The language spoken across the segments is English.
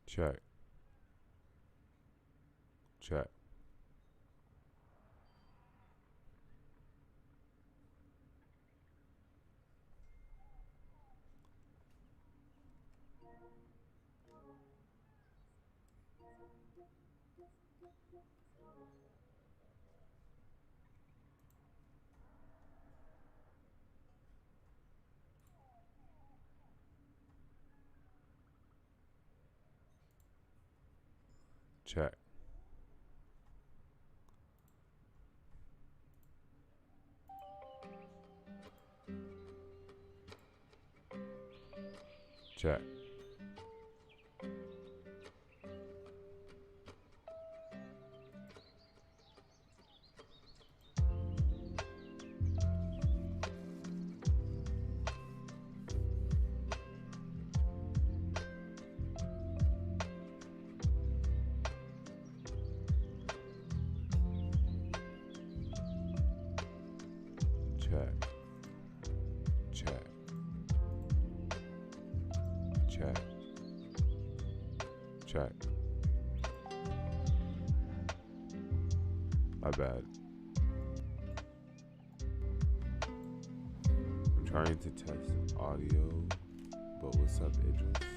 Check. Check. Check. Check. Check. Check. Check. My bad. I'm trying to test audio, but what's up, Idris?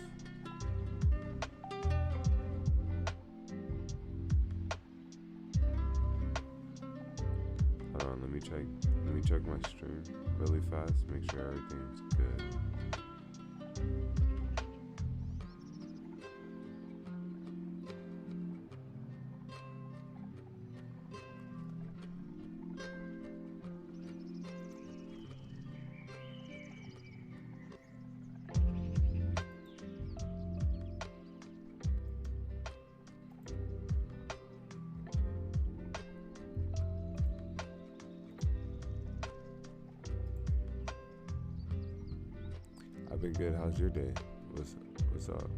Hold on, let me check my stream really fast, make sure everything's good. I've been good. How's your day? What's up?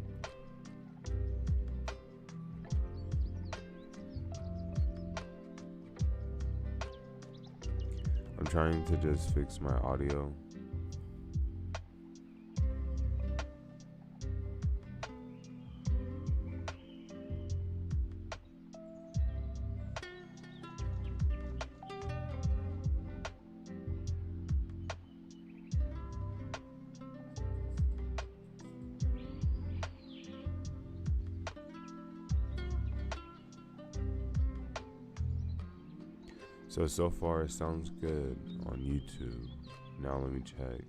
I'm trying to just fix my audio. So far it sounds good on YouTube. Now let me check.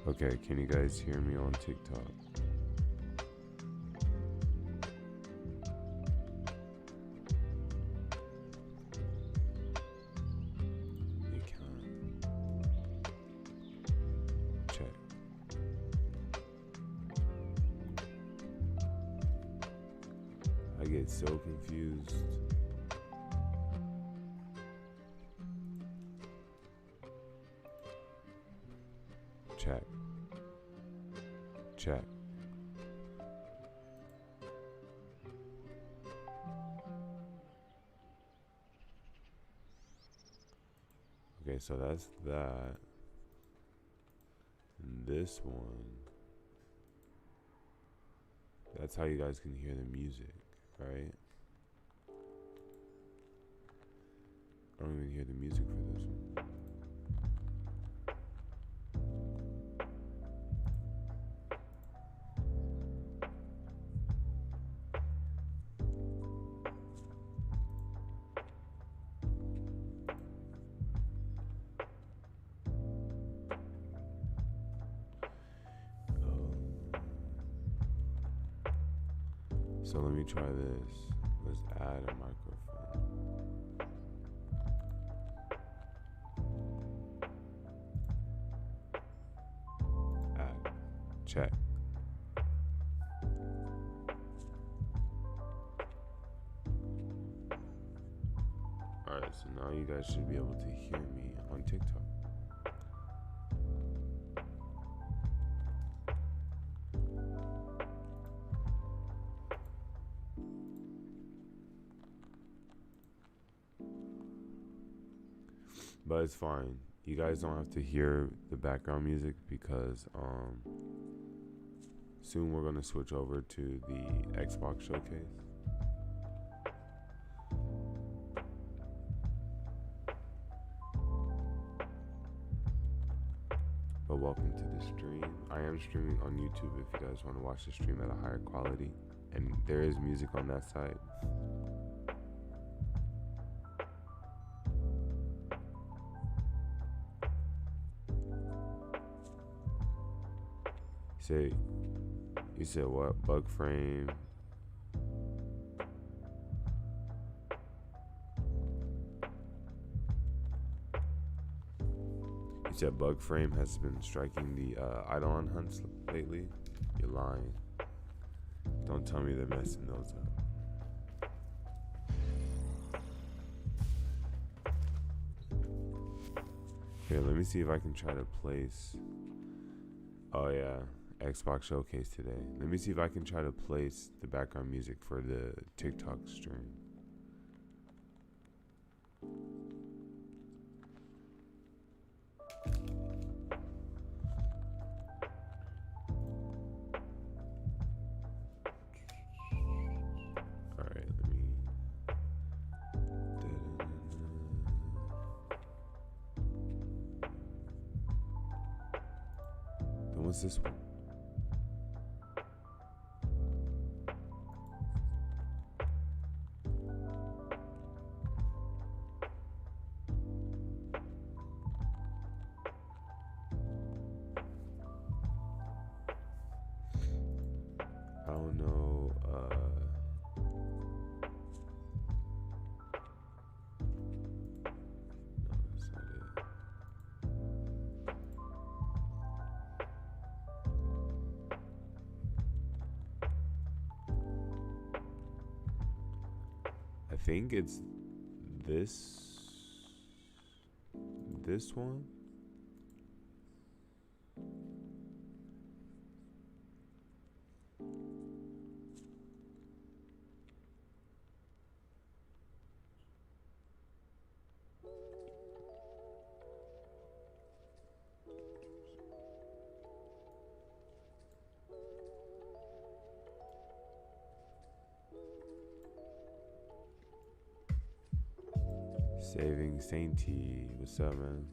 Okay, can you guys hear me on TikTok? You can. Check. I get so confused. Check. Check. Okay, so that's that. And this one, that's how you guys can hear the music, right? I don't even hear the music for this one. So let me try this. Let's add a microphone. Add. Check. Alright, so now you guys should be able to hear me on TikTok. But it's fine. You guys don't have to hear the background music because soon we're gonna switch over to the Xbox showcase. But welcome to the stream. I am streaming on YouTube if you guys want to watch the stream at a higher quality. And there is music on that side. You said what? Warframe. You said Warframe has been striking the Eidolon hunts lately? You're lying. Don't tell me they're messing those up. Here, let me see if I can try to place. Oh yeah, Xbox showcase today. Let me see if I can try to place the background music for the TikTok stream. Alright, let me. Then what's this one? think it's this one. Saving Saint T. What's up, man?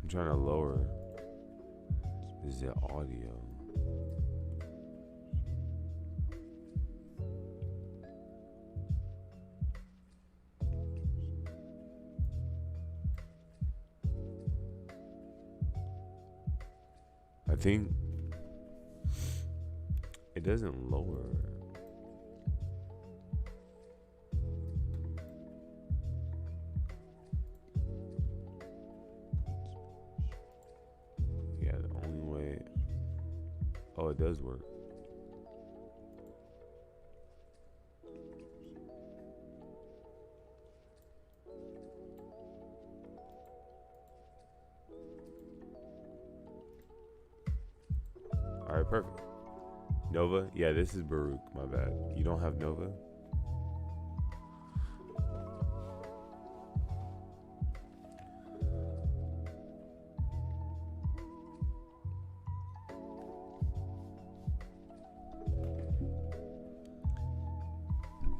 I'm trying to lower. Is it audio? I think it doesn't lower. Yeah, the only way. Oh, it does work. Alright, perfect. Nova? Yeah, this is Baruch, my bad. You don't have Nova?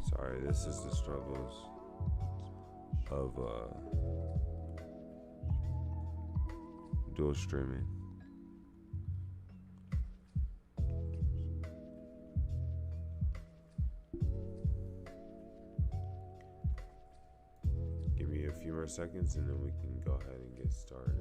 Sorry, this is the struggles of dual streaming. Give me a few more seconds and then we can go ahead and get started.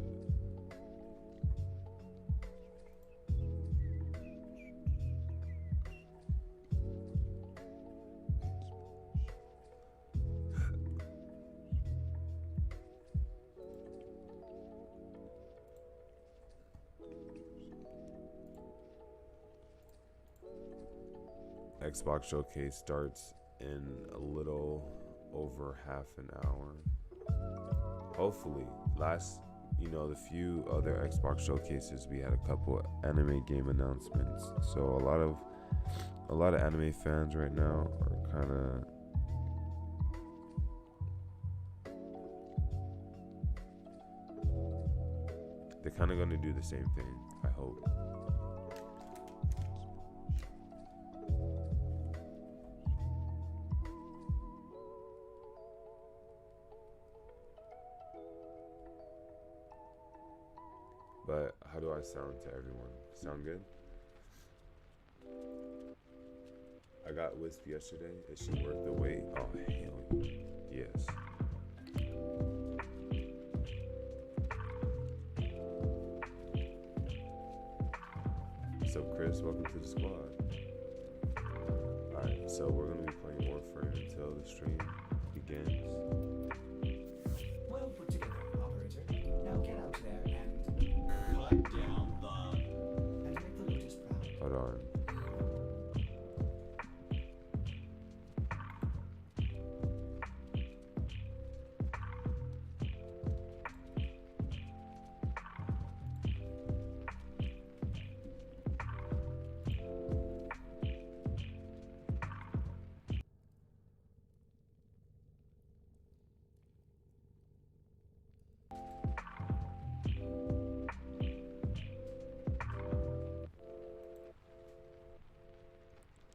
Xbox Showcase starts in a little over half an hour. Hopefully, the few other Xbox Showcases, we had a couple anime game announcements. So a lot of anime fans right now are kind of going to do the same thing, I hope. But how do I sound to everyone? Sound good? I got Wisp yesterday. Is she worth the wait? Oh, hell yes. What's up, Chris? Welcome to the squad. Alright, so we're going to be playing Warframe until the stream begins. Well put together, operator. Now get out there and cut down and make the Lotus proud. Hold on.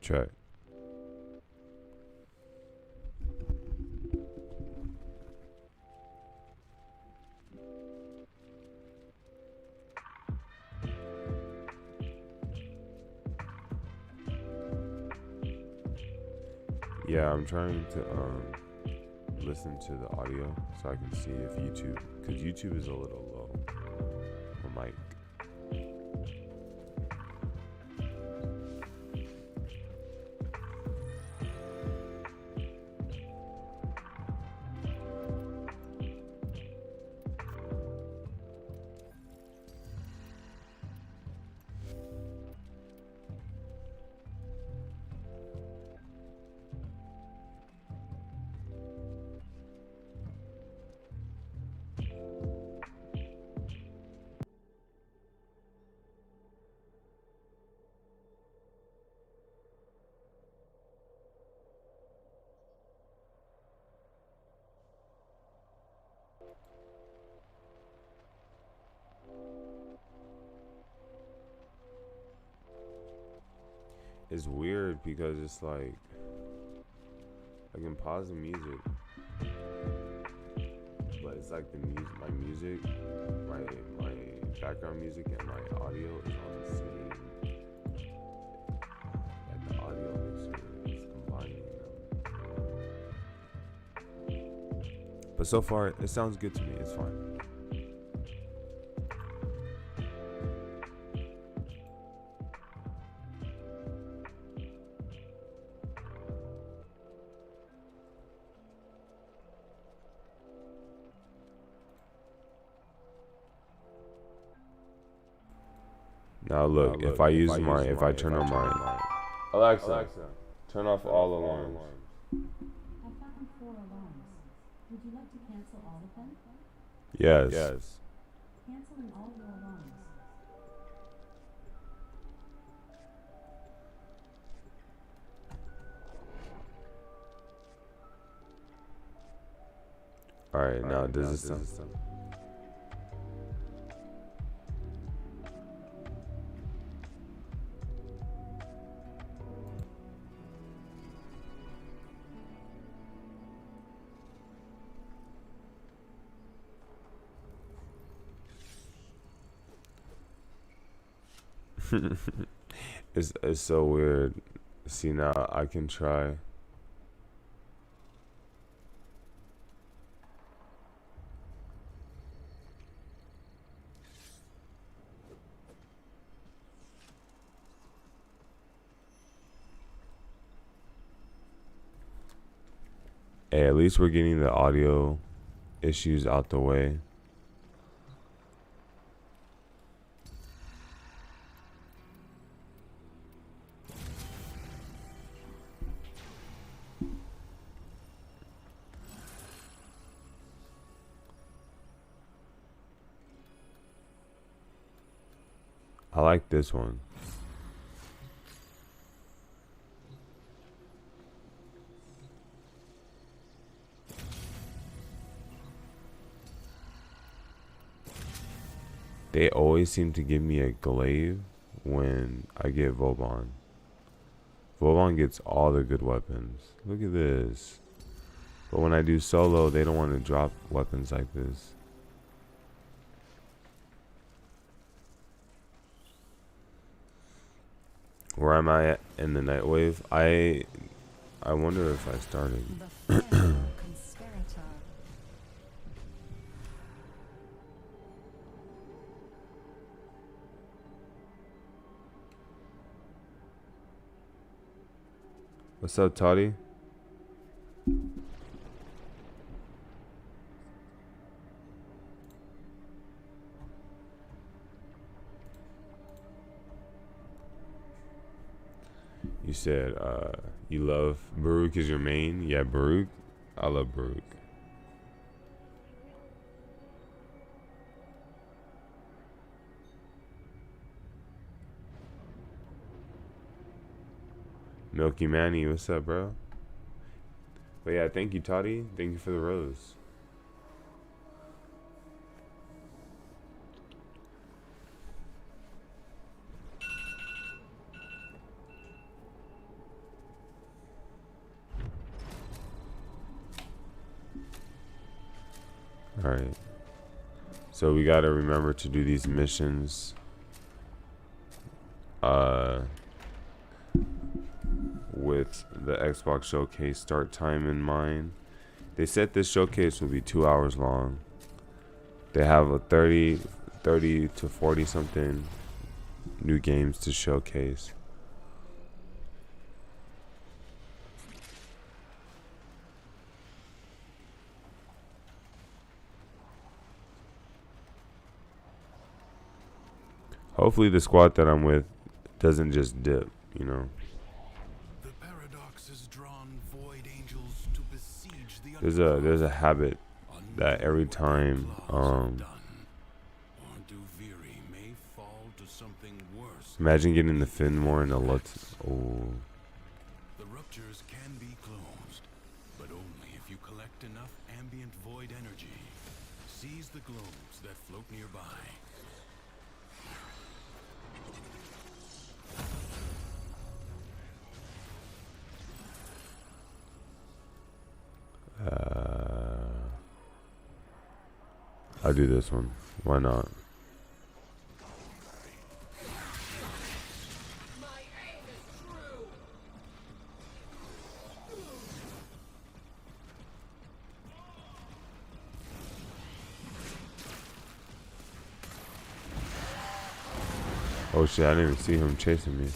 Check. Yeah, I'm trying to listen to the audio so I can see if YouTube, because YouTube is a little low on mic. It's weird because it's like I can pause the music, but it's like the music, my background music and my audio is on the same. Like the audio mixer is combining them. But so far, it sounds good to me. It's fine. Now look, if I turn on my Alexa, turn off all alarms. I found 4 alarms. Would you like to cancel all of them? Yes. Canceling all your alarms. All right, now does this sound? It's so weird. See, now I can try. Hey, at least we're getting the audio issues out the way. I like this one. They always seem to give me a glaive when I get Vauban. Vauban gets all the good weapons. Look at this. But when I do solo, they don't want to drop weapons like this. Where am I at in the night wave? I wonder if I started. The Pharaoh Conspirator. What's up, Toddy? You said you love Baruch is your main. Yeah, Baruch. I love Baruch. Milky Manny, what's up, bro? But yeah, thank you, Toddy. Thank you for the rose. Alright. So we gotta remember to do these missions. With the Xbox Showcase start time in mind. They said this showcase will be 2 hours long. They have a 30 to 40 something new games to showcase. Hopefully the squad that I'm with doesn't just dip, you know. The paradox has drawn void angels to besiege the There's a habit that every time imagine getting the Finmore and the Lutz. Oh. The ruptures can be closed, but only if you collect enough ambient void energy. Seize the globes that float nearby. I'll do this one. Why not? Oh shit, I didn't even see him chasing me.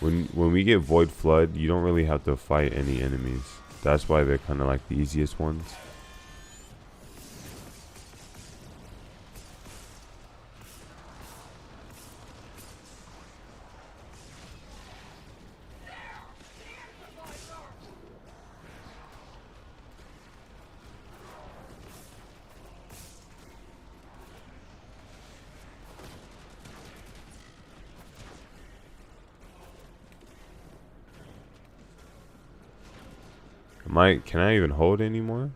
When we get Void Flood, you don't really have to fight any enemies. That's why they're kind of like the easiest ones. Can I even hold anymore?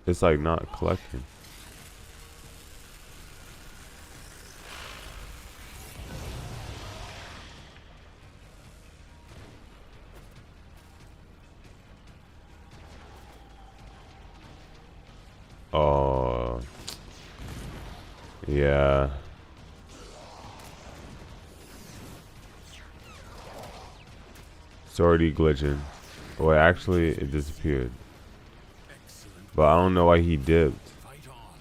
It's like not collecting. Oh. Yeah. It's already glitching. Well, actually, it disappeared. But I don't know why he dipped. Fight on.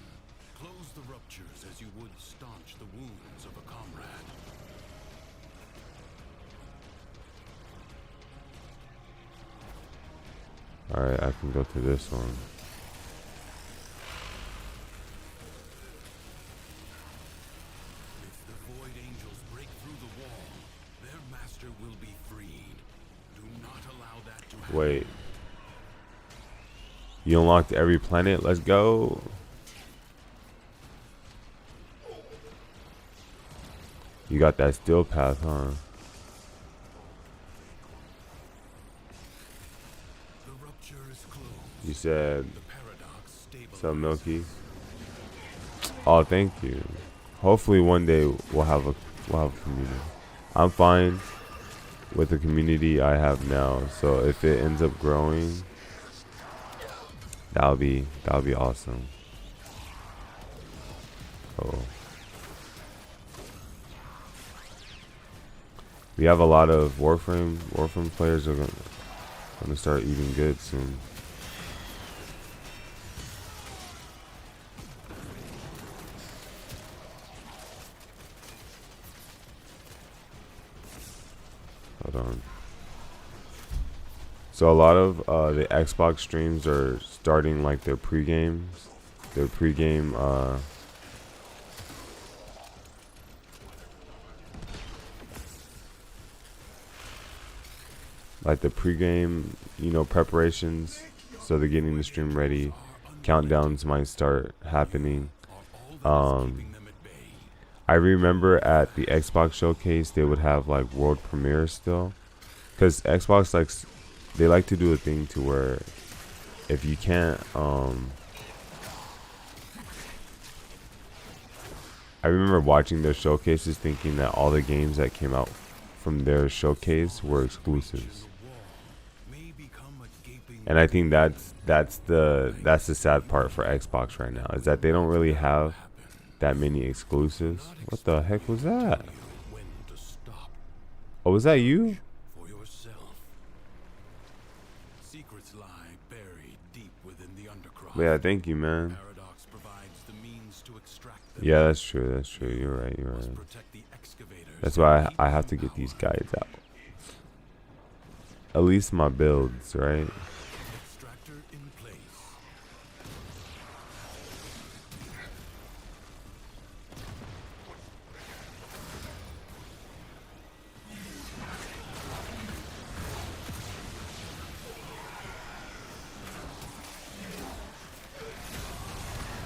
Close the ruptures as you would staunch the wounds of a comrade. Alright, I can go to this one. If the Void Angels break through the wall, their master will be freed. Do not allow that to happen. Wait. You unlocked every planet? Let's go. You got that steel path, huh? The rupture is closed. You said The paradox stabilizes. some Milky. Oh, thank you. Hopefully one day we'll have a community. I'm fine with the community I have now. So if it ends up growing, that'll be awesome. Oh. We have a lot of Warframe players are gonna start eating good soon. Hold on. So a lot of the Xbox streams are starting like their pre-game like the pre-game, preparations. So they're getting the stream ready. Countdowns might start happening. I remember at the Xbox showcase they would have like world premieres still, because Xbox they like to do a thing to where if you can't I remember watching their showcases thinking that all the games that came out from their showcase were exclusives. And I think that's the sad part for Xbox right now, is that they don't really have that many exclusives. What the heck was that? Oh, was that you? For yourself. Secrets lie buried deep within the undercroft. Yeah, thank you, man. Paradox provides the means to extract them. Yeah, that's true. That's true. You're right. You're Must right. protect the excavators. That's why I have to get these guides out. At least my builds, right? Extractor in place.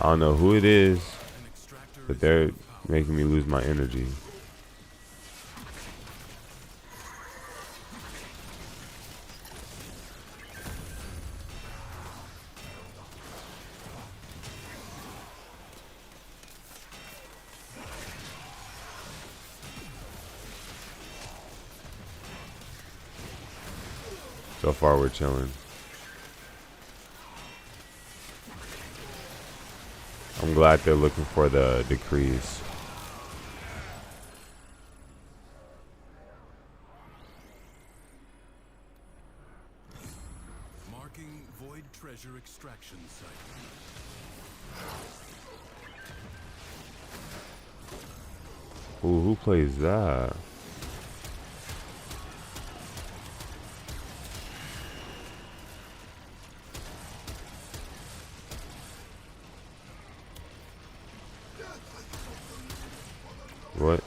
I don't know who it is, An extractor but is they're overpowered. making me lose my energy. So far, we're chilling. I'm glad they're looking for the decrees. Marking void treasure extraction site. Ooh, who plays that? What?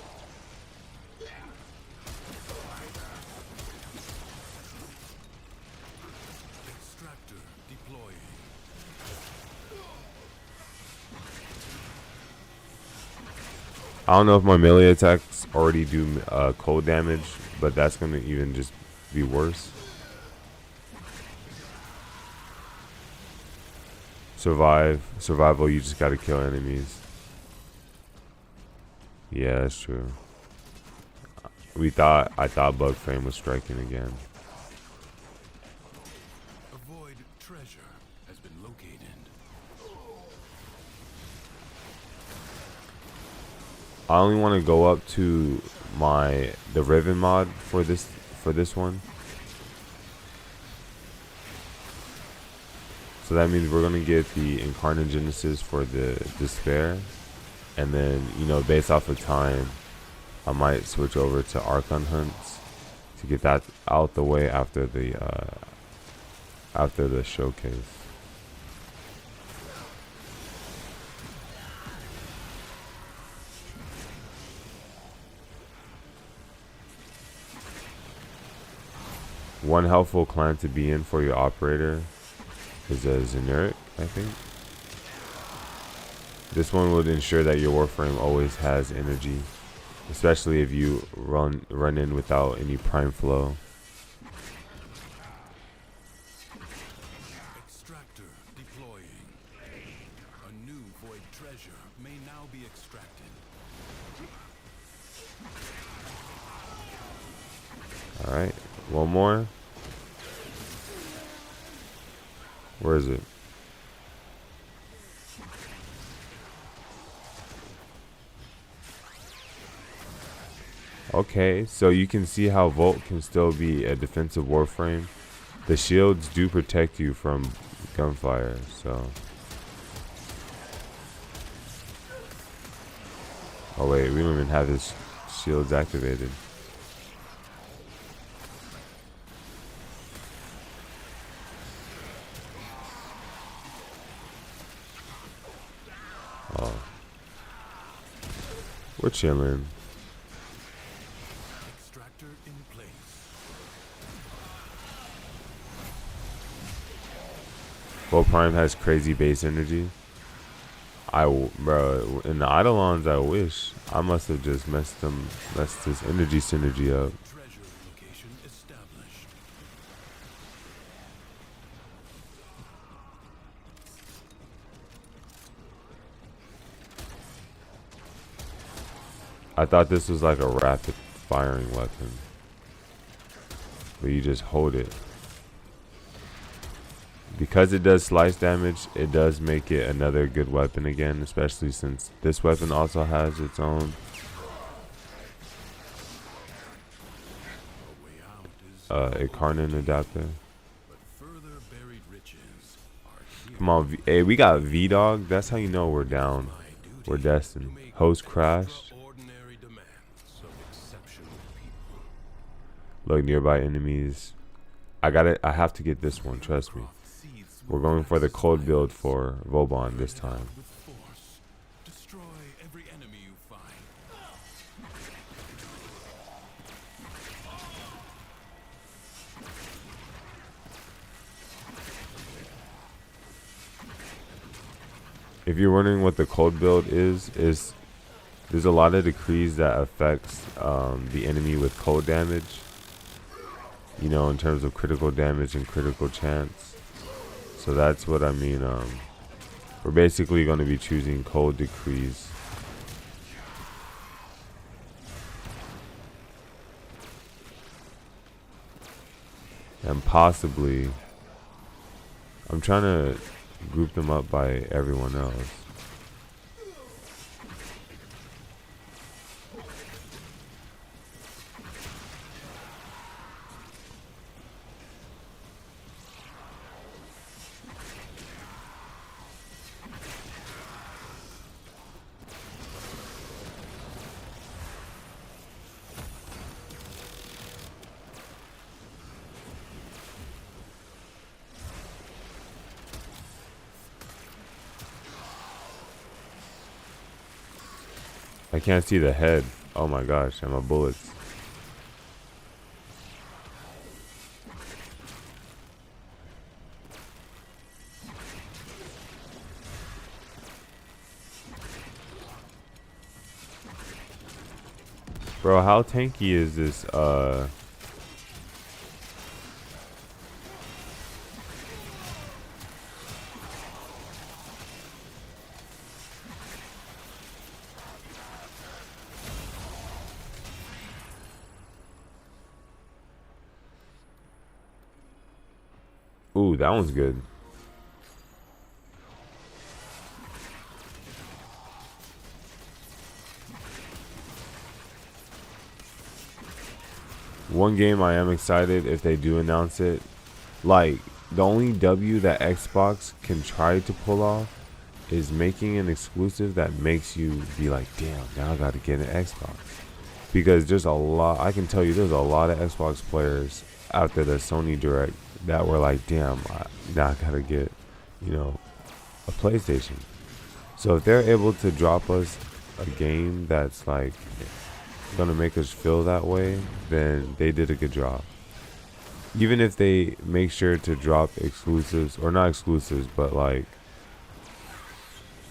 Extractor deploying. I don't know if my melee attacks already do cold damage, but that's gonna even just be worse. Survival, you just gotta kill enemies. Yeah, that's true. I thought Warframe was striking again. A void treasure has been located. I only want to go up to the Riven mod for this one. So that means we're gonna get the Incarnate Genesis for the Despair, and then based off of time, I might switch over to Archon Hunts to get that out the way after the showcase. One helpful clan to be in for your operator is a Xeneric, I think. This one would ensure that your Warframe always has energy, especially if you run in without any prime flow. Extractor deploying. A new void treasure may now be extracted. All right, one more. Where is it? Okay, so you can see how Volt can still be a defensive Warframe. The shields do protect you from gunfire, so. Oh wait, we don't even have his shields activated. Oh. We're chilling. Extractor in place. Bolt Prime has crazy base energy. Bro, in the Eidolons, I wish. I must have just messed this energy synergy up. Treasure location established. I thought this was like a rapid firing weapon, but you just hold it. Because it does slice damage, it does make it another good weapon again, especially since this weapon also has its own A way out is Incarnate adapter. but further buried riches are here. Come on, hey, we got V-Dog. That's how you know we're down. My duty We're to destined. make Host crashed. extraordinary demands of exceptional people. Look, nearby enemies. I have to get this one, trust me. We're going for the cold build for Vauban this time. With force, destroy every enemy you find. If you're wondering what the cold build is there's a lot of decrees that affects the enemy with cold damage. In terms of critical damage and critical chance. So that's what I mean. We're basically going to be choosing cold decrees. And possibly, I'm trying to group them up by everyone else. I can't see the head. Oh my gosh, and my bullets. Bro, how tanky is this, Ooh, that one's good. One game I am excited if they do announce it. Like, the only W that Xbox can try to pull off is making an exclusive that makes you be like, damn, now I gotta get an Xbox. Because there's a lot, I can tell you there's a lot of Xbox players after the Sony Direct that were like, damn, now I gotta get, you know, a PlayStation. So if they're able to drop us a game that's like gonna make us feel that way, then they did a good job. Even if they make sure to drop exclusives, or not exclusives, but like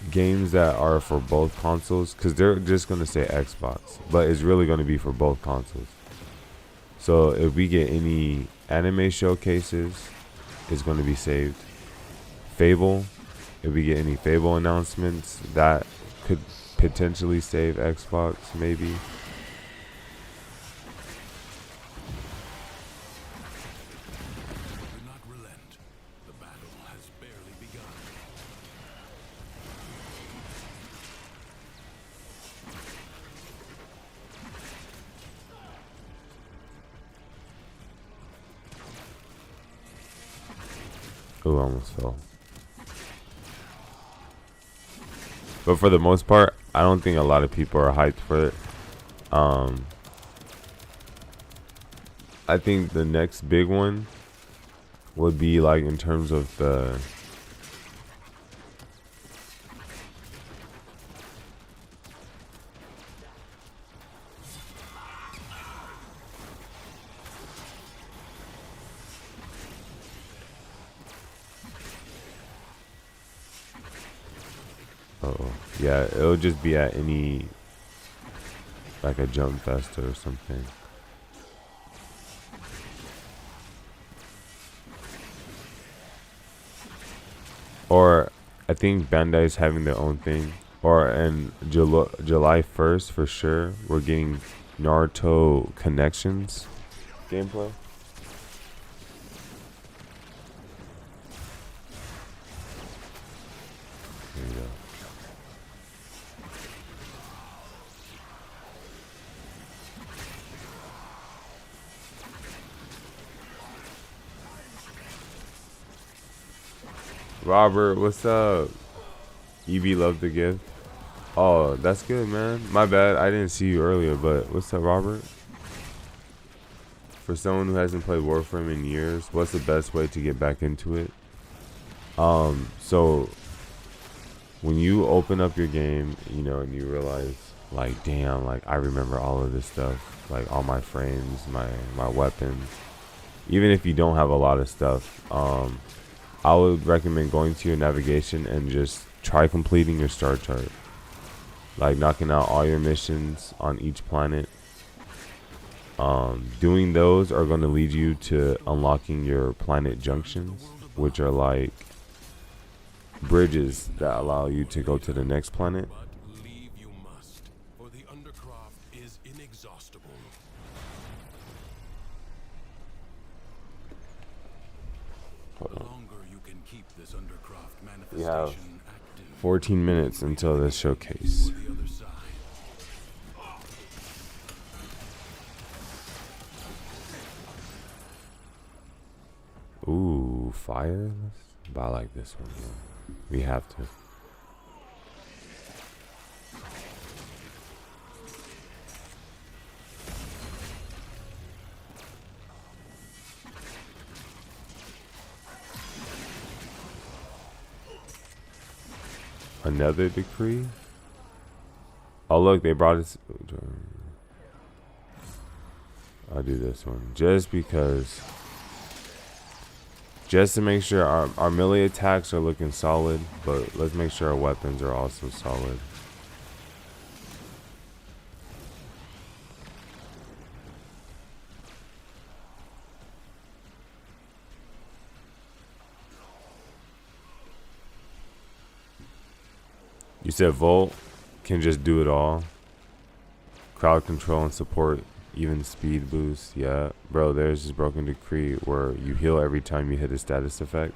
games that are for both consoles, because they're just gonna say Xbox, but it's really gonna be for both consoles. So if we get any anime showcases, it's gonna be saved. Fable, if we get any Fable announcements, that could potentially save Xbox, maybe. Do not relent. The battle has barely begun. Ooh, I almost fell. But for the most part, I don't think a lot of people are hyped for it. I think the next big one would be like in terms of the yeah, it'll just be at any, like a jump festa or something. Or I think Bandai's having their own thing. Or in July 1st for sure, we're getting Naruto Connections gameplay. There you go. Robert, what's up? EB loved the gift. Oh, that's good, man. My bad, I didn't see you earlier, but what's up, Robert? For someone who hasn't played Warframe in years, what's the best way to get back into it? So when you open up your game, you know, and you realize, like, damn, like I remember all of this stuff, like all my frames, my weapons. Even if you don't have a lot of stuff, I would recommend going to your navigation and just try completing your star chart. Like knocking out all your missions on each planet. Doing those are going to lead you to unlocking your planet junctions, which are like bridges that allow you to go to the next planet. But leave you must, for the Undercroft is inexhaustible. Hold The on. longer you can keep this Undercroft We manifestation have active, 14 minutes until this showcase. the other side. Ooh, fire. But I like this one. Yeah. We have to. Another decree? Oh look, they brought us. I'll do this one just because, just to make sure our melee attacks are looking solid, but let's make sure our weapons are also solid. You said Volt can just do it all. Crowd control and support, even speed boost. Yeah, bro, there's this broken decree where you heal every time you hit a status effect.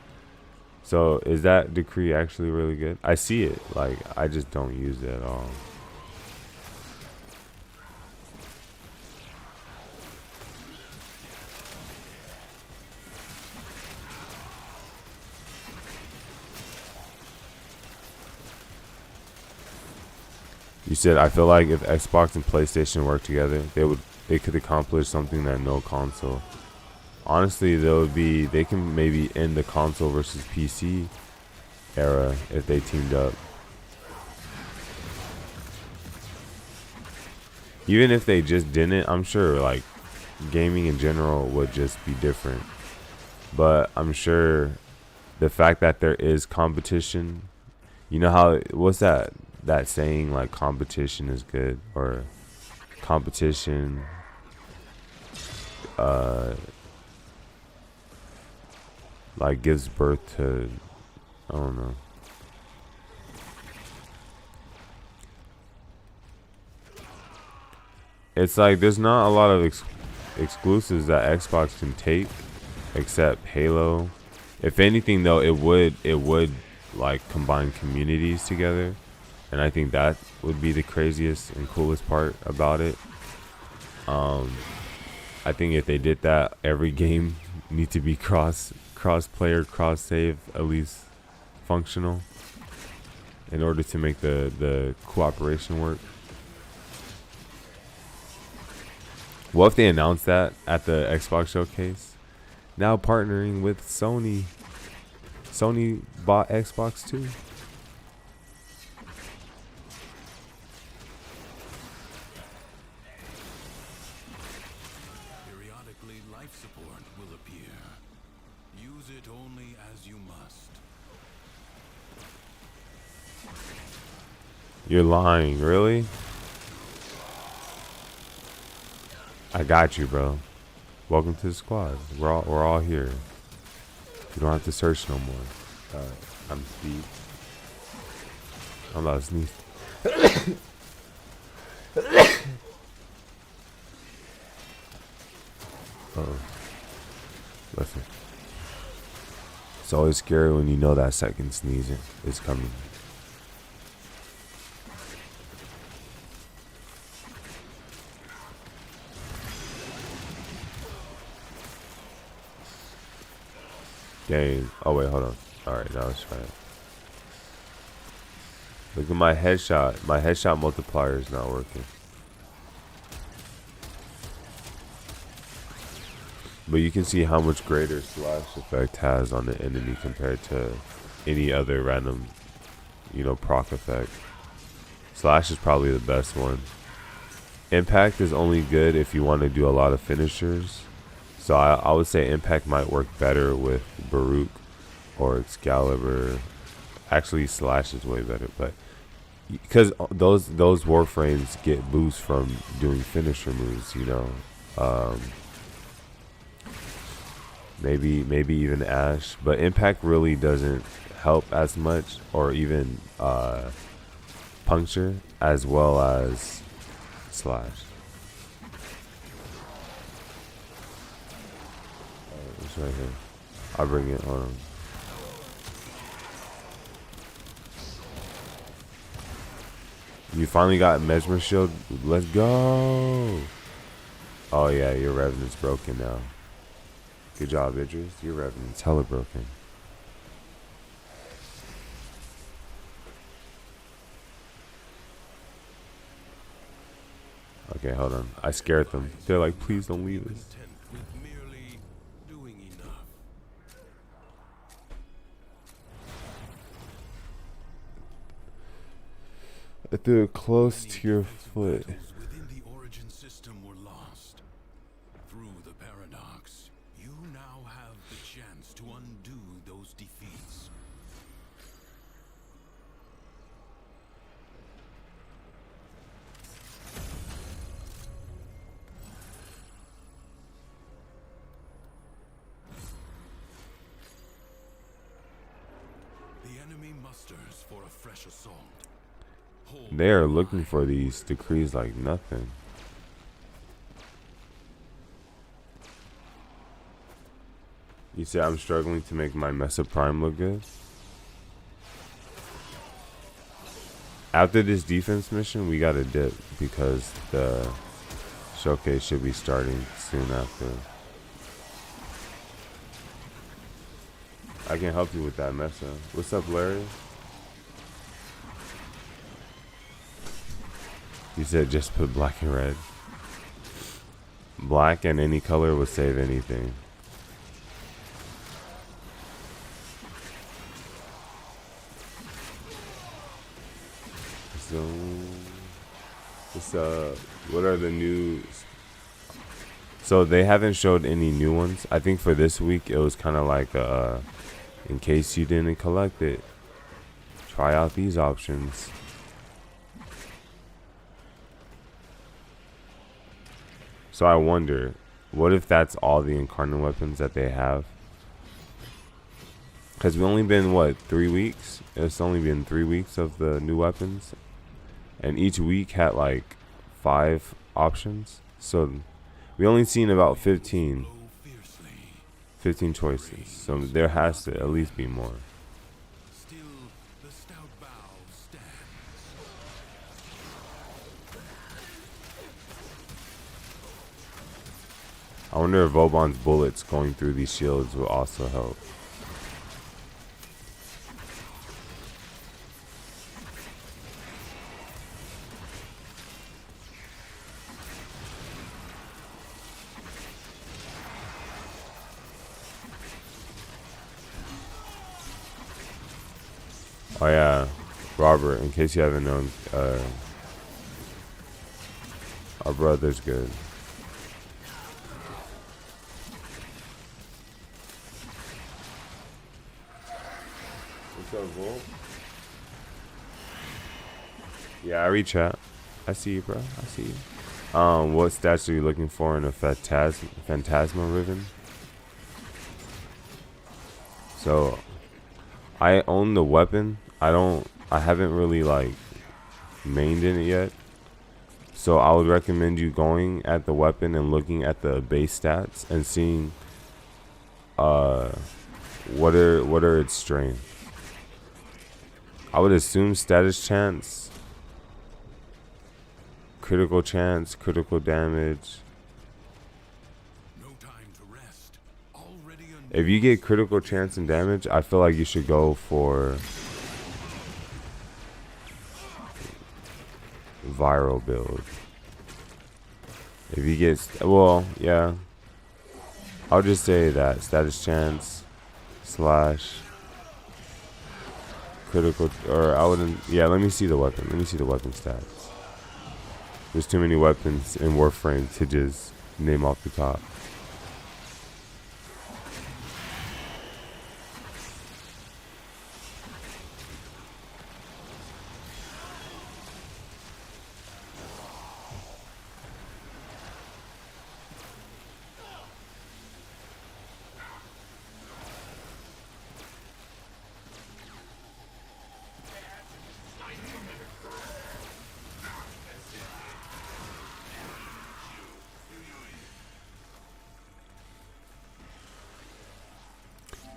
So is that decree actually really good? I see it, like I just don't use it at all. You said, I feel like if Xbox and PlayStation work together, they could accomplish something that no console. Honestly, they can maybe end the console versus PC era if they teamed up. Even if they just didn't, I'm sure like gaming in general would just be different. But I'm sure the fact that there is competition, you know how, what's that saying, like competition is good, or competition like gives birth to, I don't know. It's like there's not a lot of exclusives that Xbox can take except Halo. If anything though, it would like combine communities together, and I think that would be the craziest and coolest part about it. I think if they did that, every game need to be cross player, cross save, at least functional, in order to make the cooperation work. What if they announced that at the Xbox showcase? Now partnering with Sony. Sony bought Xbox too. Periodically, life support will appear. Use it only as you must. You're lying, really? I got you, bro. Welcome to the squad. We're all here. You don't have to search no more. I'm Steve. I'm about to sneeze. Listen. It's always scary when you know that second sneezing is coming. Dang. Oh wait, hold on. Alright, now let's try it. Look at my headshot. My headshot multiplier is not working. But you can see how much greater slash effect has on the enemy compared to any other random, proc effect. Slash is probably the best one. Impact is only good if you want to do a lot of finishers. So I would say Impact might work better with Baruch or Excalibur. Actually, Slash is way better, but because those Warframes get boosts from doing finisher moves, maybe even Ash, but Impact really doesn't help as much, or even Puncture as well as Slash. It's right here. I'll bring it on. You finally got Mesmer Shield. Let's go. Oh yeah, your Revenant's broken now. Good job, Idris. Your Revenant's hella broken. Okay, hold on. I scared them. They're like, please don't leave us. Content with merely doing enough. I threw it close Many to your defensive foot. battles within the origin system were lost. Through the paradox, you now have the chance to undo those defeats. The enemy musters for a fresh assault. Hold They are the looking line. for these decrees like nothing. You say I'm struggling to make my Mesa Prime look good? After this defense mission, we gotta dip because the showcase should be starting soon after. I can help you with that Mesa. What's up, Larry? You said just put black and red. Black and any color would save anything. So, what are the new? So they haven't showed any new ones. I think for this week it was kind of like, in case you didn't collect it, try out these options. So I wonder, what if that's all the incarnate weapons that they have? Because we've only been, what, 3 weeks? It's only been 3 weeks of the new weapons. And each week had like 5 options. So we only seen about 15 Blow fiercely. 15 choices. So there has to at least be more. Still, the stout bow stands. I wonder if Vauban's bullets going through these shields will also help. Oh yeah, Robert, in case you haven't known, our brother's good. What's up, Volt? Yeah, I read chat. I see you, bro. I see you. What stats are you looking for in a Phantasma Riven? So, I own the weapon. I haven't really like mained in it yet. So I would recommend you going at the weapon and looking at the base stats and seeing what are its strengths. I would assume status chance, critical chance, critical damage. No time to rest. Already If you get critical chance and damage, I feel like you should go for viral build. If you get, well, yeah. I'll just say that status chance / critical, or I wouldn't, yeah, let me see the weapon. Let me see the weapon stats. There's too many weapons in Warframe to just name off the top.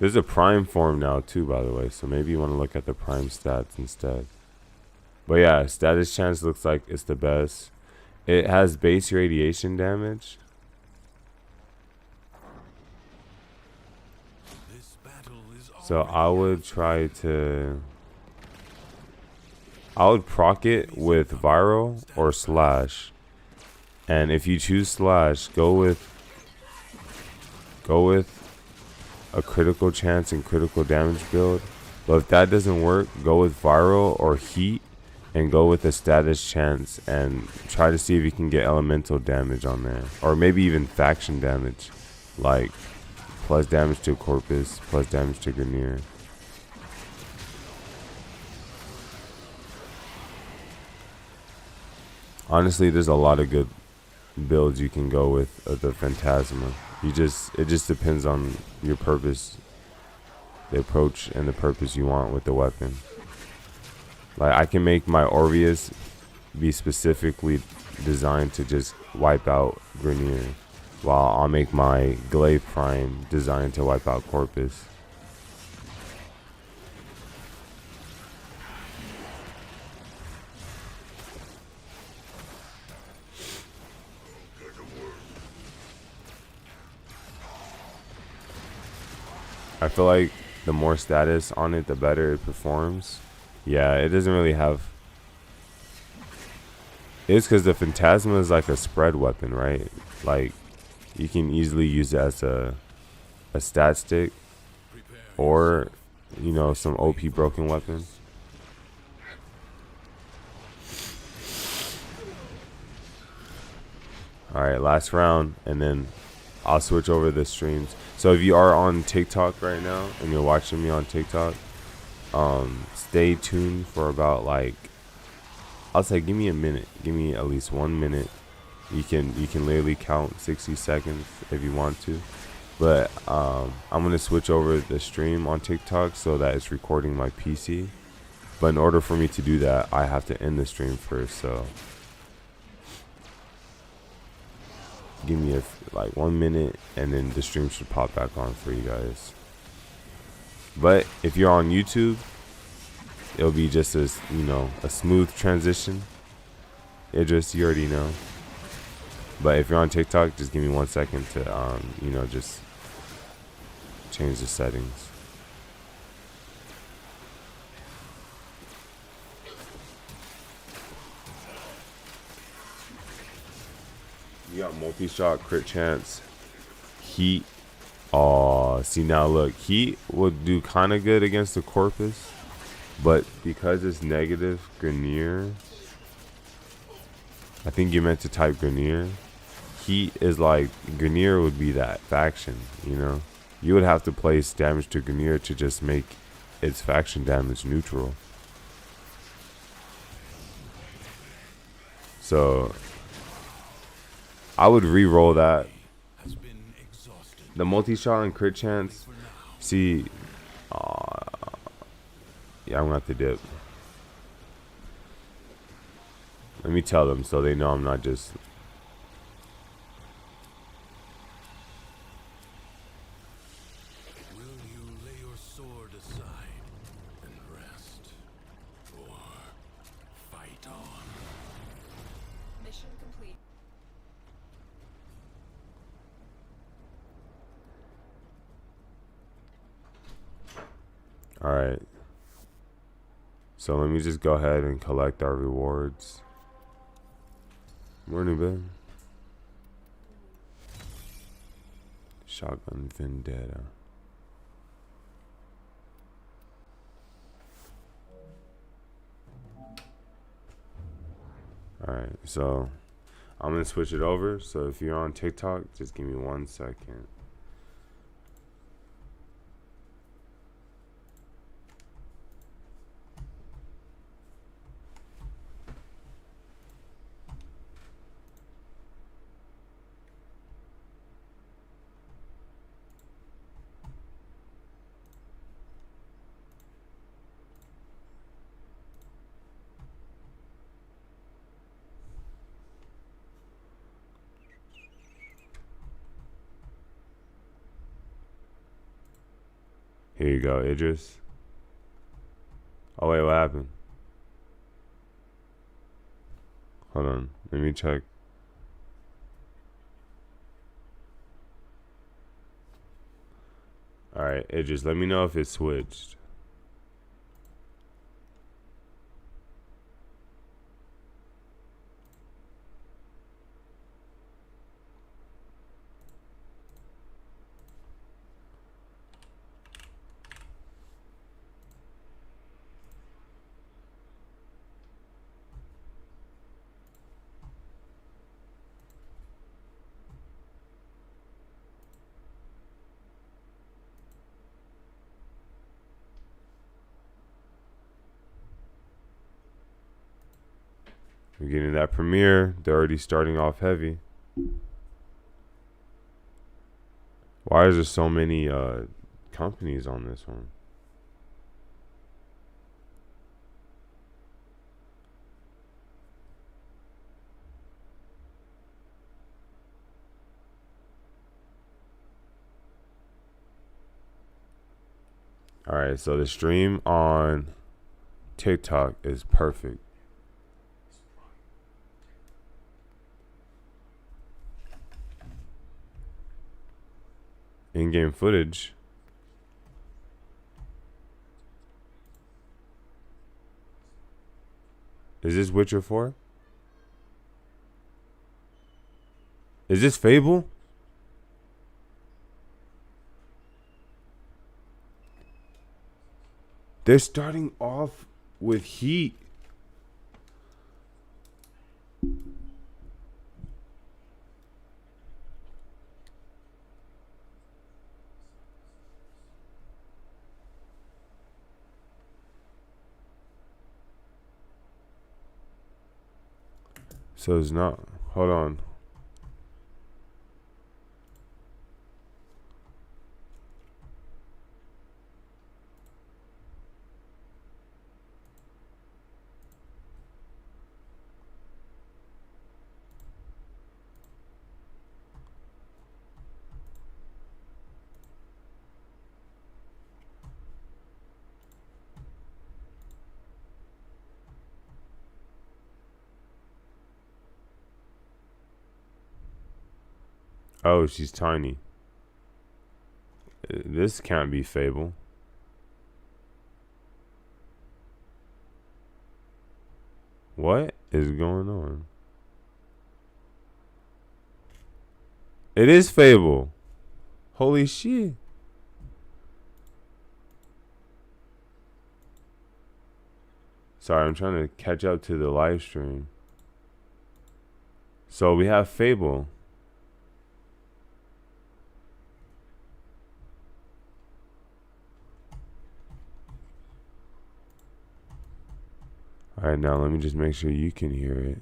There's a prime form now too, by the way, so maybe you want to look at the prime stats instead. But yeah, status chance looks like it's the best. It has base radiation damage. This battle is So already I would try to, I would proc it with viral or slash. And if you choose slash, go with a critical chance and critical damage build. But if that doesn't work, go with viral or heat and go with a status chance and try to see if you can get elemental damage on there, or maybe even faction damage, like plus damage to Corpus, plus damage to Grineer. Honestly, there's a lot of good builds you can go with the Phantasma. It just depends on your purpose, the approach and the purpose you want with the weapon. Like, I can make my Orvius be specifically designed to just wipe out Grineer, while I'll make my Glaive Prime designed to wipe out Corpus. I feel like the more status on it, the better it performs. Yeah, it doesn't really have... It's because the Phantasma is like a spread weapon, right? Like, you can easily use it as a stat stick, or, you know, some OP broken weapon. Alright, last round, and then I'll switch over the streams. So if you are on TikTok right now and you're watching me on TikTok, stay tuned for about, like, I'll say give me a minute. Give me at least 1 minute. You can literally count 60 seconds if you want to. But I'm gonna switch over the stream on TikTok so that it's recording my PC. But in order for me to do that, I have to end the stream first. So give me like 1 minute, and then the stream should pop back on for you guys. But if you're on YouTube, it'll be just as, you know, a smooth transition. Idris, you already know. But if you're on TikTok, just give me 1 second to you know, just change the settings. You got multi-shot, crit chance, heat. Oh, see, now look, heat would do kind of good against the Corpus, but because it's negative Grineer, I think you meant to type Grineer. Heat is like, Grineer would be that faction, you know? You would have to place damage to Grineer to just make its faction damage neutral. So I would re-roll that. The multi-shot and crit chance. See, yeah, I'm gonna have to dip. Let me tell them so they know I'm not just... Will you lay your sword aside and rest, or fight on? Mission complete. Alright. So let me just go ahead and collect our rewards. Morning, babe. Shotgun Vendetta. Alright, so I'm gonna switch it over. So if you're on TikTok, just give me 1 second. Here you go, Idris. Oh wait, what happened? Hold on, let me check. Alright, Idris, let me know if it switched. We're getting that premiere. They're already starting off heavy. Why is there so many companies on this one? Alright, so the stream on TikTok is perfect. In-game footage. Is this Witcher 4? Is this Fable? They're starting off with heat. So it's not. Hold on. Oh, she's tiny. This can't be Fable. What is going on? It is Fable. Holy shit. Sorry, I'm trying to catch up to the live stream. So we have Fable. All right, now let me just make sure you can hear it.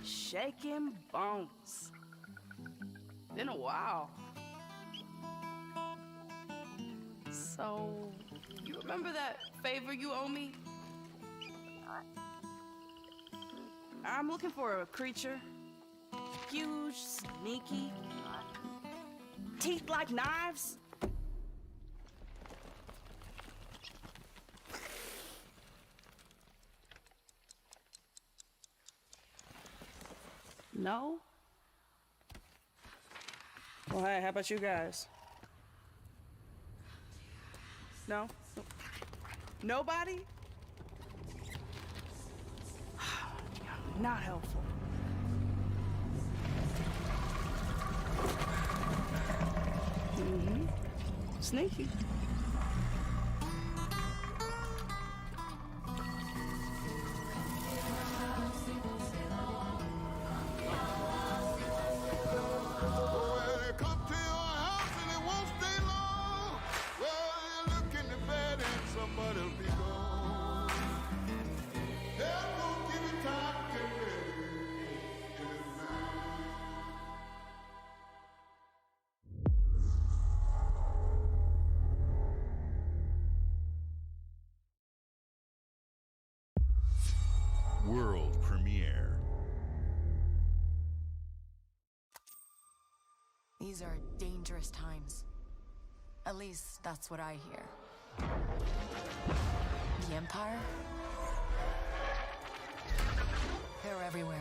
Shaking bones. Been a while. So, you remember that favor you owe me? I'm looking for a creature. Huge, sneaky, teeth like knives. No? Well, hey, how about you guys? No? Nobody? Not helpful. Mm-hmm. Sneaky. World premiere. These are dangerous times. At least that's what I hear. The Empire? They're everywhere.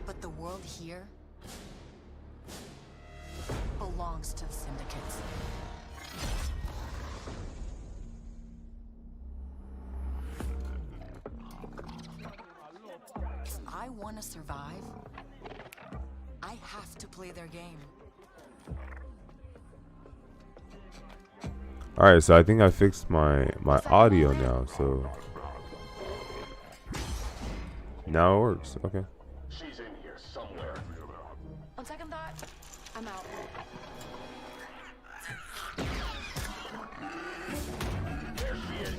But the world here belongs to the syndicates. I want to survive, I have to play their game. All right, so I think I fixed my audio now, so now it works. Okay. She's in here somewhere. On second thought, I'm out. There she is.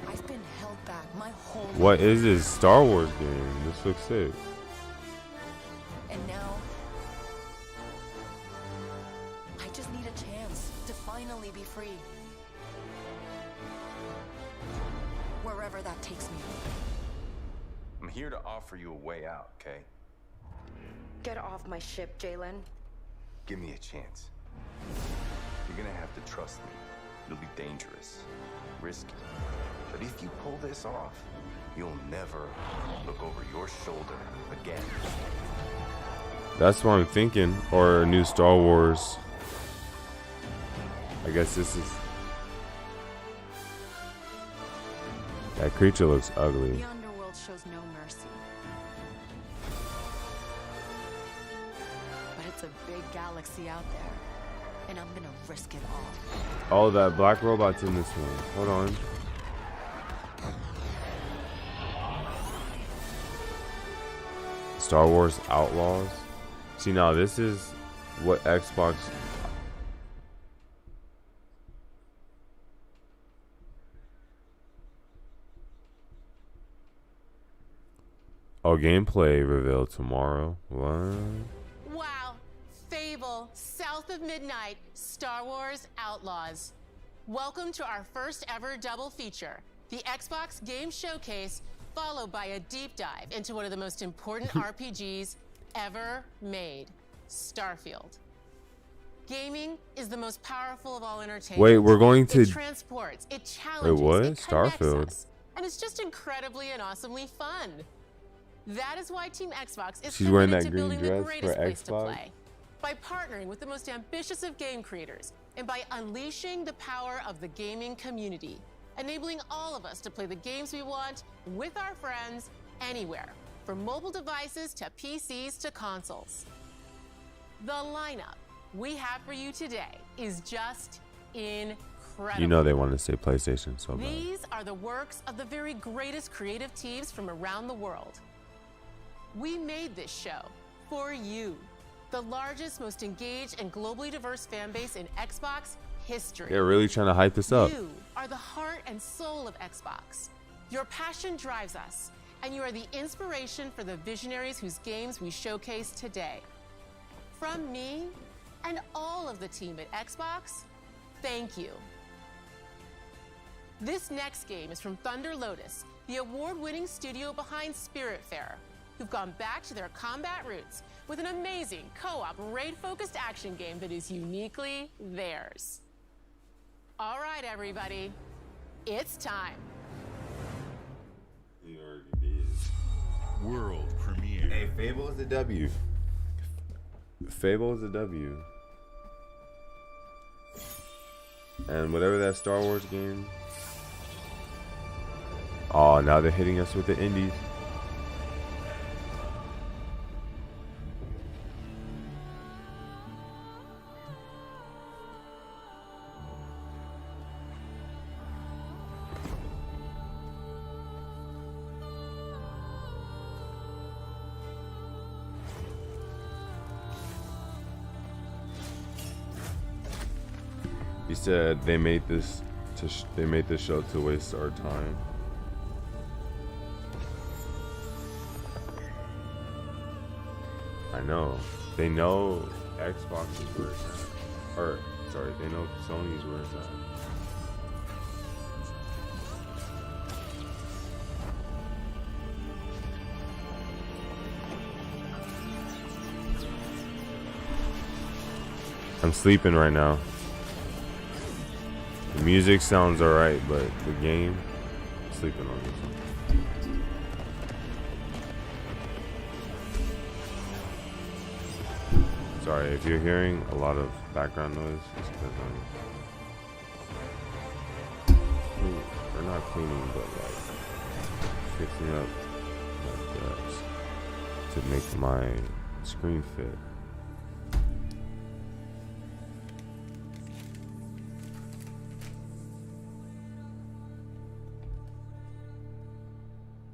I've been held back my whole What life. is this Star Wars game? This looks sick. And now, I just need a chance to finally be free. Wherever that takes me. I'm here to offer you a way out, okay? Get off my ship, Jalen. Give me a chance. You're gonna have to trust me. It'll be dangerous, risky. But if you pull this off, you'll never look over your shoulder again. That's what I'm thinking. Or a new Star Wars. I guess this is. That creature looks ugly. The underworld shows no mercy. But it's a big galaxy out there. And I'm gonna risk it all. Oh, that black robot's in this one. Hold on. Star Wars Outlaws. See, now this is what Xbox. Oh, gameplay revealed tomorrow. What? Wow. Fable, South of Midnight, Star Wars Outlaws. Welcome to our first ever double feature, the Xbox Game Showcase, followed by a deep dive into one of the most important RPGs ever made, Starfield. Gaming is the most powerful of all entertainment. Wait, we're going to. It transports, it challenges, what? it connects Starfield. us, and it's just incredibly and awesomely fun. That is why Team Xbox is She's wearing committed that to green building the dress greatest for place to Xbox. play. By partnering with the most ambitious of game creators and by unleashing the power of the gaming community, enabling all of us to play the games we want with our friends anywhere, from mobile devices to PCs to consoles. The lineup we have for you today is just incredible. You know they want to say PlayStation so bad. These are the works of the very greatest creative teams from around the world. We made this show for you, the largest, most engaged, and globally diverse fan base in Xbox history. They're really trying to hype this up. You are the heart and soul of Xbox. Your passion drives us, and you are the inspiration for the visionaries whose games we showcase today. From me and all of the team at Xbox, thank you. This next game is from Thunder Lotus, the award-winning studio behind Spiritfarer, who've gone back to their combat roots with an amazing co-op raid-focused action game that is uniquely theirs. All right, everybody, it's time. You already did. World premiere. Hey, Fable is a W. Fable is a W. And whatever that Star Wars game. Oh, now they're hitting us with the indies. He said they made this show to waste our time. I know. They know Xbox is where it's at. Or, sorry, they know Sony is where it's at. I'm sleeping right now. The music sounds alright, but the game, I'm sleeping on this one. Sorry if you're hearing a lot of background noise. It's because we're not cleaning, but like fixing up my desk to make my screen fit.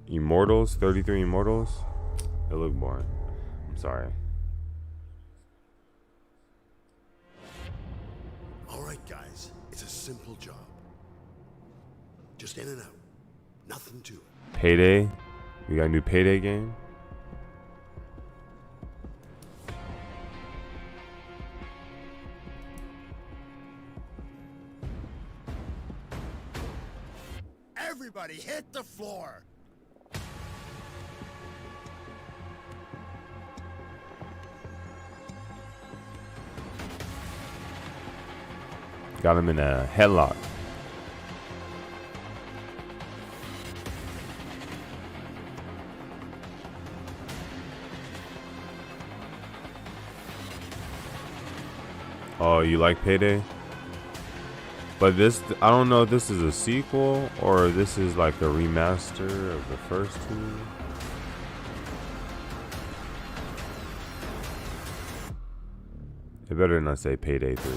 Immortals, 33 Immortals. It looked boring. I'm sorry. All right, guys. It's a simple job. Just in and out. Nothing to it. Payday. We got a new Payday game. Everybody hit the floor. Got him in a headlock. Oh, you like Payday? But this, I don't know if this is a sequel or this is like a remaster of the first two. It better not say Payday 3.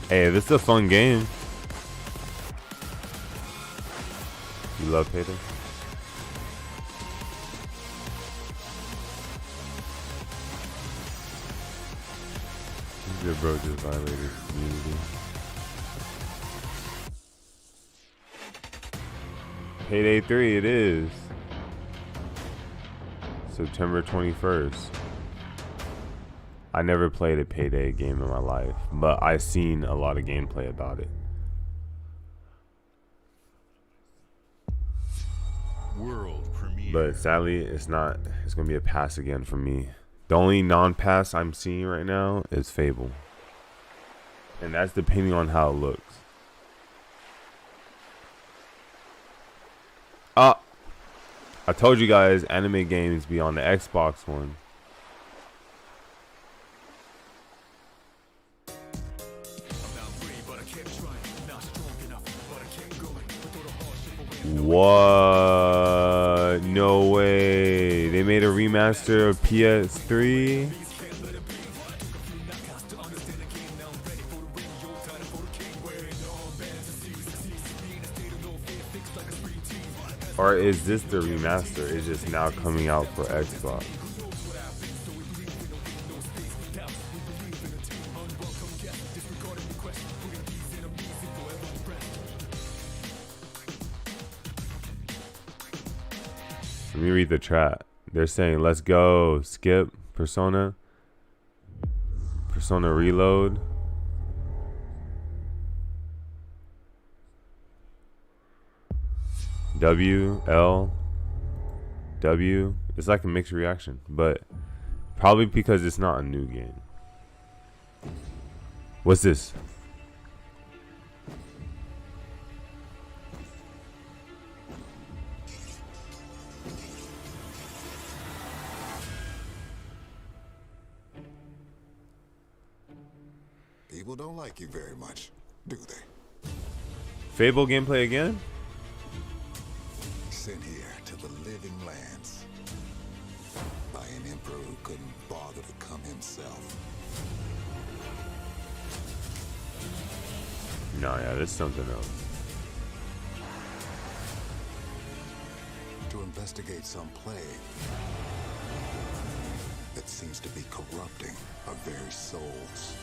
Hey, this is a fun game. You love Payday? Your bro just violated the community. Payday 3 it is. September 21st. I never played a Payday game in my life, but I've seen a lot of gameplay about it. World premiere. But sadly, it's gonna be a pass again for me. The only non-pass I'm seeing right now is Fable. And that's depending on how it looks. I told you guys anime games be on the Xbox One. What? No way. They made a remaster of PS3? Or is this the remaster? It's just now coming out for Xbox. Let me read the chat. They're saying, let's go, skip, Persona Reload. W. It's like a mixed reaction, but probably because it's not a new game. What's this? People don't like you very much, do they? Fable gameplay again? Sent here to the living lands by an emperor who couldn't bother to come himself. No, yeah, that's something else. To investigate some plague that seems to be corrupting our very souls.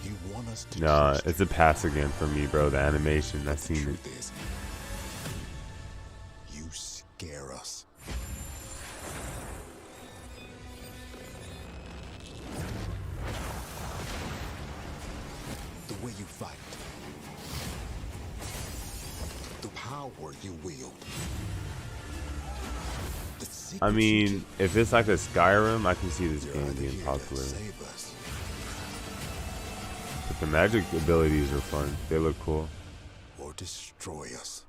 You want us to Nah, it's a pass again for me, bro. The animation, I've seen it. You scare us. The way you fight. The power you wield. I mean, if it's like a Skyrim, I can see this game being popular. But The magic abilities are fun. They look cool. Or destroy us.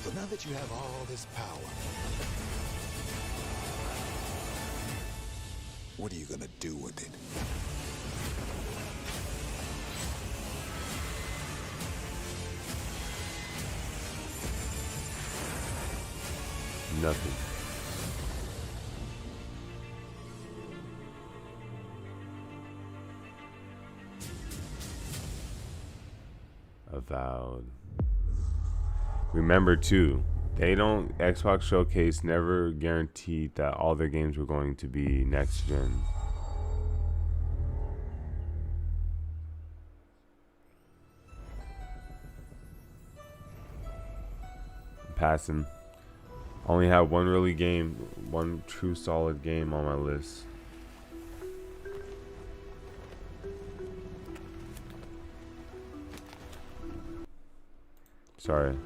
So now that you have all this power, what are you gonna do with it? Nothing. Avowed. Remember too, Xbox Showcase never guaranteed that all their games were going to be next gen. Passing. Only have one true solid game on my list. Sorry.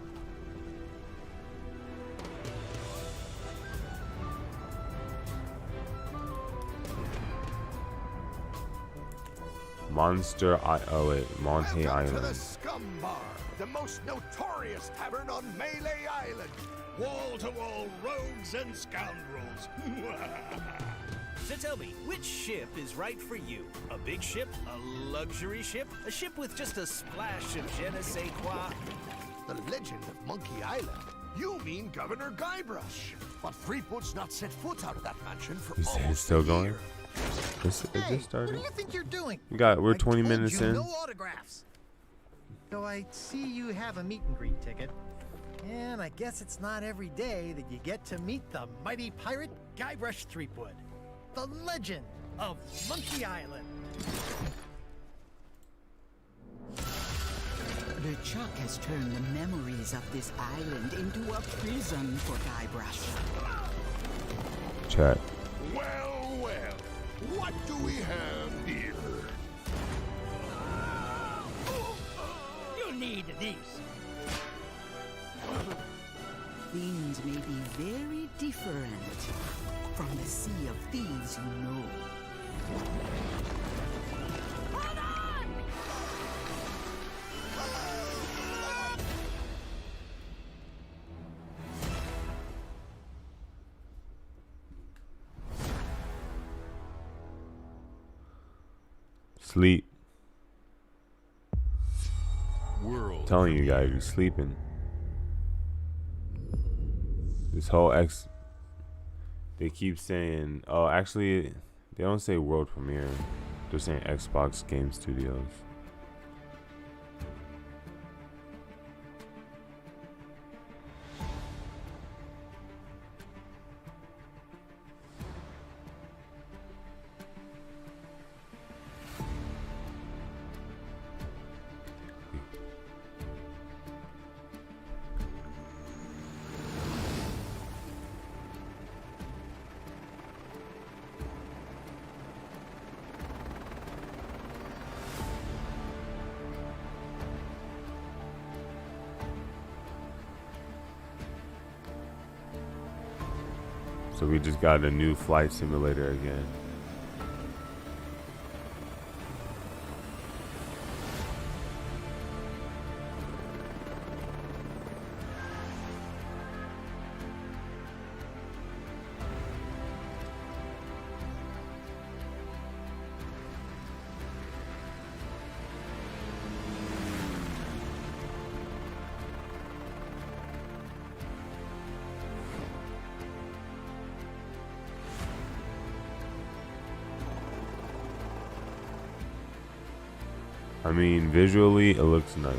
Monte Welcome Island. to the Scum Bar, the most notorious tavern on Melee Island. Wall-to-wall rogues and scoundrels. So tell me, which ship is right for you? A big ship? A luxury ship? A ship with just a splash of je ne sais quoi? The legend of Monkey Island. You mean Governor Guybrush. But Threepwood's not set foot out of that mansion for Is it almost still a going? year. It just started. What do you think you're doing? We're 20 told minutes you, in. No autographs. So I see you have a meet and greet ticket. And I guess it's not every day that you get to meet the mighty pirate Guybrush Threepwood, the legend of Monkey Island. The Chuck has turned the memories of this island into a prison for Guybrush. Chat. Well, well. What do we have here? You need these. Things may be very different from the sea of thieves you know. Hold on! Sleep. World Telling you guys, you're sleeping. This whole they keep saying, oh, actually, they don't say world premiere. They're saying Xbox Game Studios. So we just got a new flight simulator again. I mean, visually, it looks nice.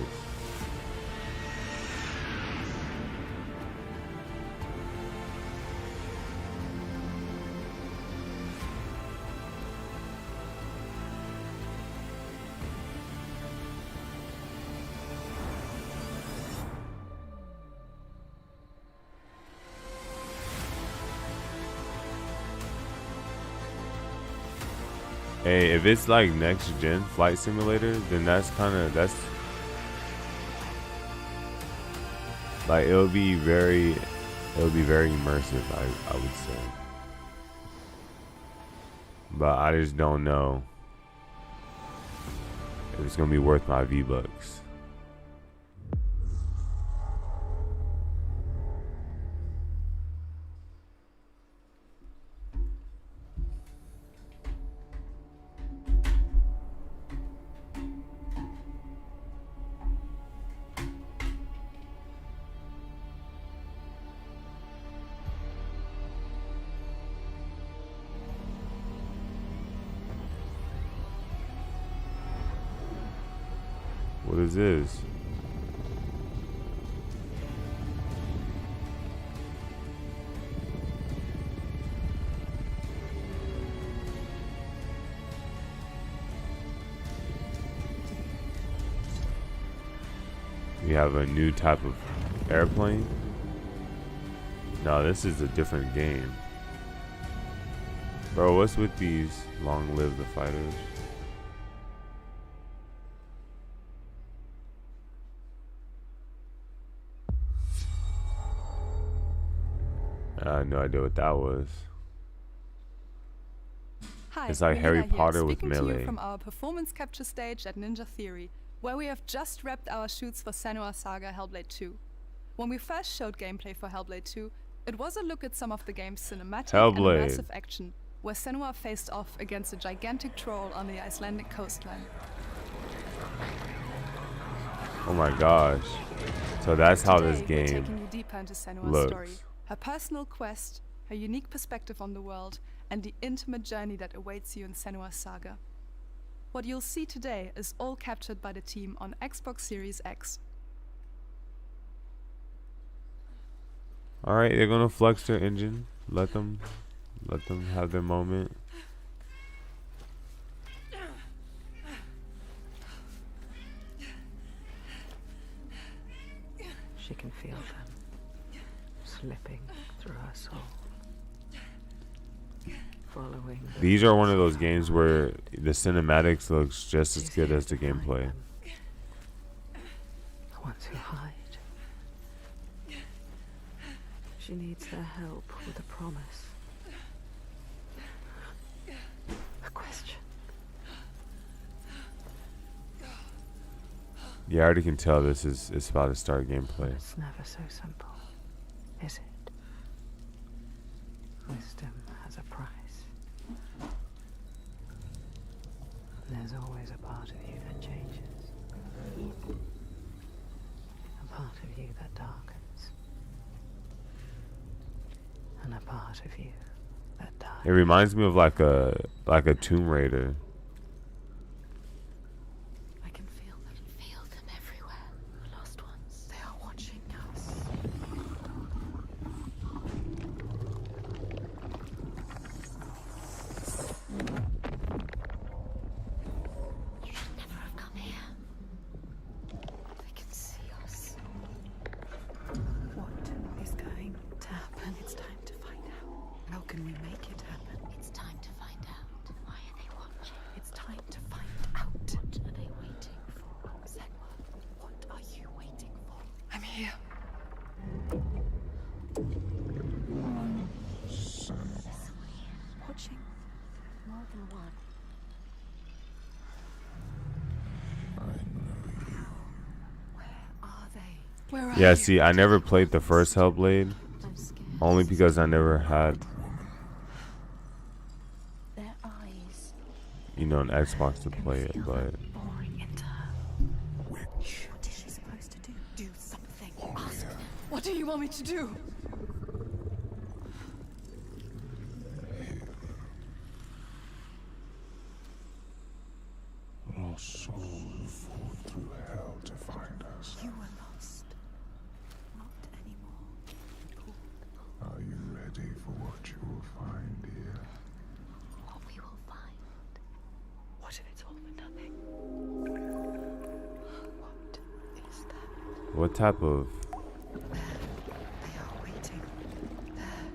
Hey, if it's like next gen flight simulator, then that's like, it'll be very It would be very immersive, I would say. But I just don't know if it's gonna be worth my V-Bucks. What is this? We have a new type of airplane. No, this is a different game. Bro, what's with these long live the fighters? I had no idea what that was. Hi, it's like Melina Harry here, Potter with speaking to you melee. from our performance capture stage at Ninja Theory, where we have just wrapped our shoots for Senua's Saga Hellblade 2. When we first showed gameplay for Hellblade 2, it was a look at some of the game's cinematic and Hellblade. immersive action, where Senua faced off against a gigantic troll on the Icelandic coastline. Oh my gosh. So that's how this Today, we're game taking you deeper into Senua's looks. story, her personal quest, her unique perspective on the world, and the intimate journey that awaits you in Senua's Saga. What you'll see today is all captured by the team on Xbox Series X. Alright, they're gonna flex their engine. Let them have their moment. She can feel them slipping through her soul. Following These are one of those games where the cinematics looks just as good as the gameplay. the ones who hide. She needs their help with a promise. A question. Yeah, I already can tell this is it's about to start gameplay. It's never so simple, is it? Wisdom has a price. There's always a part of you that changes. A part of you that darkens. And a part of you that dies. It reminds me of like a Tomb Raider. I can feel them everywhere. The lost ones, they are watching us. You should never have come here. They can see us. What is going to happen? It's time to find out. How can we make it happen? It's time to find out. Why are they watching? It's time to find out. What are they waiting for? Senua, what are you waiting for? I'm here. Watching more than one. Are they? Where are Yeah, you? see, I never played the first Hellblade. Only because I never had, Their eyes. you know, an Xbox to play it, but Boring into her. What is she supposed to do? Do something. Ask them. What do you want me to do? Lost souls who fought through hell to find us. You were lost. Not anymore. Are you ready for what you will find here? What we will find. What if it's all for nothing? What is that? what type of They are waiting. There.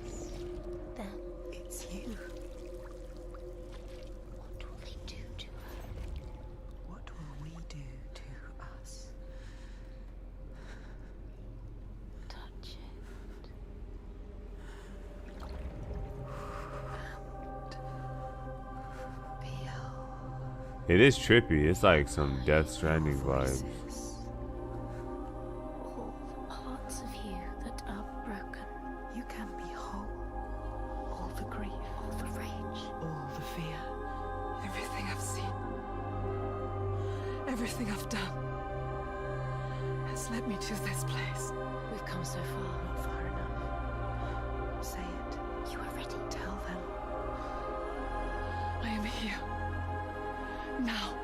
It's them. It's you. What will they do to her? What will we do to us? Touch it. It is trippy. It's like some Death Stranding vibes. All the parts of you that are broken. You can be whole. All the grief, all the rage, all the fear. Everything I've seen, everything I've done has led me to this place. We've come so far, not far enough. Say it. You are ready. Tell them. I am here. Now.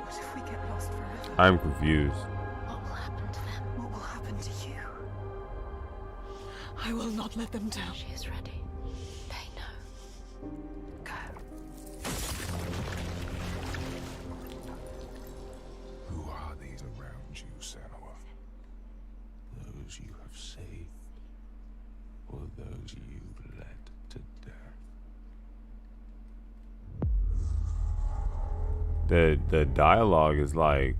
What if we get lost forever? I'm confused. What will happen to them? What will happen to you? I will not let them down. She is ready. They know. Go. Who are these around you, Senua? Those you have saved, or those you led to death? The dialogue is like,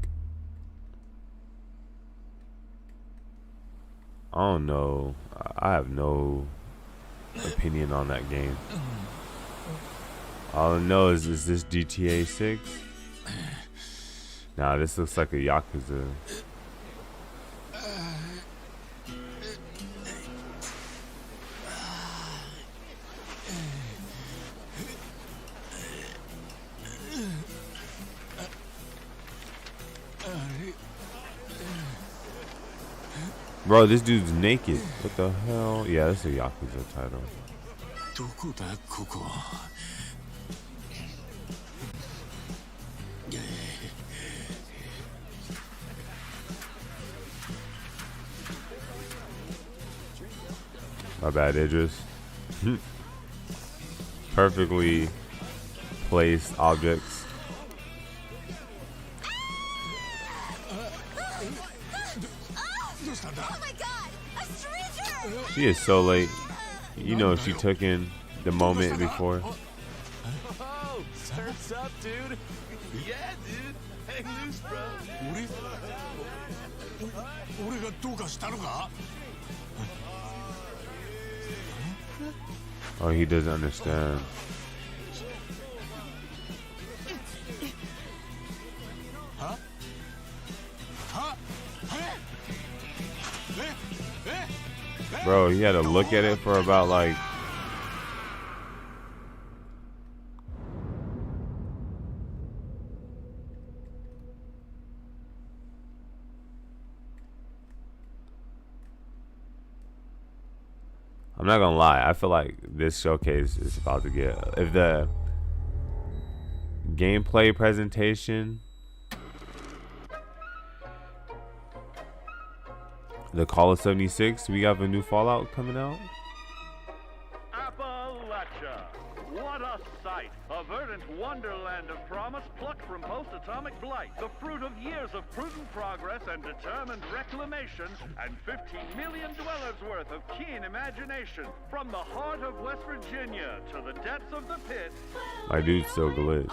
I don't know. I have no opinion on that game. All I know is this GTA 6? Nah, this looks like a Yakuza. Bro, this dude's naked. What the hell? Yeah, that's a Yakuza title. My bad, Idris. Perfectly placed objects. Oh my god! A stranger! She is so late. You know she took in the moment before. Oh, turns up, dude. Yeah, dude. Hang loose, bro. Oh, he doesn't understand. Bro, he had to look at it for about like... I'm not gonna lie, I feel like this showcase is about to get... If the gameplay presentation... The Call of 76, we have a new Fallout coming out. Appalachia. What a sight. A verdant wonderland of promise plucked from post-atomic blight. The fruit of years of prudent progress and determined reclamation, and 15 million dwellers worth of keen imagination. From the heart of West Virginia to the depths of the pit. My dude's still glitch.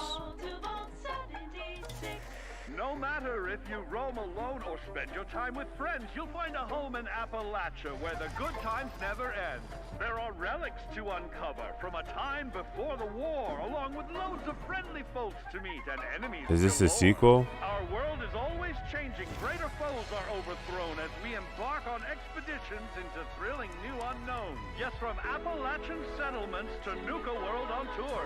No matter if you roam alone or spend your time with friends, you'll find a home in Appalachia where the good times never end. There are relics to uncover from a time before the war, along with loads of friendly folks to meet and enemies. Is this a sequel? Our world is always changing. Greater foes are overthrown as we embark on expeditions into thrilling new unknowns. Yes, from Appalachian settlements to Nuka World on tour.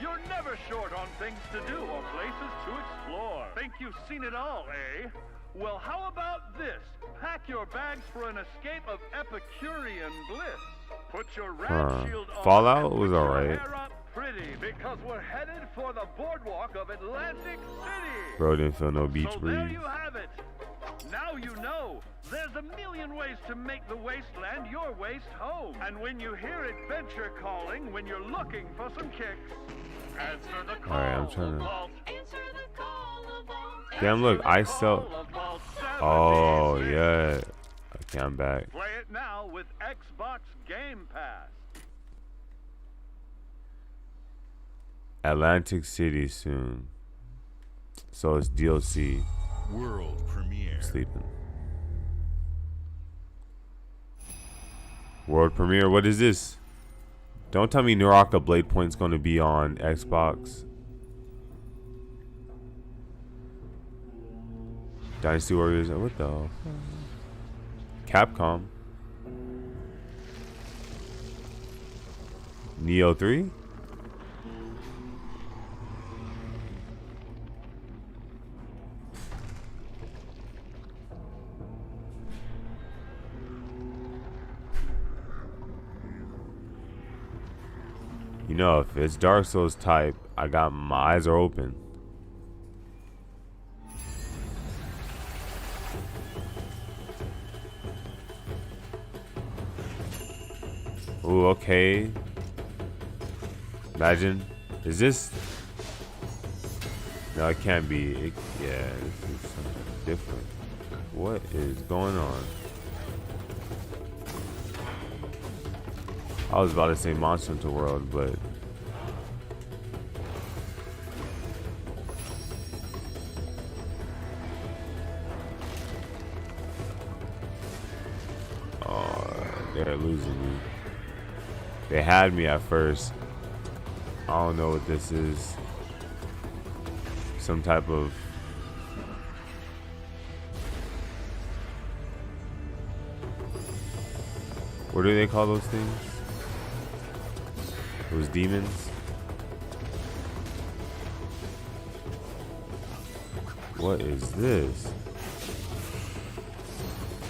You're never short on things to do or places to explore. Think you've seen it all, eh? Well, how about this? Pack your bags for an escape of Epicurean bliss. Put your rat shield on. Fallout was alright. Pretty, because we're headed for the boardwalk of Atlantic City. Bro didn't feel no beach So breeze. there you have it. Now you know. There's a million ways to make the wasteland your waste home. And when you hear adventure calling, when you're looking for some kicks, answer the call. Alright, I'm trying to... Answer the call of Vault. Damn, look, I sell... Oh, yeah. Okay, I'm back. Play it now with Xbox Game Pass. Atlantic City soon. So it's DLC. World premiere. Sleeping. World premiere. What is this? Don't tell me Naraka Blade Point's gonna be on Xbox. Dynasty Warriors. What the hell? Capcom. Neo 3? You know, if it's Dark Souls type, I got my eyes are open. Ooh, okay. Imagine. Is this? No, it can't be. Yeah, this is something different. What is going on? I was about to say Monster Hunter World, but oh, they're losing me. They had me at first. I don't know what this is. Some type of what do they call those things? Those demons? What is this?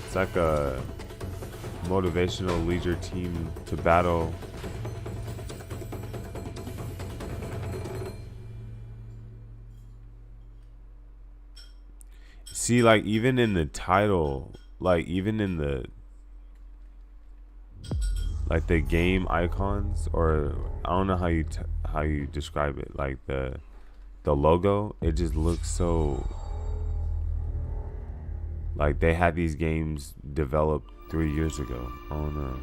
It's like a motivational leisure team to battle. See, like, even in the title, like, even in the like the game icons, or I don't know how you describe it, like the logo, it just looks so like they had these games developed 3 years ago. I don't know.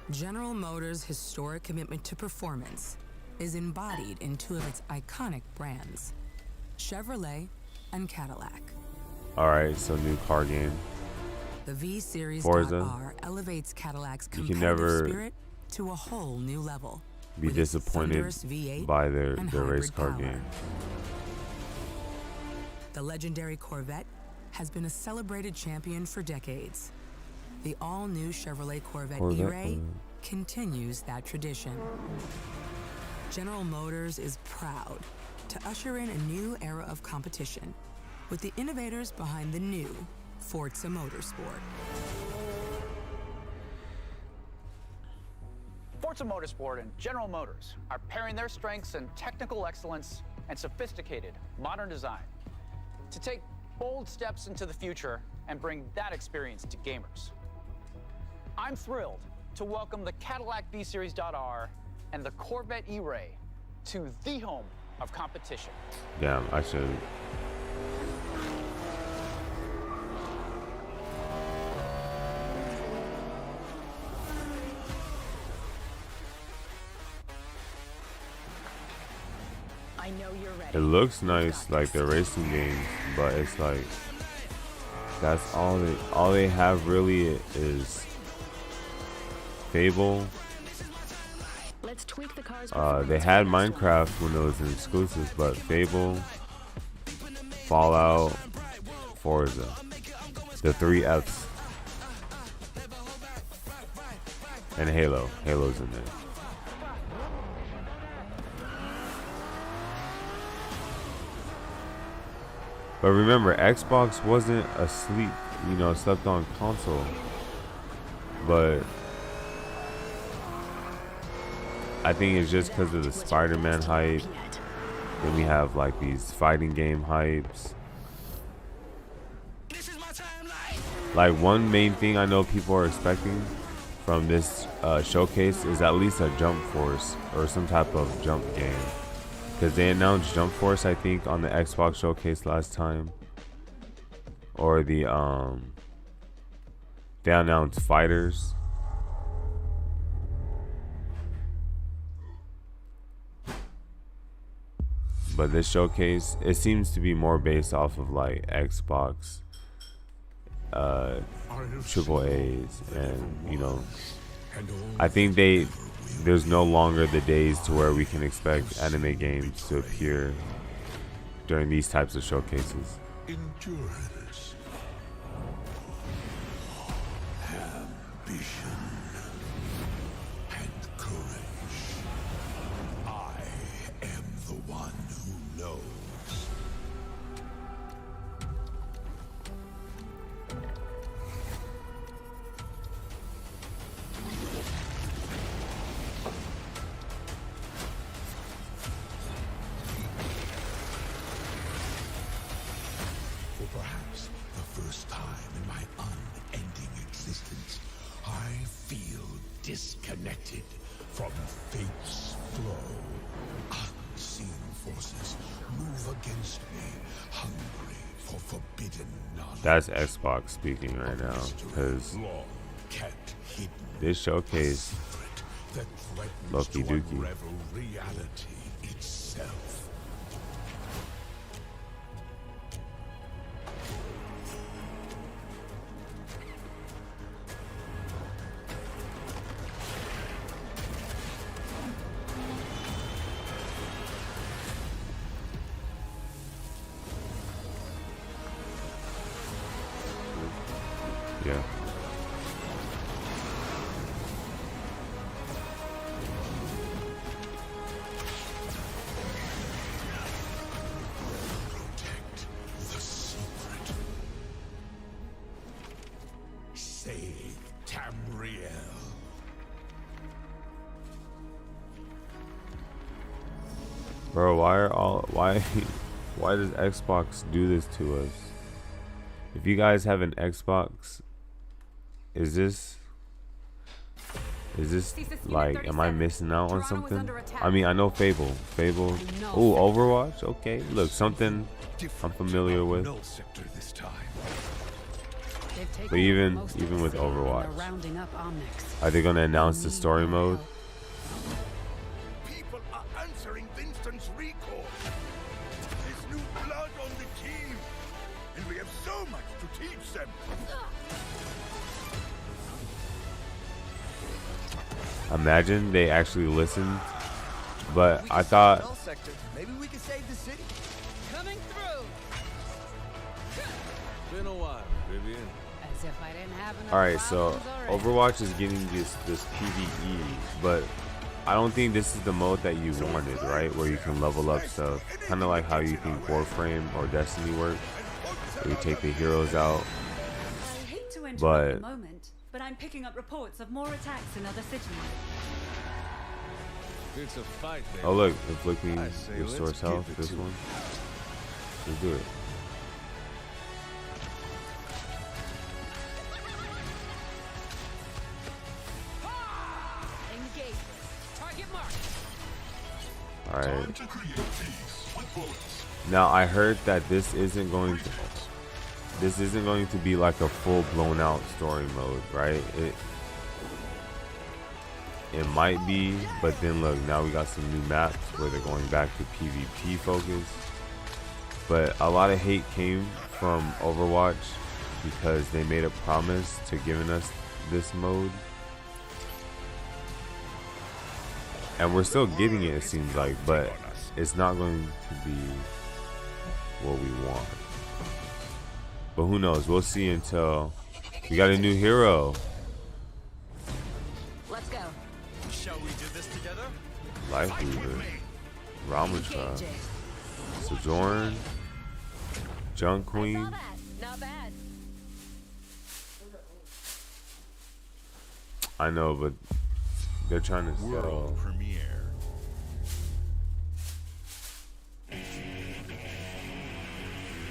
General Motors' historic commitment to performance is embodied in two of its iconic brands, Chevrolet and Cadillac. All right, so new car game. The V-Series Forza. R elevates Cadillac's You can competitive never spirit to a whole new level. be with its disappointed thunderous V8 by their and race hybrid car power. game. The legendary Corvette has been a celebrated champion for decades. The all-new Chevrolet Corvette E-Ray continues that tradition. General Motors is proud to usher in a new era of competition with the innovators behind the new Forza Motorsport. Forza Motorsport and General Motors are pairing their strengths in technical excellence and sophisticated modern design to take bold steps into the future and bring that experience to gamers. I'm thrilled to welcome the Cadillac V-Series.R and the Corvette E-Ray to the home of competition. Damn, I should. I know you're ready. It looks nice, like the racing games, but it's like that's all they have really is Fable. Let's tweak the car's They had Minecraft when it was an exclusive, but Fable, Fallout, Forza, the 3 Fs, and Halo. Halo's in there. But remember, Xbox wasn't asleep, slept on console. But I think it's just because of the Spider-Man hype. Then we have like these fighting game hypes. Like one main thing I know people are expecting from this showcase is at least a Jump Force or some type of jump game. Because they announced Jump Force, I think, on the Xbox showcase last time. Or they announced Fighters. But this showcase, it seems to be more based off of like Xbox triple A's, and I think there's no longer the days to where we can expect anime games to appear during these types of showcases. Endure Perhaps the first time in my unending existence, I feel disconnected from fate's flow. Unseen forces move against me, hungry for forbidden knowledge. That's Xbox speaking right now, because this showcase Loki Dookie. Unravel reality itself. Yeah. Protect the secret. Save Tamriel. Bro, why does Xbox do this to us? If you guys have an Xbox, is this like, am I missing out on something? I mean, I know Fable. Ooh, Overwatch. Okay, look, something I'm familiar with. But even with Overwatch, are they gonna announce the story mode? People are answering Vincent's recall. There's new blood on the team, and we have so much to teach them. Imagine they actually listened, but I thought maybe we can save the city. Coming through. Been a while, Vivian. As if I didn't have enough. all right, so problems Overwatch is getting this PvE, but I don't think this is the mode that you wanted, right? Where you can level up stuff, kind of like how you think Warframe or Destiny work, where you take the heroes out. I hate to interrupt But the moment, but I'm picking up reports of more attacks in other cities. It's a fight, baby. oh look, inflicting I say restores let's health. give it This to one, let's do it. Engage. Target mark. All right. Now I heard that this isn't going to be like a full blown out story mode, right? It might be, but then look, now we got some new maps where they're going back to PvP focus. But a lot of hate came from Overwatch because they made a promise to giving us this mode. And we're still getting it seems like, but it's not going to be what we want. But who knows? We'll see until we got a new hero. Let's go. Shall we do this together? Life Weaver, Ramatra, Sojourn, Junk Queen. Not bad. I know, but they're trying to sell. World premiere.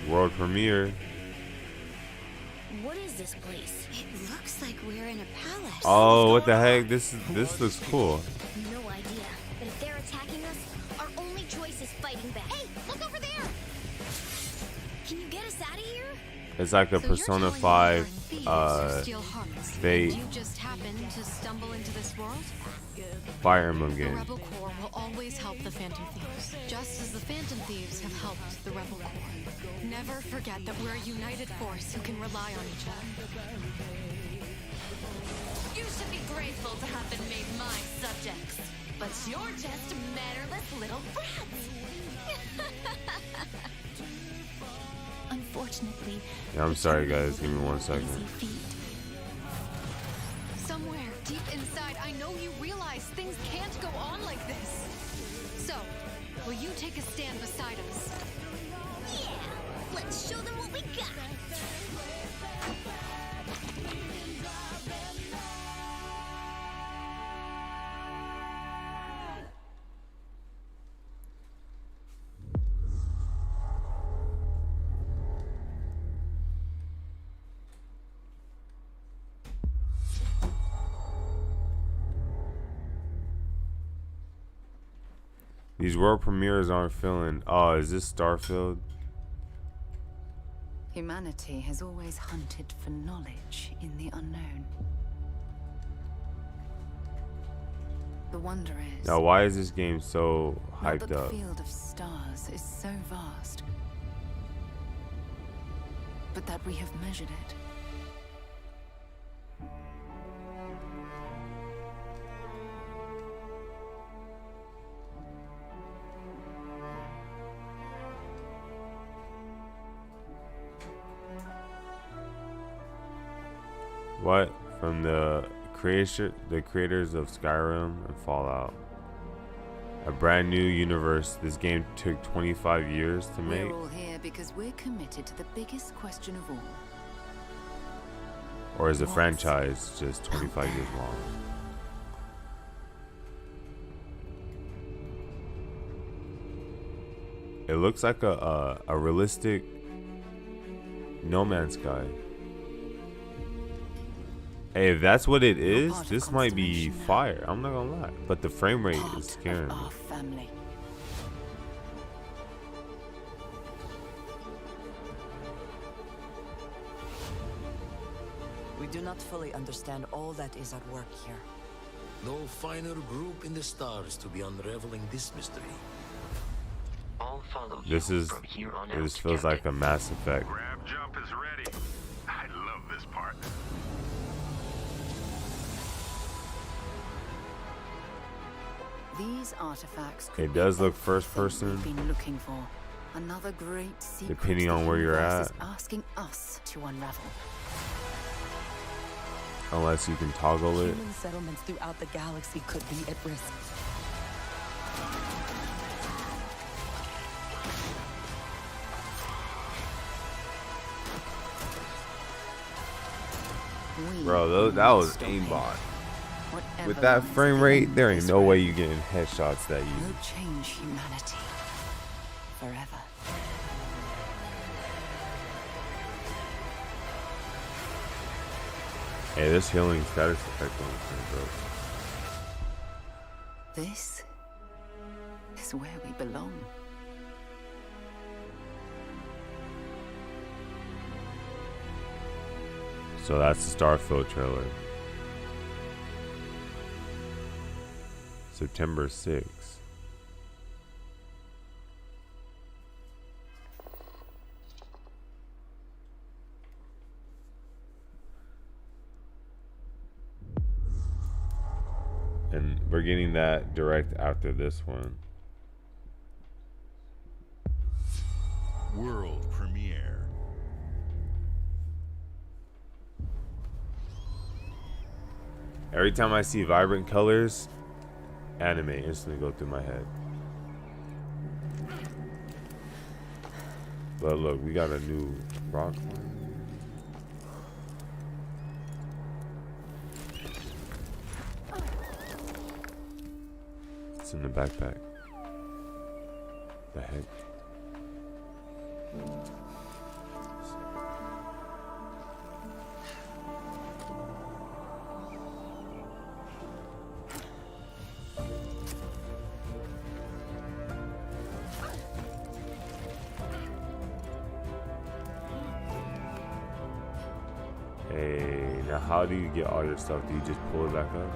World premiere. What is this place? It looks like we're in a palace. Oh, what the heck? This looks cool. No idea. But if they're attacking us, our only choice is fighting back. Hey, look over there! Can you get us out of here? It's like a Persona 5 Fate You just happened to stumble into this world? Fire Emblem The game. Rebel Corps will always help the Phantom Thieves, just as the Phantom Thieves have helped the Rebel Corps. Never forget that we're a united force who can rely on each other. You should be grateful to have been made my subjects, but you're just mannerless little brats. Unfortunately, Yeah, I'm sorry guys, give me 1 second. somewhere deep inside, I know you realize things can't go on like this. So, will you take a stand beside us? Yeah, let's show them what we got. These world premieres aren't feeling. Oh, is this Starfield? Humanity has always hunted for knowledge in the unknown. The wonder is... Now, why is this game so not that hyped up? The field of stars is so vast, but that we have measured it. What? From the creators of Skyrim and Fallout. A brand new universe. This game took 25 years to make. We're all here because we're committed to the biggest question of all. Or is the franchise just 25 years long? It looks like a realistic No Man's Sky. Hey, if that's what it is, this might be fire. I'm not gonna lie. But the frame rate is scaring me. Family. We do not fully understand all that is at work here. No finer group in the stars to be unraveling this mystery. I'll follow This you is. from here on out, This feels like a Mass Effect. Grab jump is ready. I love this part. These artifacts could It be does look first everything person. we've been looking for. Another great secret Depending on the where you're universe at. is asking us to unravel. Unless you can toggle it. Human settlements throughout the galaxy could be at risk. Bro, that was aimbot. With that frame rate, there ain't no way you getting headshots that We'll easy. change humanity forever. Hey, this healing status effect on this thing, bro. This is where we belong. So that's the Starfield trailer. September 6th. And we're getting that direct after this one. World premiere. Every time I see vibrant colors, anime instantly go through my head. But look, we got a new rock. It's in the backpack. The heck? Hey, now how do you get all your stuff? Do you just pull it back up?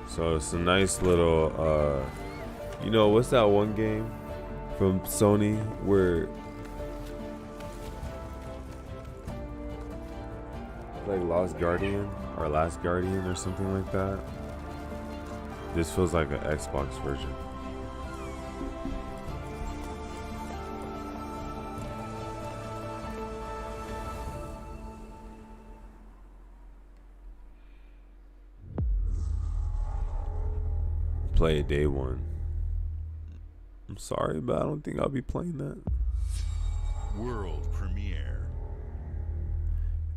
So it's a nice little, you know, what's that one game from Sony where like Lost Guardian or Last Guardian or something like that? This feels like an Xbox version. Play it day one. I'm sorry, but I don't think I'll be playing that. World premiere.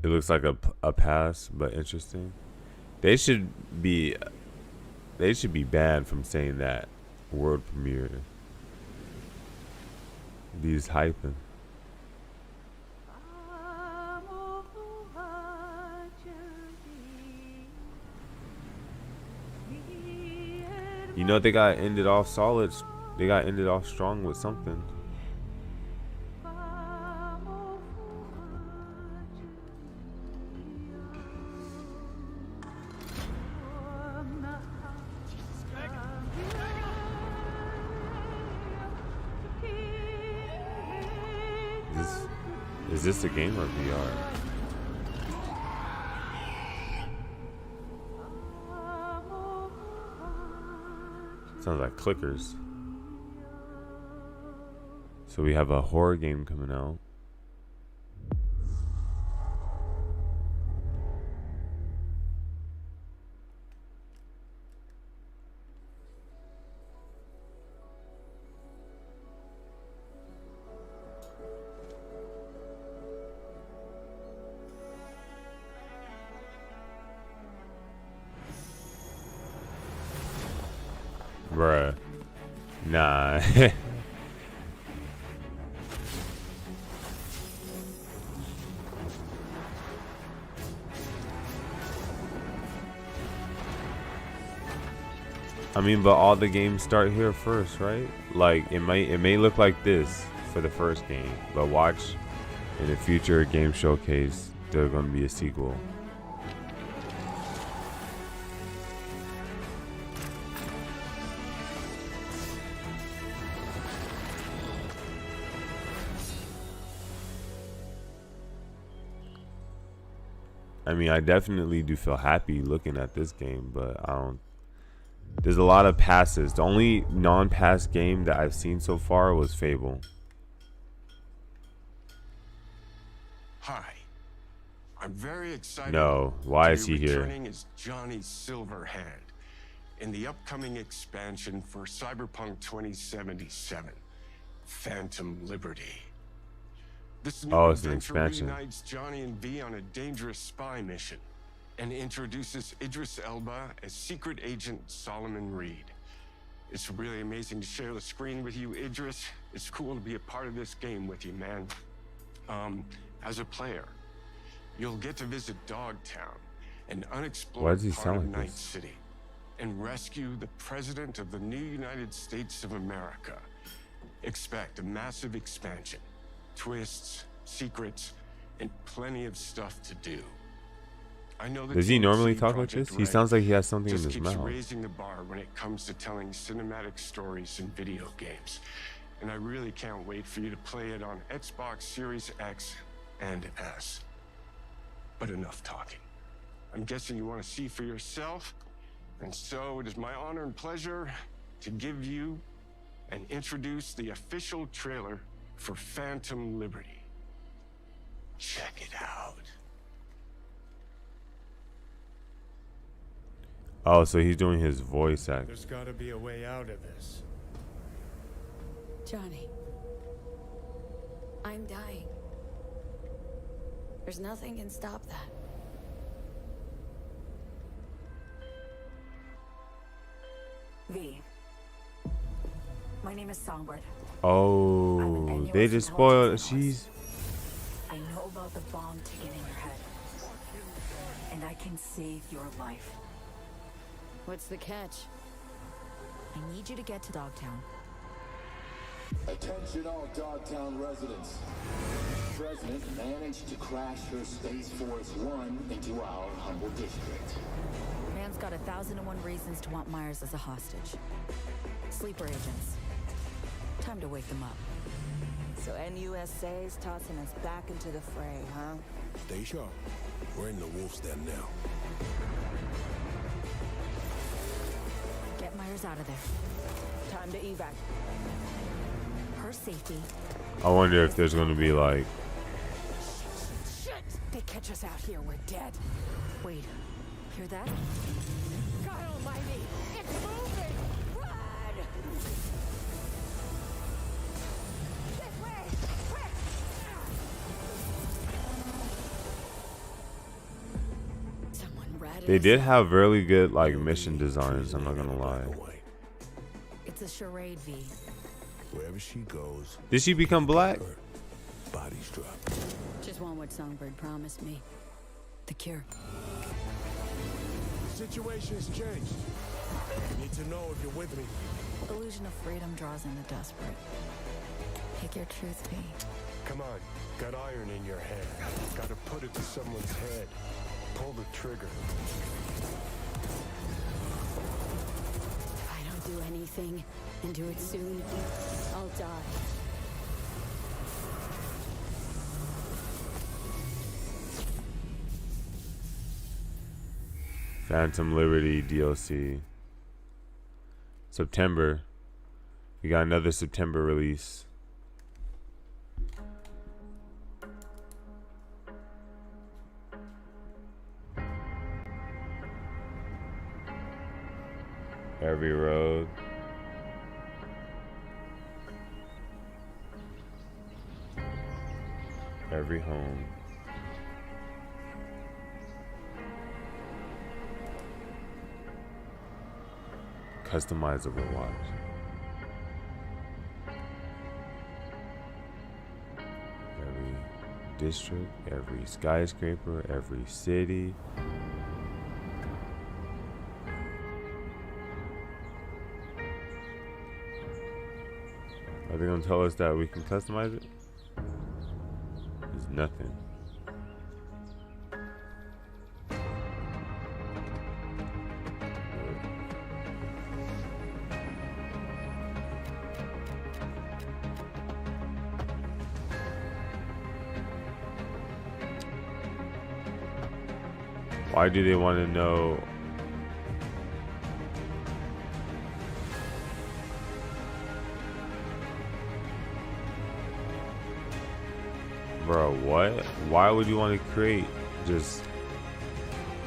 It looks like a pass, but interesting. They should be banned from saying that. World premiere. These hyping. You know, they got ended off solid. They got ended off strong with something. Is this a game or VR? Sounds like clickers. So we have a horror game coming out. Bruh. Nah. I mean, but all the games start here first, right? Like it may look like this for the first game, but watch in the future game showcase, there's gonna be a sequel. I mean, I definitely do feel happy looking at this game, but I don't. There's a lot of passes. The only non-pass game that I've seen so far was Fable. Hi, I'm very excited. No, why is to he be here? returning as Johnny Silverhand in the upcoming expansion for Cyberpunk 2077, Phantom Liberty. This new Oh, it's an adventure expansion. reunites Johnny and V on a dangerous spy mission and introduces Idris Elba as secret agent Solomon Reed. It's really amazing to share the screen with you, Idris. It's cool to be a part of this game with you, man. As a player, you'll get to visit Dogtown, an Why unexplored does he part sound of like Night this? City, and rescue the President of the new United States of America. Expect a massive expansion, twists, secrets, and plenty of stuff to do. I know the Does he team at normally CD talk like Projekt this? He Red sounds like he has something in just his keeps mouth. raising the bar when it comes to telling cinematic stories in video games. And I really can't wait for you to play it on Xbox Series X and S. But enough talking. I'm guessing you want to see for yourself. And so it is my honor and pleasure to give you and introduce the official trailer for Phantom Liberty. Check it out. Oh, so he's doing his voice act. There's gotta be a way out of this. Johnny, I'm dying. There's nothing can stop that. V. My name is Songbird. Oh, they just spoiled. She's. I know about the bomb ticking in your head. And I can save your life. What's the catch? I need you to get to Dogtown. Attention all Dogtown residents. The President managed to crash her Space Force One into our humble district. Man's got 1,001 reasons to want Myers as a hostage. Sleeper agents. Time to wake them up. So NUSA's tossing us back into the fray, huh? Stay sharp. We're in the wolf's den now. Get Myers out of there. Time Time to evac. Her safety. I wonder if there's gonna be like. Shit! They catch us out here, we're dead. Wait, hear that? God almighty! It's moving! Run! This way! Quick! Someone ratted They us did out. have really good like mission designs. I'm not gonna lie. It's a charade, V. Wherever she goes, Did she become black? bodies drop. Just want what Songbird promised me. The cure. Situation's changed. Need to know if you're with me. Illusion of freedom draws in the desperate. Pick your truth, V. Come on, got iron in your hand. Gotta put it to someone's head. Pull the trigger. If I don't do anything, and do it soon, I'll die. Phantom Liberty DLC. September. We got another September release. Every road. Every home. Customizable watch. Every district, every skyscraper, every city. Are they gonna tell us that we can customize it? There's nothing. Why do they want to know? Bro, what? Why would you want to create just...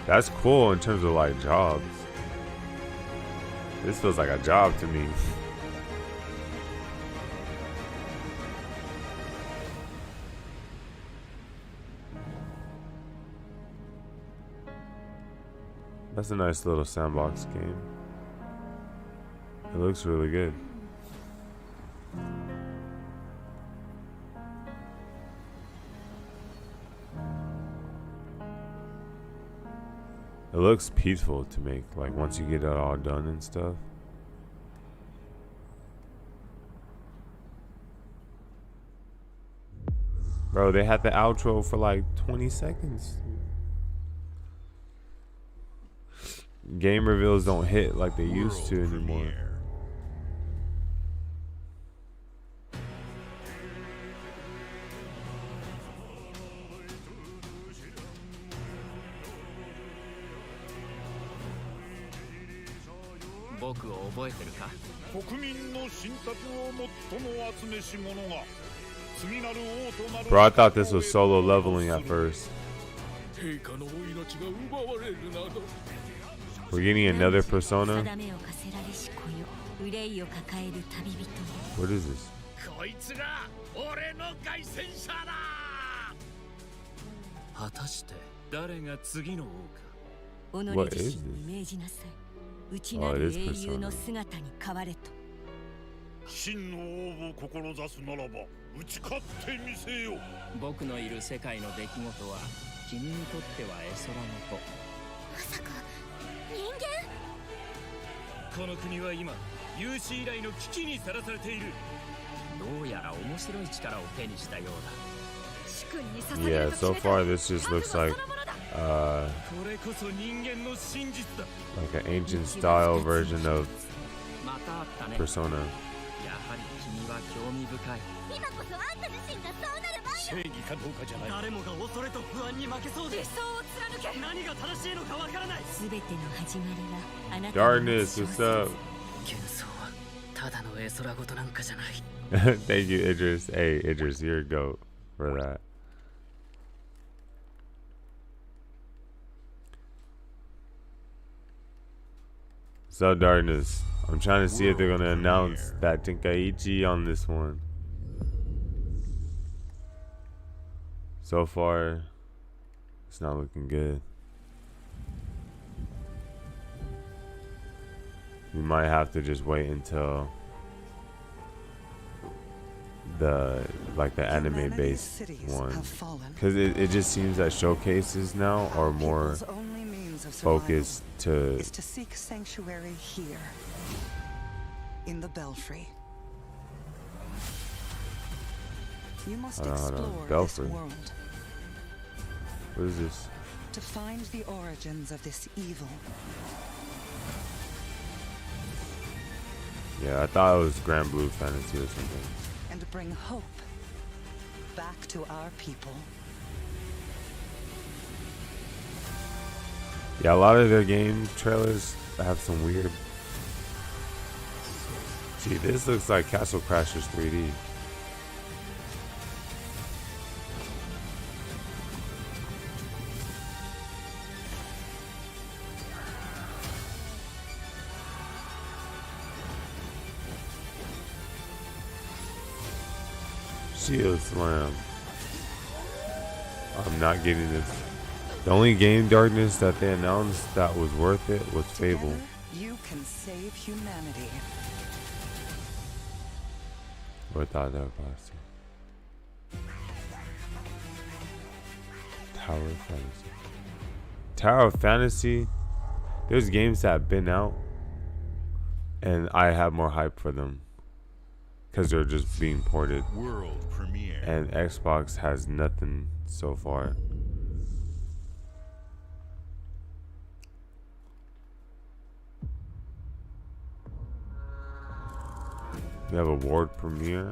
That's cool in terms of like jobs. This feels like a job to me. That's a nice little sandbox game. It looks really good. It looks peaceful to make, like once you get it all done and stuff. Bro, they had the outro for like 20 seconds. Game reveals don't hit like they used to anymore. Bro, I thought this was solo leveling at first. We're getting another persona. What is this? What is this? Oh, it is persona. 真の王を志すならば打ち勝ってみせよ。僕のいる世界の出来事は君にとっては絵空の子。まさか人間？この国は今有史以来の危機にさらされている。どうやら面白い力を手にしたようだ。 Yeah, so far this just looks like like an ancient style version of Persona. 正義かどうかじゃない。誰もが恐れと不安に負けそうで。理想を貫け。何が正しいのかわからない。すべての始まりはあなた。 Darkness, what's up? 幻想は Thank you, Idris. Hey, Idris, you're a goat for that. So Darkness, I'm trying to see if they're gonna announce that Tenkaichi on this one. So far, it's not looking good. We might have to just wait until the anime based one, because it just seems that showcases now are more focused to seek sanctuary here in the Belfry. You must explore Belfry. this world What is this? to find the origins of this evil. Yeah, I thought it was Grand Blue Fantasy or something. And bring hope back to our people. Yeah, a lot of their game trailers have some weird. See, this looks like Castle Crashers 3D. Shield Slam. I'm not getting this. The only game Darkness that they announced that was worth it was Fable. Together, you can save humanity. Without that class. Tower of Fantasy. Tower of Fantasy. There's games that have been out, and I have more hype for them because they're just being ported. World premiere. And Xbox has nothing so far. We have a world premiere.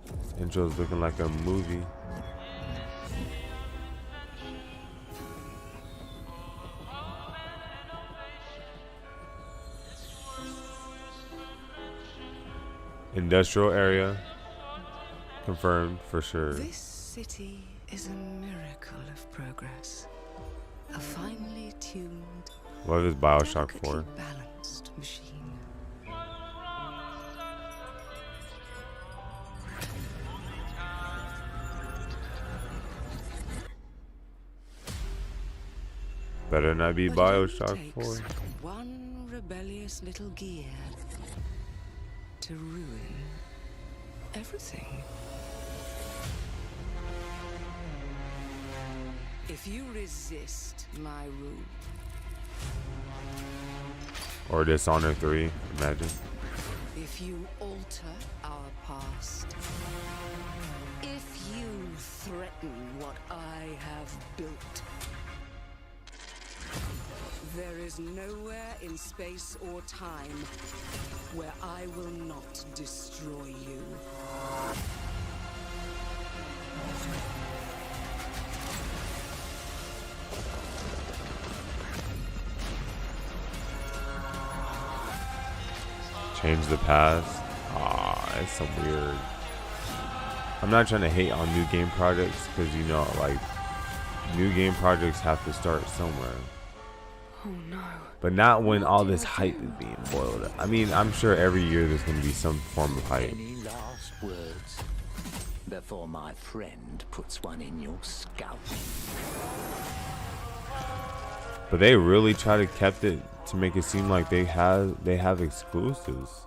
This intro's looking like a movie. Industrial area. Confirmed for sure. This city is a miracle of progress. A finely tuned, What is Bioshock 4? balanced machine. Better not be But it only Bioshock 4. takes one rebellious little gear to ruin everything. If you resist my rule, Or Dishonored 3, imagine. if you alter our past, if you threaten what I have built, there is nowhere in space or time where I will not destroy you. Change the past. Ah, that's some weird. I'm not trying to hate on new game projects because, you know, like, new game projects have to start somewhere. Oh no. But not when all this hype is being boiled up. I mean, I'm sure every year there's going to be some form of hype. Any last words before my friend puts one in your scalp? But they really try to kept it to make it seem like they have exclusives.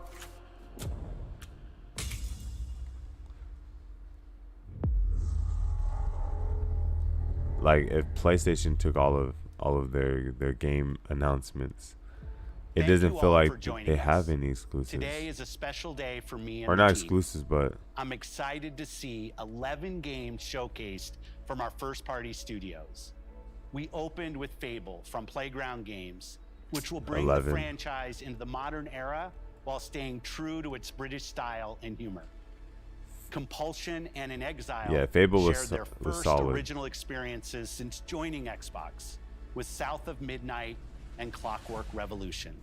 Like if PlayStation took all of their game announcements, it doesn't feel like they have any exclusives. Today is a special day for me and Or the not team. exclusives, but I'm excited to see 11 games showcased from our first-party studios. We opened with Fable from Playground Games, which will bring 11. the franchise into the modern era while staying true to its British style and humor. Compulsion and In Exile Yeah, Fable was shared their was first solid. original experiences since joining Xbox with South of Midnight and Clockwork Revolution.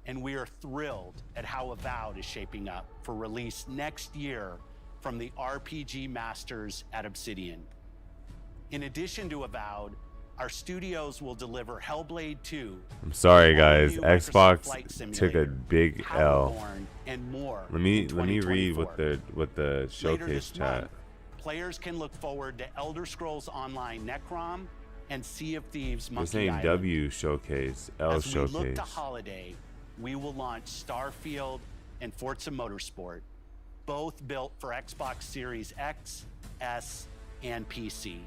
and we are thrilled at how Avowed is shaping up for release next year from the RPG masters at Obsidian. In addition to Avowed, our studios will deliver Hellblade 2. I'm sorry, guys. all-new Microsoft Xbox Flight took a Simulator, big L. Powerborn, and more. Let me in read 2024. what the Later showcase this chat. month, players can look forward to Elder Scrolls Online Necrom and Sea of Thieves They're Monkey saying Island. W showcase, L As we look showcase. to holiday, we will launch Starfield and Forza Motorsport, both built for Xbox Series X, S, and PC.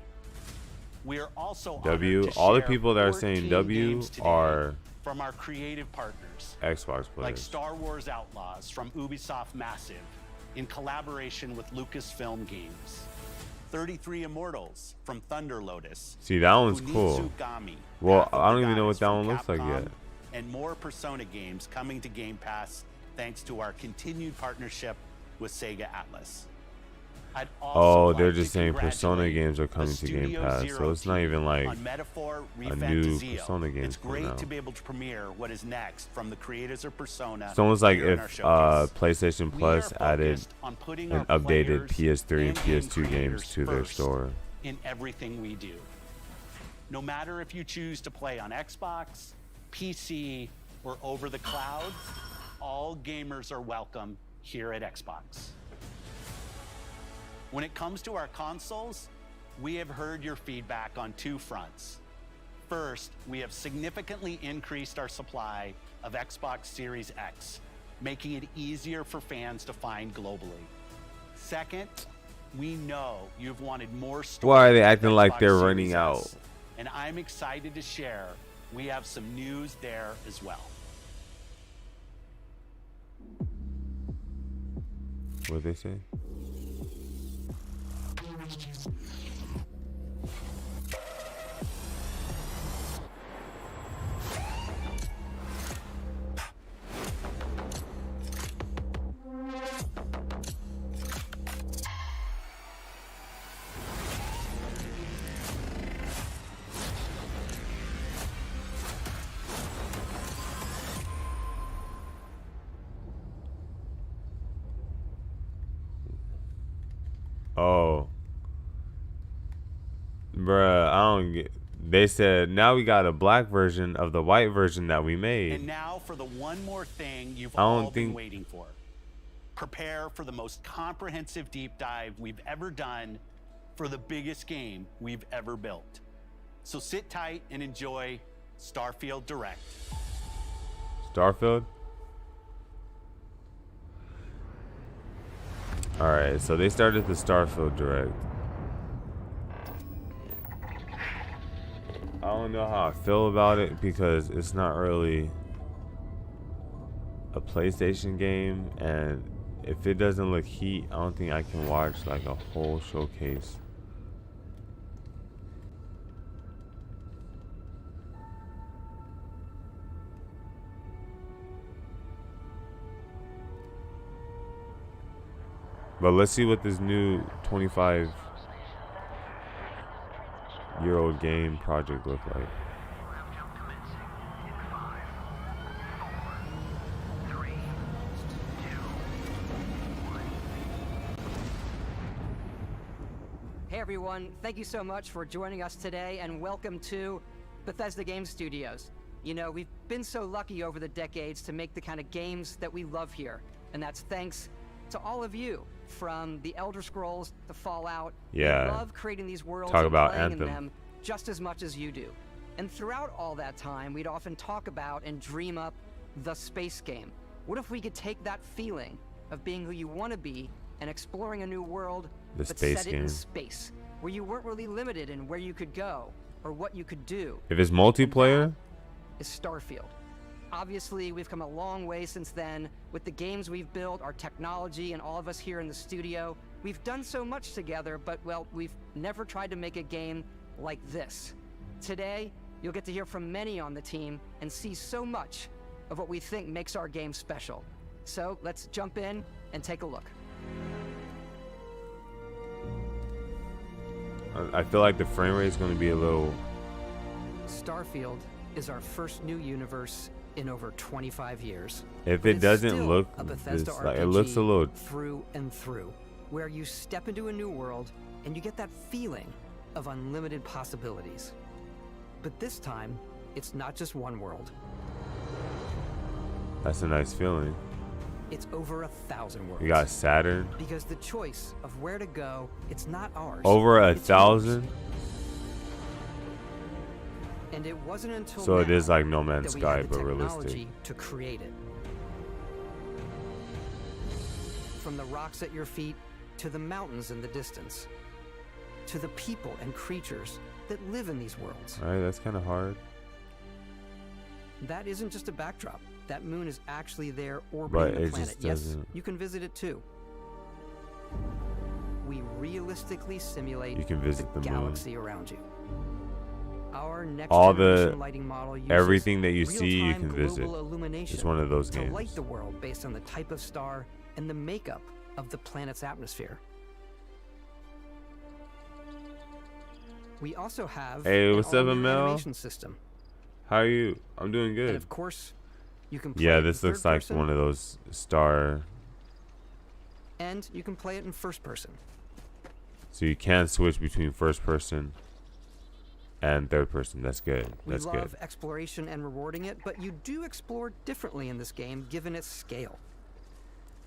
We are also W. honored to All the share people that are 14 saying W games today are from our creative partners, Xbox like players. Star Wars Outlaws from Ubisoft Massive, in collaboration with Lucasfilm Games. 33 Immortals from Thunder Lotus. See, that one's cool. Kunitsugami, Well, Path of I don't the even know what Goddess that from one looks like Capcom, yet. and more Persona games coming to Game Pass thanks to our continued partnership with Sega Atlas. I'd also Oh, like they're to just saying Persona congratulate games are the coming to Game Studio Pass, Zero so it's not team even like on Metaphor a new Refantazio. Persona game It's coming great out. to be able to premiere what is next from the creators of Persona. It's almost like here in our if showcase. PlayStation We Plus are added focused on putting an our updated players PS3 and and game PS2 games creators to their first store. in everything we do. No matter if you choose to play on Xbox, PC, or over the cloud, all gamers are welcome here at Xbox. When it comes to our consoles, we have heard your feedback on two fronts. First, we have significantly increased our supply of Xbox Series X, making it easier for fans to find globally. Second, we know you've wanted more storage. Why are they with acting like Xbox they're Series running S, out? And I'm excited to share we have some news there as well. What did they say? Oh. Bruh, I don't get. They said now we got a black version of the white version that we made. And now for the one more thing you've I don't all been think- waiting for. Prepare for the most comprehensive deep dive we've ever done for the biggest game we've ever built. So sit tight and enjoy Starfield Direct. Starfield? Alright, so they started the Starfield Direct. I don't know how I feel about it because it's not really a PlayStation game, and if it doesn't look heat, I don't think I can watch like a whole showcase. But let's see what this new 25-year-old game project look like. Hey everyone, thank you so much for joining us today and welcome to Bethesda Game Studios. You know, we've been so lucky over the decades to make the kind of games that we love here, and that's thanks to all of you, from the Elder Scrolls to Fallout. Yeah. We love creating these worlds Talk and about playing Anthem. in them just as much as you do. And throughout all that time, we'd often talk about and dream up the space game. What if we could take that feeling of being who you want to be and exploring a new world, The but space set it in game. space, where you weren't really limited in where you could go or what you could do? If it's multiplayer, Is Starfield. Obviously, we've come a long way since then with the games we've built, our technology, and all of us here in the studio. We've done so much together, but, well, we've never tried to make a game like this. Today, you'll get to hear from many on the team and see so much of what we think makes our game special. So, let's jump in and take a look. I feel like the frame rate is going to be a little. Starfield is our first new universe in over 25 years. If But it it's doesn't still look a Bethesda this, like, it looks a RPG little through and through, where you step into a new world and you get that feeling of unlimited possibilities. But this time, it's not just one world. That's a nice feeling. It's over 1,000 worlds. You got Saturn. Because the choice of where to go, it's not ours. Over it's 1,000. yours. And it wasn't until So it now is like No Man's that we Sky, had the but realistic. technology to create it. From the rocks at your feet to the mountains in the distance, to the people and creatures that live in these worlds. All right, that's kind of hard. That isn't just a backdrop. That moon is actually there But orbiting the it planet. just Yes, doesn't- you can visit it too. We realistically simulate You can visit the moon. galaxy around you. Our next All generation the lighting model uses everything that you see, you real-time can visit. global illumination It's one of those to games. light the world based on the type of star and the makeup of the planet's atmosphere. We also have Hey, an what's up, all-new Amel? animation system. How are you? I'm doing And good. of course, you can play Yeah, it in this looks third like person, one of those star. and you can play it in first person. So you can switch between first person and third person. That's good. That's We love good. exploration and rewarding it, but you do explore differently in this game given its scale.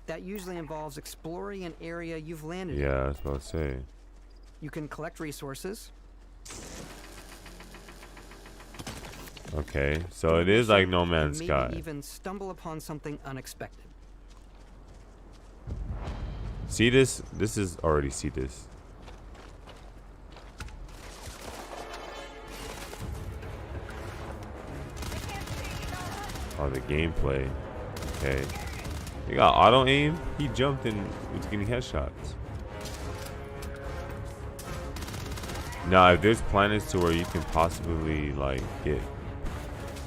That usually involves exploring an area you've landed in. Yeah, that's what I was say. You can collect resources. Okay, so it is like No and Man's maybe Sky. even stumble upon something unexpected. See this? This is already see this. Oh, the gameplay. Okay. You got auto aim? He jumped and was getting headshots. Now, if there's planets to where you can possibly like get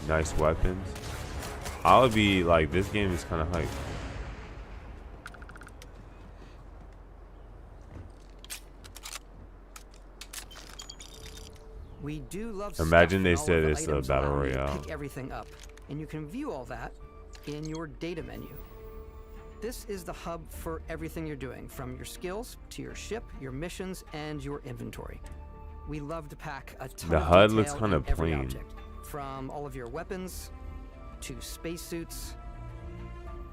nice weapons, I would be like, this game is kind of hype. We do love Imagine stuff they and all said of the it's a items battle allow you to royale. Pick everything up, and you can view all that in your data menu. This is the hub for everything you're doing, from your skills to your ship, your missions, and your inventory. We love to pack a ton The of HUD looks detail kinda in every plain. object, from all of your weapons to spacesuits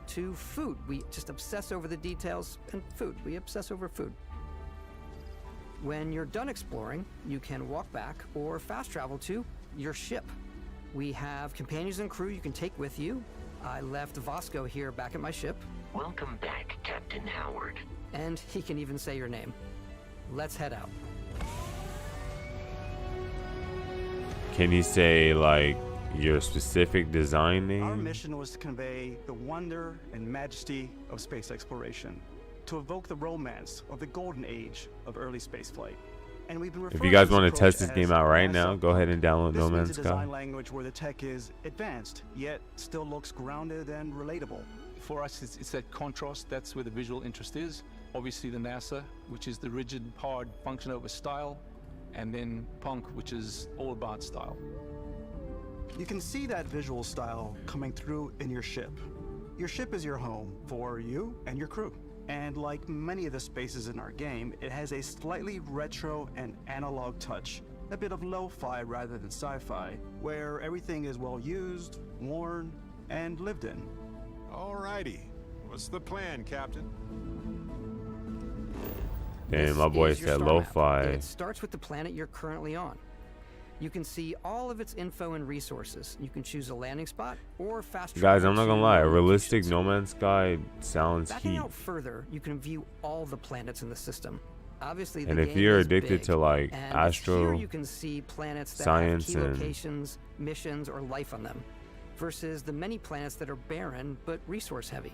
to food. We just obsess over the details, and food. We obsess over food. When you're done exploring, you can walk back or fast travel to your ship. We have companions and crew you can take with you. I left Vasco here back at my ship. Welcome back, Captain Howard. And he can even say your name. Let's head out. Can you say like your specific design name? Our mission was to convey the wonder and majesty of space exploration, to evoke the romance of the golden age of early spaceflight. And we've been If you guys want to test this as game out right NASA. now, go ahead and download This No means Man's a design Sky. language where the tech is advanced, yet still looks grounded and relatable. For us, it's that contrast. That's where the visual interest is. Obviously, the NASA, which is the rigid, hard function over style, and then Punk, which is all about style. You can see that visual style coming through in your ship. Your ship is your home for you and your crew. And like many of the spaces in our game, it has a slightly retro and analog touch, a bit of lo-fi rather than sci-fi, where everything is well used, worn, and lived in. Alrighty. What's the plan, Captain? Damn, my boy Is your said star map. lo-fi. It starts with the planet you're currently on. You can see all of its info and resources. You can choose a landing spot or fast travel. Guys, I'm not gonna to lie. A other realistic locations. No Man's Sky sounds Backing heat. out further, you can view all the planets in the system. Obviously, the And if game you're is addicted big, to like and astro here you can see planets that science have key and locations, missions, or life on them, versus the many planets that are barren but resource heavy.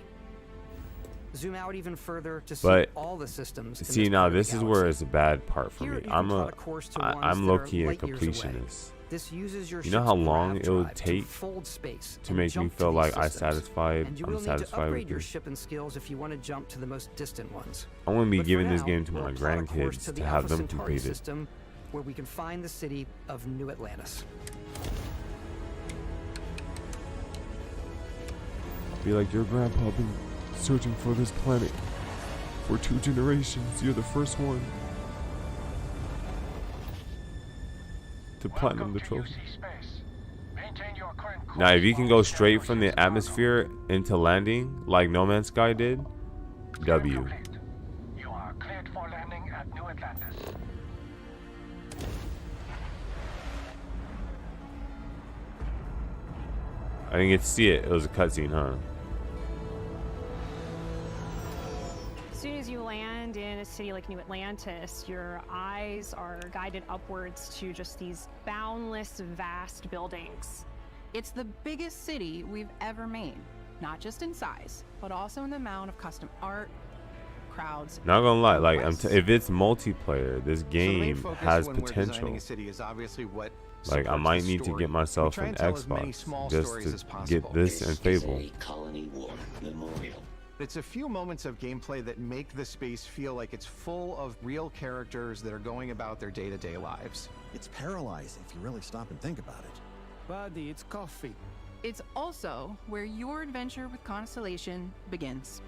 Zoom out even further to see But all the systems. in see this now part of the this is where galaxy. it's a bad part for Here, me. you can plot a course to ones I'm that low are key a light years away. completionist. This uses your You know ship's how long grav it would drive to take fold space to and make me jump feel these like I'm systems. satisfied And you will need to with upgrade your this. ship and skills if you want to jump to the most distant ones. I'm gonna be But for giving this now, game to we'll my plot a course grandkids to to the have Alpha them Centauri complete it. system, where we can find the city of New Atlantis. Be like, your grandpa been searching for this planet for 2 generations. You're the first one to platinum the trophy. Now, if you can go straight from the atmosphere into landing like No Man's Sky did, W. You are cleared for landing at New Atlantis. I didn't get to see it. It was a cutscene, huh? As soon as you land in a city like New Atlantis, your eyes are guided upwards to just these boundless, vast buildings. It's the biggest city we've ever made, not just in size, but also in the amount of custom art, crowds. Not gonna lie, like if it's multiplayer, this game has potential. Like I might need to get myself an Xbox just to get this and Fable. It's a few moments of gameplay that make the space feel like it's full of real characters that are going about their day-to-day lives. It's paralyzing if you really stop and think about it. Buddy, it's coffee. It's also where your adventure with Constellation begins.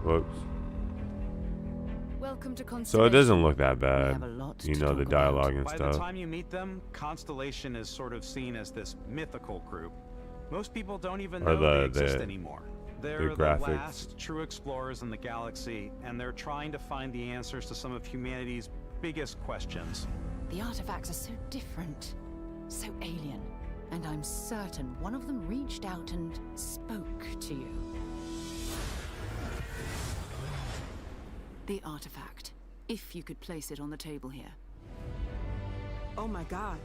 Whoops. Welcome to Constellation. So it doesn't look that bad. You know, the dialogue and By stuff. the time you meet them, Constellation is sort of seen as this mythical group. Most people don't even know they exist anymore. They're the last true explorers in the galaxy, and they're trying to find the answers to some of humanity's biggest questions. The artifacts are so different, so alien, and I'm certain one of them reached out and spoke to you. The artifact, if you could place it on the table here. Oh my God.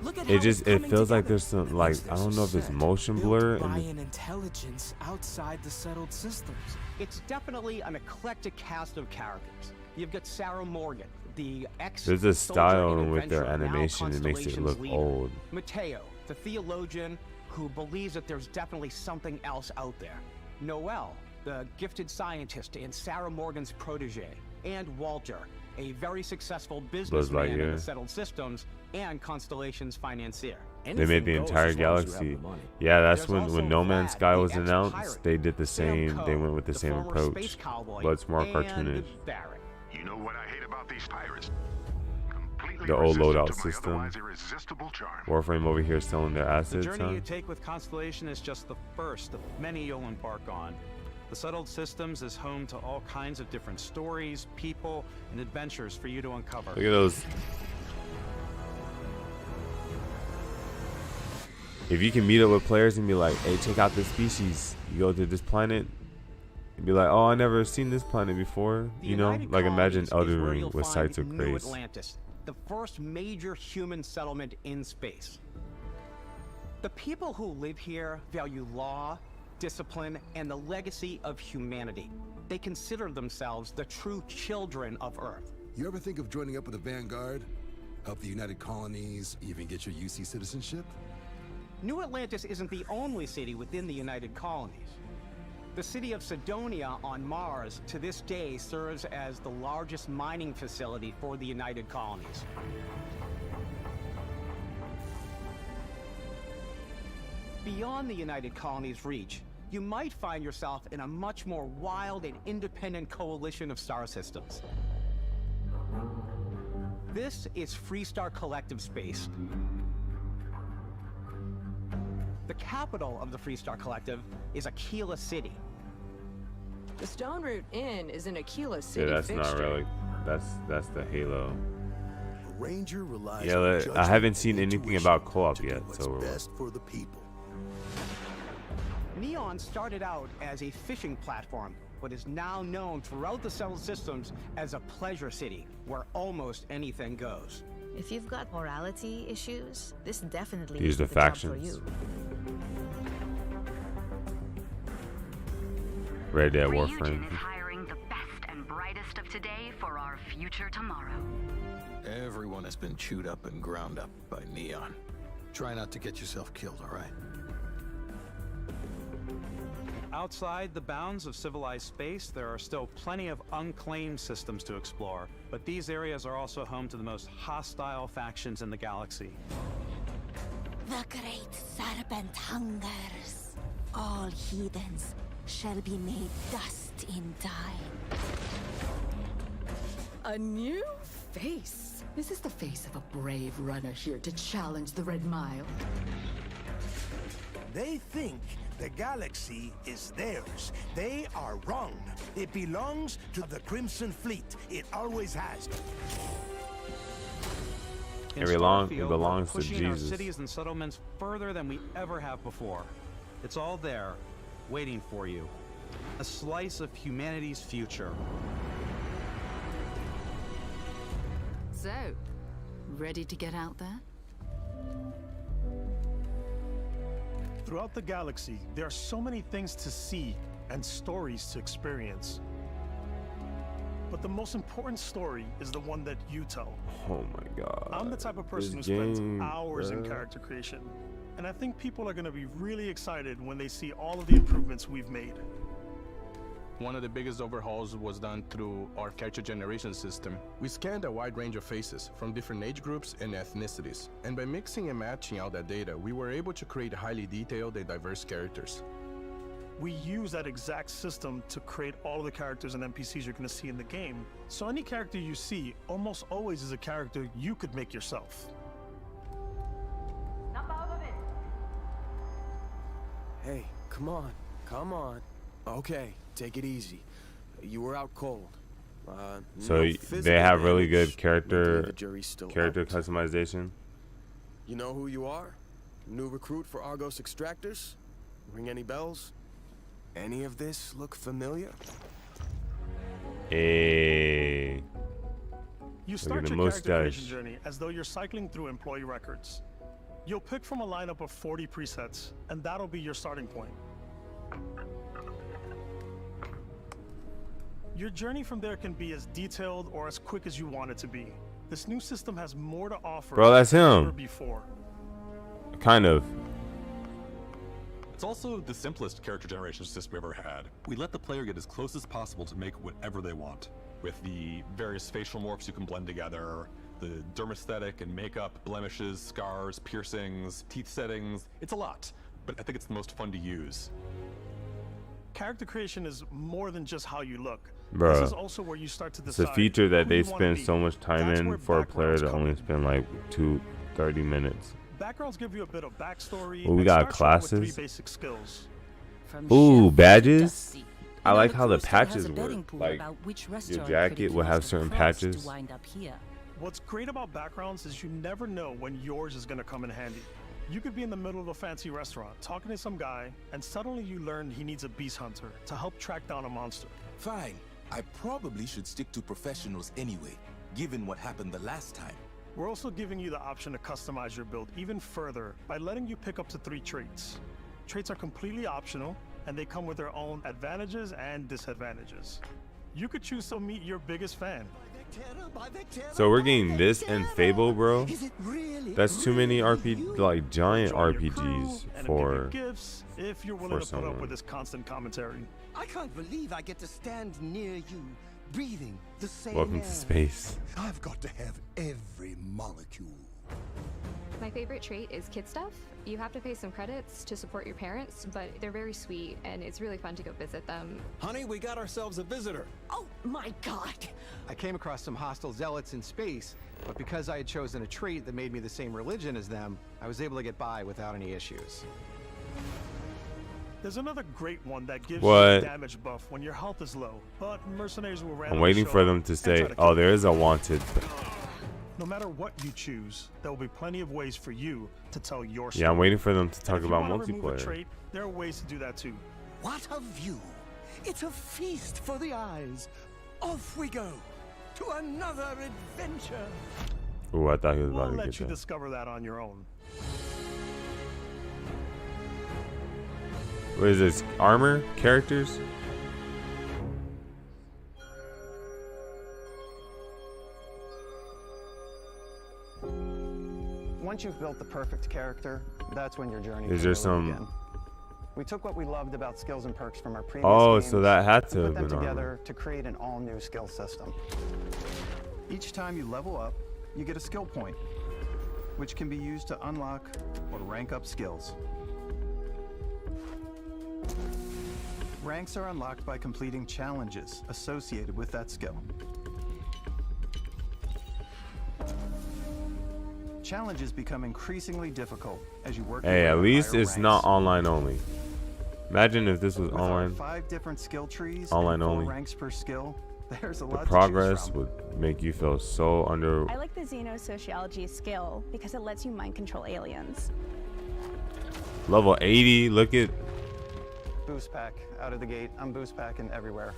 Look at It just it feels like there's some like I don't know if it's motion blur by and an intelligence outside the settled systems. It's definitely an eclectic cast of characters. You've got Sarah Morgan, the there's a style with their animation that makes it look old. Mateo, the theologian who believes that there's definitely something else out there. Noel, the gifted scientist and Sarah Morgan's protege. And Walter, a very successful businessman in the settled systems and Constellation's financier. They made the entire galaxy. Yeah, that's when No Man's Sky was announced. They did the same. They went with the same approach, but it's more cartoonish. You know what I hate about these pirates? The old loadout system. Warframe over here selling their assets. The journey you take with Constellation is just the first of many you'll embark on. The Settled Systems is home to all kinds of different stories, people, and adventures for you to uncover. Look at those. If you can meet up with players and be like, hey, check out this species. You go to this planet and be like, oh, I never seen this planet before. You know, like imagine Elden Ring with Sites of Grace. New Atlantis, the first major human settlement in space. The people who live here value law, discipline, and the legacy of humanity. They consider themselves the true children of Earth. You ever think of joining up with the Vanguard? Help the United Colonies, even get your UC citizenship? New Atlantis isn't the only city within the United Colonies. The city of Sidonia on Mars to this day serves as the largest mining facility for the United Colonies. Beyond the United Colonies' reach, you might find yourself in a much more wild and independent coalition of star systems. This is Freestar Collective Space. The capital of the Freestar Collective is Aquila City. The Stone Root Inn is in Aquila City. Yeah, that's not really. That's the Halo. A ranger relies on Yeah, judgment I haven't seen and anything intuition about co-op to do yet, what's so best for the people. Neon started out as a fishing platform, but is now known throughout the settled systems as a pleasure city, where almost anything goes. If you've got morality issues, this definitely These is are the the job for factions. you. Red Dead Ryujin Warframe. is hiring the best and brightest of today for our future tomorrow. Everyone has been chewed up and ground up by Neon. Try not to get yourself killed, all right? Outside the bounds of civilized space, there are still plenty of unclaimed systems to explore, but these areas are also home to the most hostile factions in the galaxy. The great serpent hungers. All heathens shall be made dust in time. A new face. Is this the face of a brave runner here to challenge the Red Mile? They think the galaxy is theirs. They are wrong. It belongs to the Crimson Fleet. It always has. It belongs to pushing Jesus. Our cities and settlements further than we ever have before. It's all there, waiting for you. A slice of humanity's future. So, ready to get out there? Throughout the galaxy, there are so many things to see and stories to experience. But the most important story is the one that you tell. Oh my god. I'm the type of person who spends hours in character creation. And I think people are going to be really excited when they see all of the improvements we've made. One of the biggest overhauls was done through our character generation system. We scanned a wide range of faces from different age groups and ethnicities. And by mixing and matching out that data, we were able to create highly detailed and diverse characters. We use that exact system to create all of the characters and NPCs you're going to see in the game. So any character you see almost always is a character you could make yourself. Hey, come on, come on. Okay, take it easy. You were out cold. So No they have really good the character jury's still character out. customization. You know who you are? New recruit for Argos Extractors? Ring any bells? Any of this look familiar? Hey. You start your character creation journey as though you're cycling through employee records. You'll pick from a lineup of 40 presets, and that'll be your starting point. Your journey from there can be as detailed or as quick as you want it to be. This new system has more to offer Bro, that's than him. ever before. Kind of. It's also the simplest character generation system we ever had. We let the player get as close as possible to make whatever they want. With the various facial morphs you can blend together, the dermesthetic and makeup, blemishes, scars, piercings, teeth settings. It's a lot, but I think it's the most fun to use. Character creation is more than just how you look. Bruh. This is also where you start to It's a decide feature that who they you wanna spend be. so much time That's in where for a player backgrounds to come only in. spend like 30 minutes. Backgrounds give you a bit of backstory. Well, we and got start you with classes. 3 basic skills. Ooh, badges. I Now like the how the crew still has patches a work. betting pool Like about which your restaurant jacket will have certain patches. To wind up here. What's great about backgrounds is you never know when yours is going to come in handy. You could be in the middle of a fancy restaurant talking to some guy, and suddenly you learn he needs a beast hunter to help track down a monster. Fine. I probably should stick to professionals anyway, given what happened the last time. We're also giving you the option to customize your build even further by letting you pick up to 3 traits. Traits are completely optional, and they come with their own advantages and disadvantages. You could choose to meet your biggest fan. So we're getting this and Fable, bro. That's too many like giant RPGs for Gifts if you're willing to put up someone. with this constant commentary. I can't believe I get to stand near you, breathing the same Welcome air. to space. I've got to have every molecule. My favorite trait is kid stuff. You have to pay some credits to support your parents, but they're very sweet and it's really fun to go visit them. Honey, we got ourselves a visitor. Oh my god! I came across some hostile zealots in space, but because I had chosen a trait that made me the same religion as them, I was able to get by without any issues. There's another great one that gives What? you a damage buff when your health is low, but mercenaries will I'm randomly waiting show for up them to and say, try to "Oh, kill there you. is a wanted." No matter what you choose, there will be plenty of ways for you to tell your story. Yeah, I'm waiting for them to talk And if about you wanna remove a multiplayer. trait, there are ways to do that too. What a view! It's a feast for the eyes. Off we go to another adventure. Ooh, I thought he was We'll about to let get you that. discover that on your own. What is this? Armor characters? Once you've built the perfect character, that's when your journey Is can there really some- begin. We took what we loved about skills and perks from our previous Oh, games so that had to and have put them been together armor. to create an all-new skill system. Each time you level up, you get a skill point. which can be used to unlock or rank up skills. Ranks are unlocked by completing challenges associated with that skill. Challenges become increasingly difficult as you work. Hey, at least it's not online only. Imagine if this was With online. our 5 different skill trees, online and 4 only. ranks per skill. There's a The lot to choose progress from. would make you feel so under. I like the xenosociology skill because it lets you mind control aliens. Level 80. Look at. Boost pack out of the gate. I'm boost packing everywhere.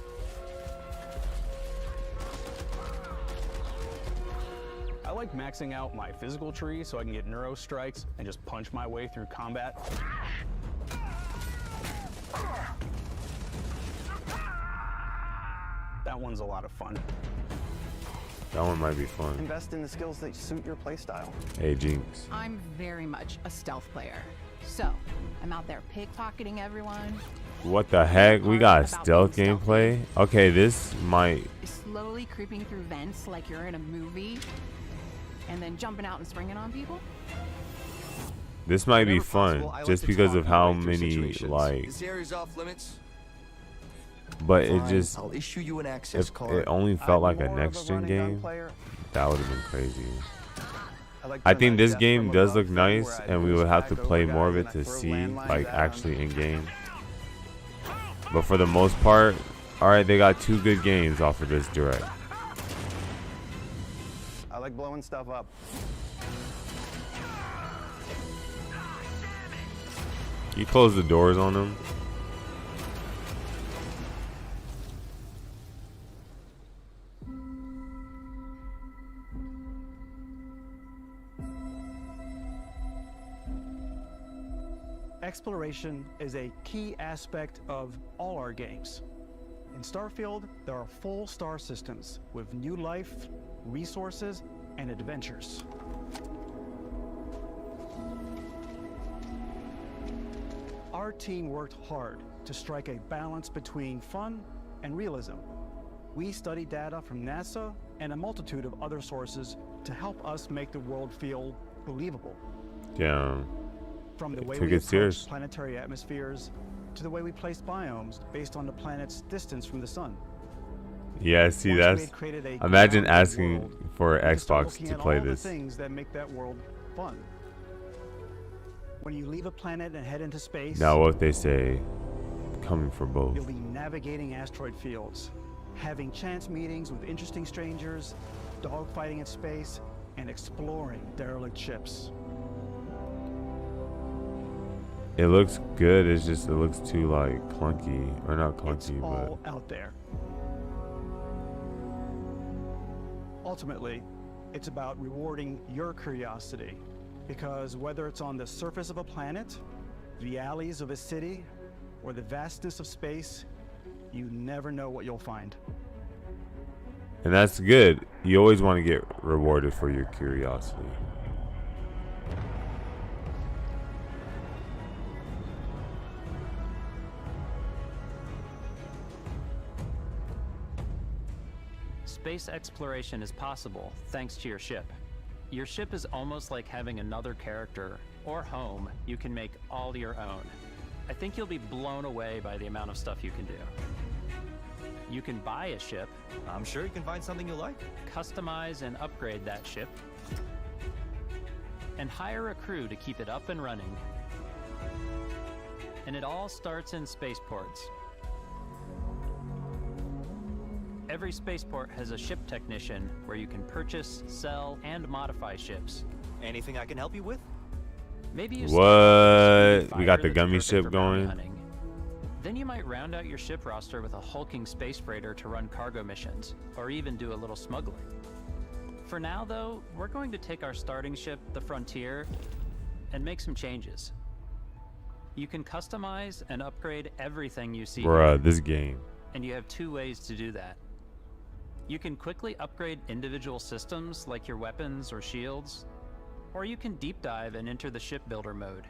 I like maxing out my physical tree so I can get neuro strikes and just punch my way through combat. That one's a lot of fun. That one might be fun. Invest in the skills that suit your playstyle. Hey, Jinx. I'm very much a stealth player. So, I'm out there pickpocketing everyone. What the heck? We got stealth gameplay? Okay, this might. Slowly creeping through vents like you're in a movie. And then jumping out and springing on people. This might be fun just because of how many, like. This area's off limits. But it Fine, just. I'll issue you an access If card. it only felt like a next gen game, that would have been crazy. I think this game does look nice, and we would have to play more of it to see, like, actually in game. But for the most part, alright, they got 2 good games off of this direct. I like blowing stuff up. You close the doors on them. Exploration is a key aspect of all our games. In Starfield, there are full star systems with new life, resources, and adventures. Our team worked hard to strike a balance between fun and realism. We studied data from NASA and a multitude of other sources to help us make the world feel believable. Damn. From the way Took we it serious. approach planetary atmospheres to the way we placed biomes based on the planet's distance from the sun. Yeah, see, Once we that's. had created a Imagine grounded asking world, for we could start Xbox looking to at play all this. the things that make that world fun. When you leave a planet and head into space, Now, what if they say, coming for both? you'll be navigating asteroid fields, having chance meetings with interesting strangers, dogfighting in space, and exploring derelict ships. It looks good. It's just it looks too like clunky, or not clunky, All out there. Ultimately, it's about rewarding your curiosity, because whether it's on the surface of a planet, the alleys of a city, or the vastness of space, you never know what you'll find. and that's good. You always want to get rewarded for your curiosity. Space exploration is possible thanks to your ship. Your ship is almost like having another character or home you can make all your own. I think you'll be blown away by the amount of stuff you can do. You can buy a ship. I'm sure you can find something you like. Customize and upgrade that ship. And hire a crew to keep it up and running. And it all starts in spaceports. Every spaceport has a ship technician where you can purchase, sell, and modify ships. Anything I can help you with? Maybe you What? We got the gummy ship going. Then you might round out your ship roster with a hulking space freighter to run cargo missions, or even do a little smuggling. For now, though, we're going to take our starting ship, the Frontier, and make some changes. You can customize and upgrade everything you see Bruh, here, this game. and you have 2 ways to do that. You can quickly upgrade individual systems like your weapons or shields, or you can deep dive and enter the shipbuilder mode.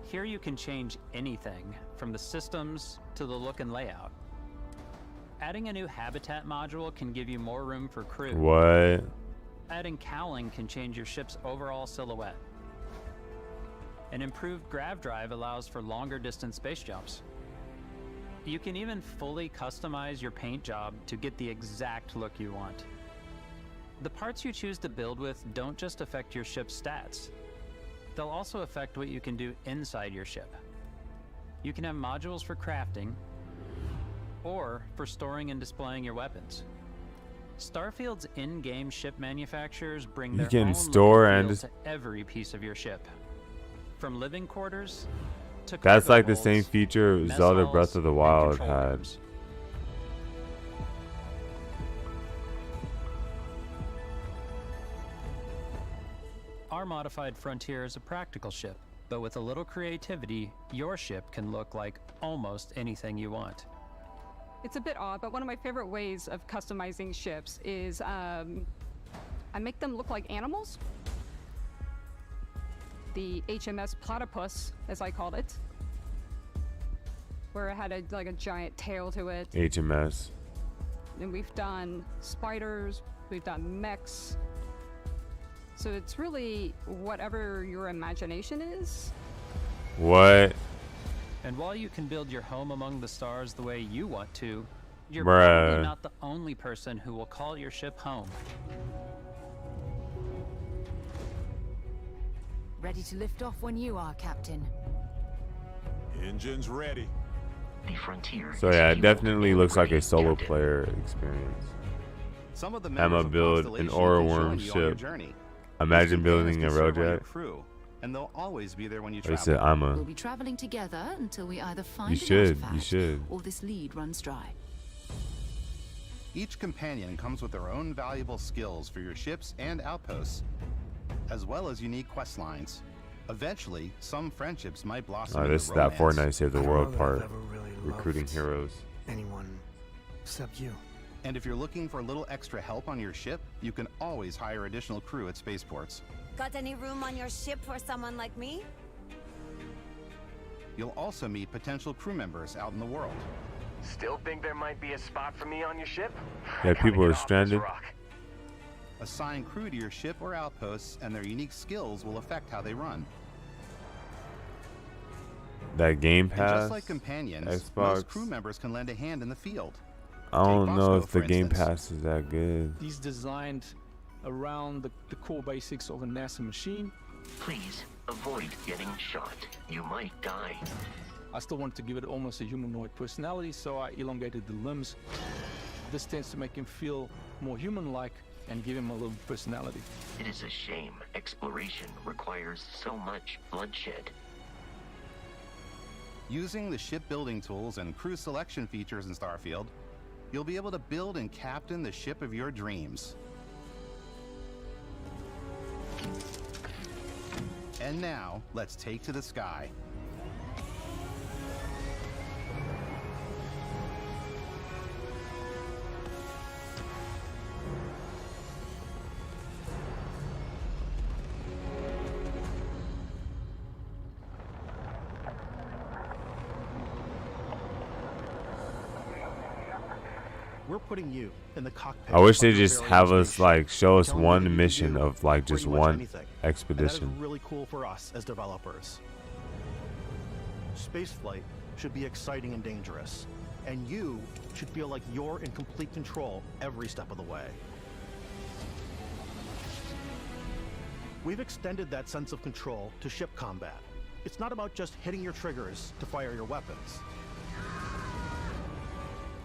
Here you can change anything, from the systems to the look and layout. Adding a new habitat module can give you more room for crew. What? adding cowling can change your ship's overall silhouette. An improved grav drive allows for longer distance space jumps. You can even fully customize your paint job to get the exact look you want. The parts you choose to build with don't just affect your ship's stats. They'll also affect what you can do inside your ship. You can have modules for crafting or for storing and displaying your weapons. Starfield's in-game ship manufacturers bring their own store look and and feel to every piece of your ship. From living quarters to that's cargo like the holds, same feature mess Zelda halls, Breath of the and Wild control had. rooms. Our modified Frontier is a practical ship, but with a little creativity, your ship can look like almost anything you want. It's a bit odd, but one of my favorite ways of customizing ships is I make them look like animals. The HMS Platypus, as I called it, where it had like a giant tail to it. HMS. And we've done spiders, we've done mechs. So it's really whatever your imagination is. What? And while you can build your home among the stars the way you want to, you're Bruh. probably not the only person who will call your ship home. Ready to lift off when you are, Captain. Engines ready. The Frontier. So yeah, it definitely looks like a solo player experience. Some of the I'ma build an aura worm ship. Imagine building a railjet. Crew, and they'll always be there when you They travel. said I'ma. We'll be traveling together until we either find You an should, artifact you should. or this lead runs dry. Each companion comes with their own valuable skills for your ships and outposts, as well as unique quest lines. Eventually, some friendships might blossom into This is that romance. Fortnite Save the World part. Recruiting heroes. Anyone except you. And if you're looking for a little extra help on your ship, you can always hire additional crew at spaceports. Got any room on your ship for someone like me? You'll also meet potential crew members out in the world. Still think there might be a spot for me on your ship? Yeah, people are stranded. Assign crew to your ship or outposts, and their unique skills will affect how they run. That Game And Pass. just like companions, Xbox. most crew members can lend a hand in the field. I don't Take know Bosco, if the for Game instance. Pass is that good. He's designed around the core basics of a NASA machine. Please avoid getting shot. You might die. I still wanted to give it almost a humanoid personality, so I elongated the limbs. This tends to make him feel more human-like and give him a little personality. It is a shame exploration requires so much bloodshed. Using the shipbuilding tools and crew selection features in Starfield, you'll be able to build and captain the ship of your dreams. And now, let's take to the sky. We're putting you in the cockpit. I wish they of your just very have own us spaceship, like show us telling you what you one can mission do of like just pretty much one anything. And expedition. that is really cool for us as developers. Spaceflight should be exciting and dangerous, and you should feel like you're in complete control every step of the way. We've extended that sense of control to ship combat. It's not about just hitting your triggers to fire your weapons.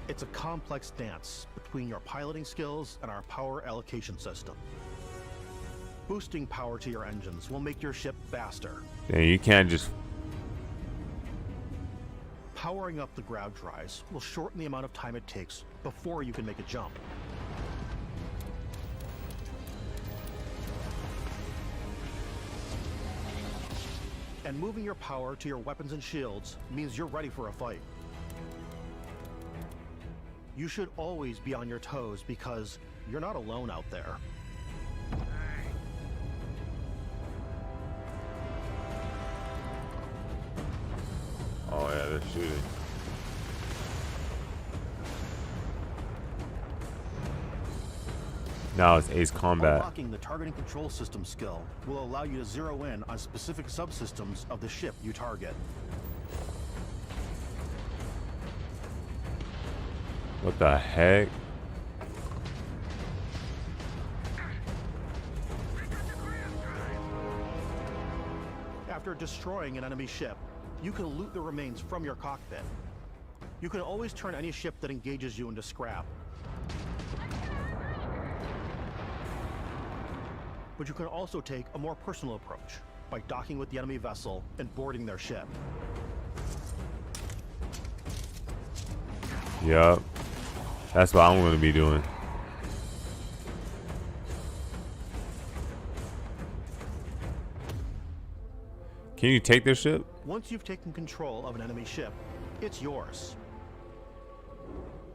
It's a complex dance between your piloting skills and our power allocation system. Boosting power to your engines will make your ship faster. Yeah, you can't just. Powering up the grav drives will shorten the amount of time it takes before you can make a jump. And moving your power to your weapons and shields means you're ready for a fight. You should always be on your toes because you're not alone out there. Oh yeah, they're shooting. Now it's Ace Combat. Unlocking the targeting control system skill will allow you to zero in on specific subsystems of the ship you target. What the heck? After destroying an enemy ship, you can loot the remains from your cockpit. You can always turn any ship that engages you into scrap. But you can also take a more personal approach by docking with the enemy vessel and boarding their ship. Yup. That's what I'm going to be doing. Can you take their ship? Once you've taken control of an enemy ship, it's yours.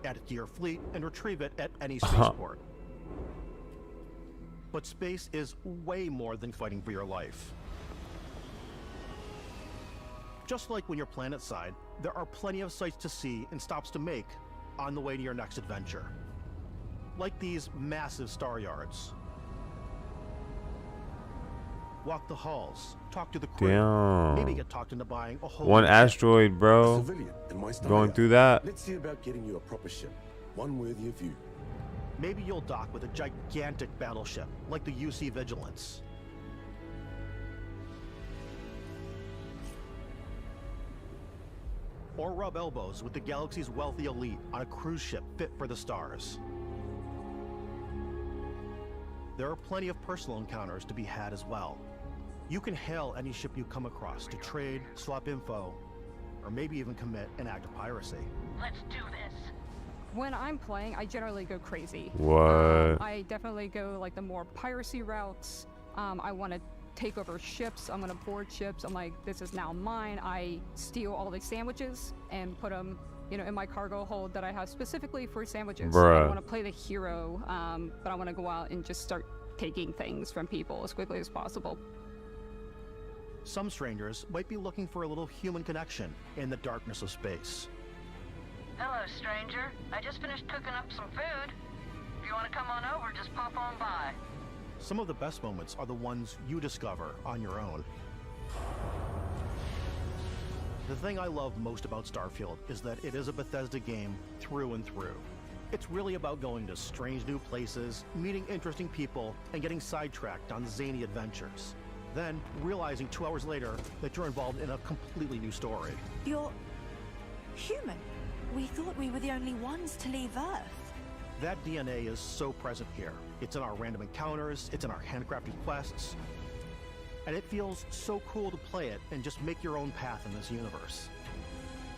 Add it to your fleet and retrieve it at any spaceport. But space is way more than fighting for your life. Just like when you're planetside, there are plenty of sights to see and stops to make on the way to your next adventure. Like these massive star yards. Walk the halls, talk to the crew, Damn. maybe get talked into buying a whole One new asteroid, ship. bro. Going through that. Let's see about getting you a proper ship, one worthy of you. Maybe you'll dock with a gigantic battleship, like the UC Vigilance. Or rub elbows with the galaxy's wealthy elite on a cruise ship fit for the stars. There are plenty of personal encounters to be had as well. You can hail any ship you come across to trade, swap info, or maybe even commit an act of piracy. Let's do this. When I'm playing, I generally go crazy. What? I definitely go like the more piracy routes. I want to take over ships. I'm gonna board ships. I'm like, this is now mine. I steal all the sandwiches and put them, you know, in my cargo hold that I have specifically for sandwiches. Bruh. I want to play the hero, but I want to go out and just start taking things from people as quickly as possible. Some strangers might be looking for a little human connection in the darkness of space. Hello, stranger. I just finished cooking up some food. If you want to come on over, just pop on by. Some of the best moments are the ones you discover on your own. The thing I love most about Starfield is that it is a Bethesda game through and through. It's really about going to strange new places, meeting interesting people, and getting sidetracked on zany adventures. Then, realizing 2 hours later that you're involved in a completely new story. You're human. We thought we were the only ones to leave Earth. That DNA is so present here. It's in our random encounters, it's in our handcrafted quests, and it feels so cool to play it and just make your own path in this universe.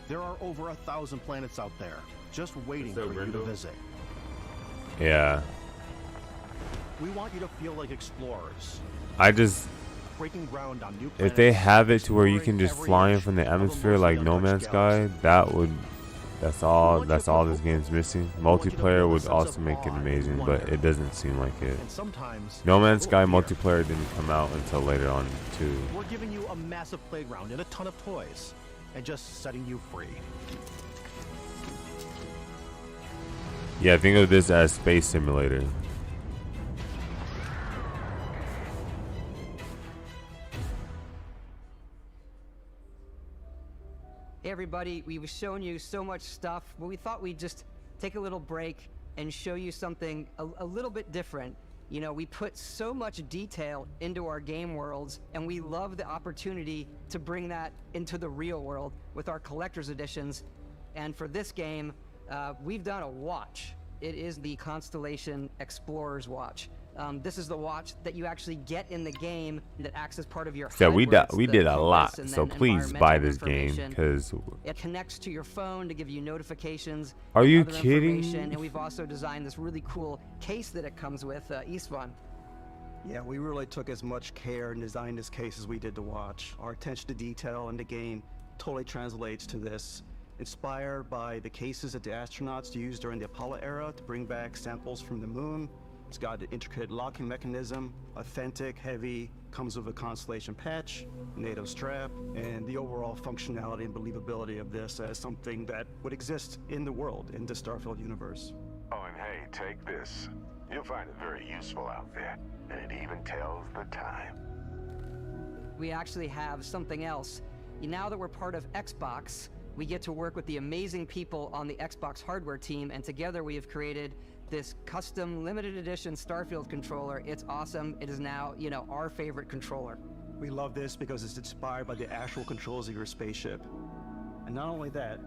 There are over 1,000 planets out there, just waiting for you to visit. Yeah. We want you to feel like explorers. I just... Breaking ground on new planets, if they have it to where you can just fly in from the atmosphere like No Man's Sky, that would... That's all this game's missing. Multiplayer would also make it amazing, but it doesn't seem like it. No Man's Sky multiplayer didn't come out until later on too. We're giving you a massive playground and a ton of toys, and just setting you free. Yeah, think of this as Space Simulator. Hey everybody, we've shown you so much stuff, but we thought we'd just take a little break and show you something a little bit different. You know, we put so much detail into our game worlds, and we love the opportunity to bring that into the real world with our collector's editions. And for this game, we've done a watch. It is the Constellation Explorer's Watch. This is the watch that you actually get in the game that acts as part of your So we hybrid, did a lot, so please buy this game, because... It connects to your phone to give you notifications. Are you other kidding? And we've also designed this really cool case that it comes with, Istvan. Yeah, we really took as much care in designing this case as we did the watch. Our attention to detail in the game totally translates to this. Inspired by the cases that the astronauts used during the Apollo era to bring back samples from the moon. It's got an intricate locking mechanism, authentic, heavy, comes with a Constellation patch, NATO strap, and the overall functionality and believability of this as something that would exist in the world, in the Starfield universe. Oh, and hey, take this. You'll find it very useful out there, and it even tells the time. We actually have something else. Now that we're part of Xbox, we get to work with the amazing people on the Xbox hardware team, and together we have created this custom limited edition Starfield controller. It's awesome. It is now, you know, our favorite controller. We love this because it's inspired by the actual controls of your spaceship. And not only that,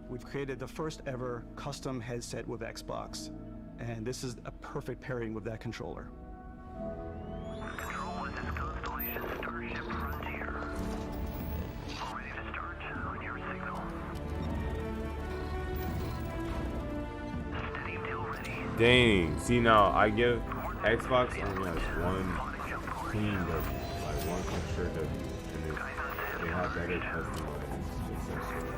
we've created the first ever custom headset with Xbox. And this is a perfect pairing with that controller. Control, this is Constellation Starship Frontier. All ready to start on your signal. Steady till ready. Dang. See, now I give Xbox only has one clean W, like one control W, and they have better customized accessories.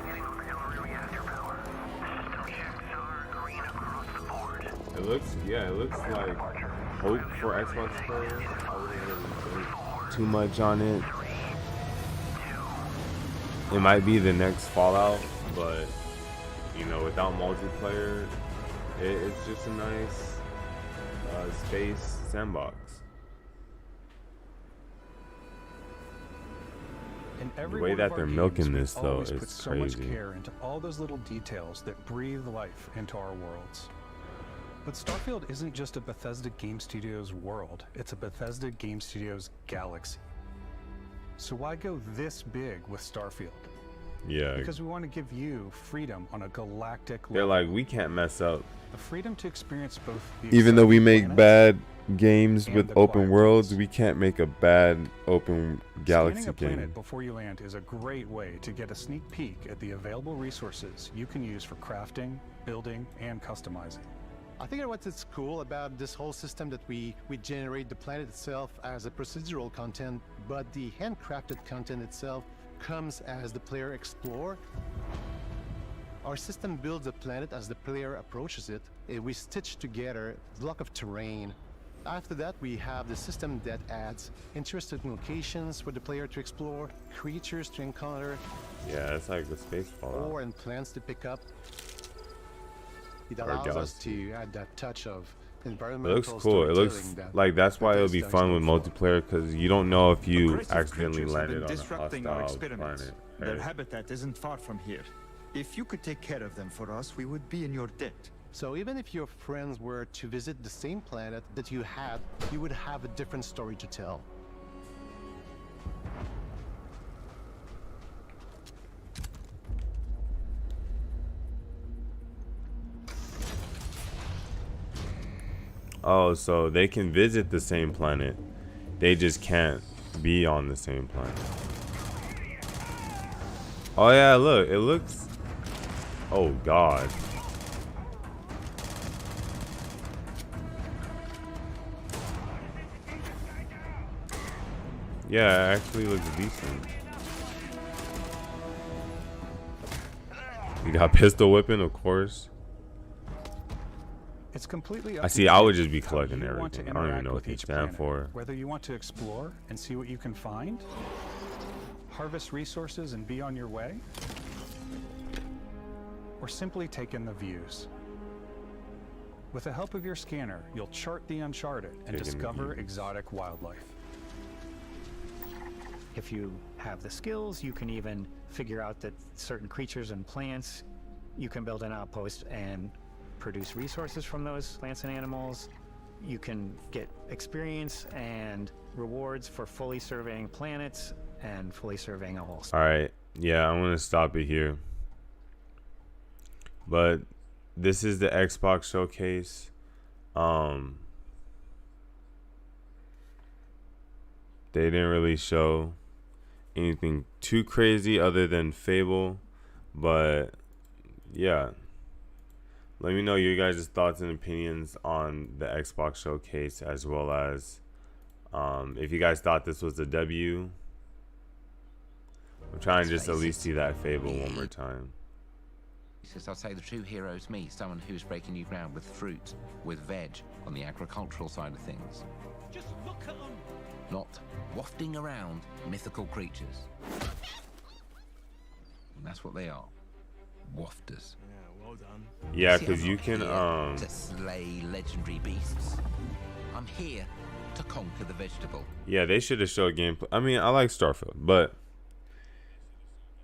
It looks, yeah, it looks like hope for Xbox players. I wouldn't really think too much on it. It might be the next Fallout, but you know, without multiplayer, it's just a nice space sandbox. And every The way one that of our they're games, milking we've this though always is put so crazy. much care into all those little details that breathe life into our worlds. But Starfield isn't just a Bethesda Game Studios world, it's a Bethesda Game Studios galaxy. So why go this big with Starfield? Yeah. Because we want to give you freedom on a galactic They're level. like, we can't mess up. The freedom to experience both the Even though we exciting make planets bad games and with the open quiet worlds, we can't make a bad open galaxy Scanning a planet game. before you land is a great way to get a sneak peek at the available resources you can use for crafting, building, and customizing. I think what's cool about this whole system that we generate the planet itself as a procedural content, but the handcrafted content itself comes as the player explore. Our system builds a planet as the player approaches it. We stitch together a block of terrain. After that, we have the system that adds interesting locations for the player to explore, creatures to encounter. Yeah, it's like the space Fallout. Ore and plants to pick up. It Or allows us galaxy. to add that touch of It environmental looks cool. It looks storytelling that like that's why it'll be Bethesda fun is with known for. multiplayer, because you don't know if you Aggressive accidentally creatures have been landed on a disrupting our hostile experiments. planet. Their Right? habitat isn't far from here. If you could take care of them for us, we would be in your debt. So even if your friends were to visit the same planet that you had, you would have a different story to tell. Oh, so they can visit the same planet. They just can't be on the same planet. Oh yeah, look, it looks... Oh god. Yeah, it actually looks decent. You got pistol whipping, of course. It's completely up I to see, you I would just be how collecting you want to everything. I don't even interact know what with they each stand planet. for. Whether you want to explore and see what you can find, harvest resources and be on your way, or simply take in the views. With the help of your scanner, you'll chart the uncharted and Take in the discover views. exotic wildlife. If you have the skills, you can even figure out that certain creatures and plants, you can build an outpost and produce resources from those plants and animals. You can get experience and rewards for fully surveying planets and fully surveying a whole. Alright, yeah, I'm gonna stop it here. But this is the Xbox showcase. They didn't really show anything too crazy other than Fable, but yeah, let me know your guys' thoughts and opinions on the Xbox showcase, as well as if you guys thought this was a W. I'm trying to just at least see that Fable one more time. Because I'd say the true hero is me, someone who's breaking new ground with fruit, with veg, on the agricultural side of things. Just look at them. Not wafting around mythical creatures. And that's what they are. wafters. Yeah, well done. Yeah, See, because I'm you not can here to slay legendary beasts. I'm here to conquer the vegetable. yeah, they should have showed gameplay. I mean, I like Starfield, but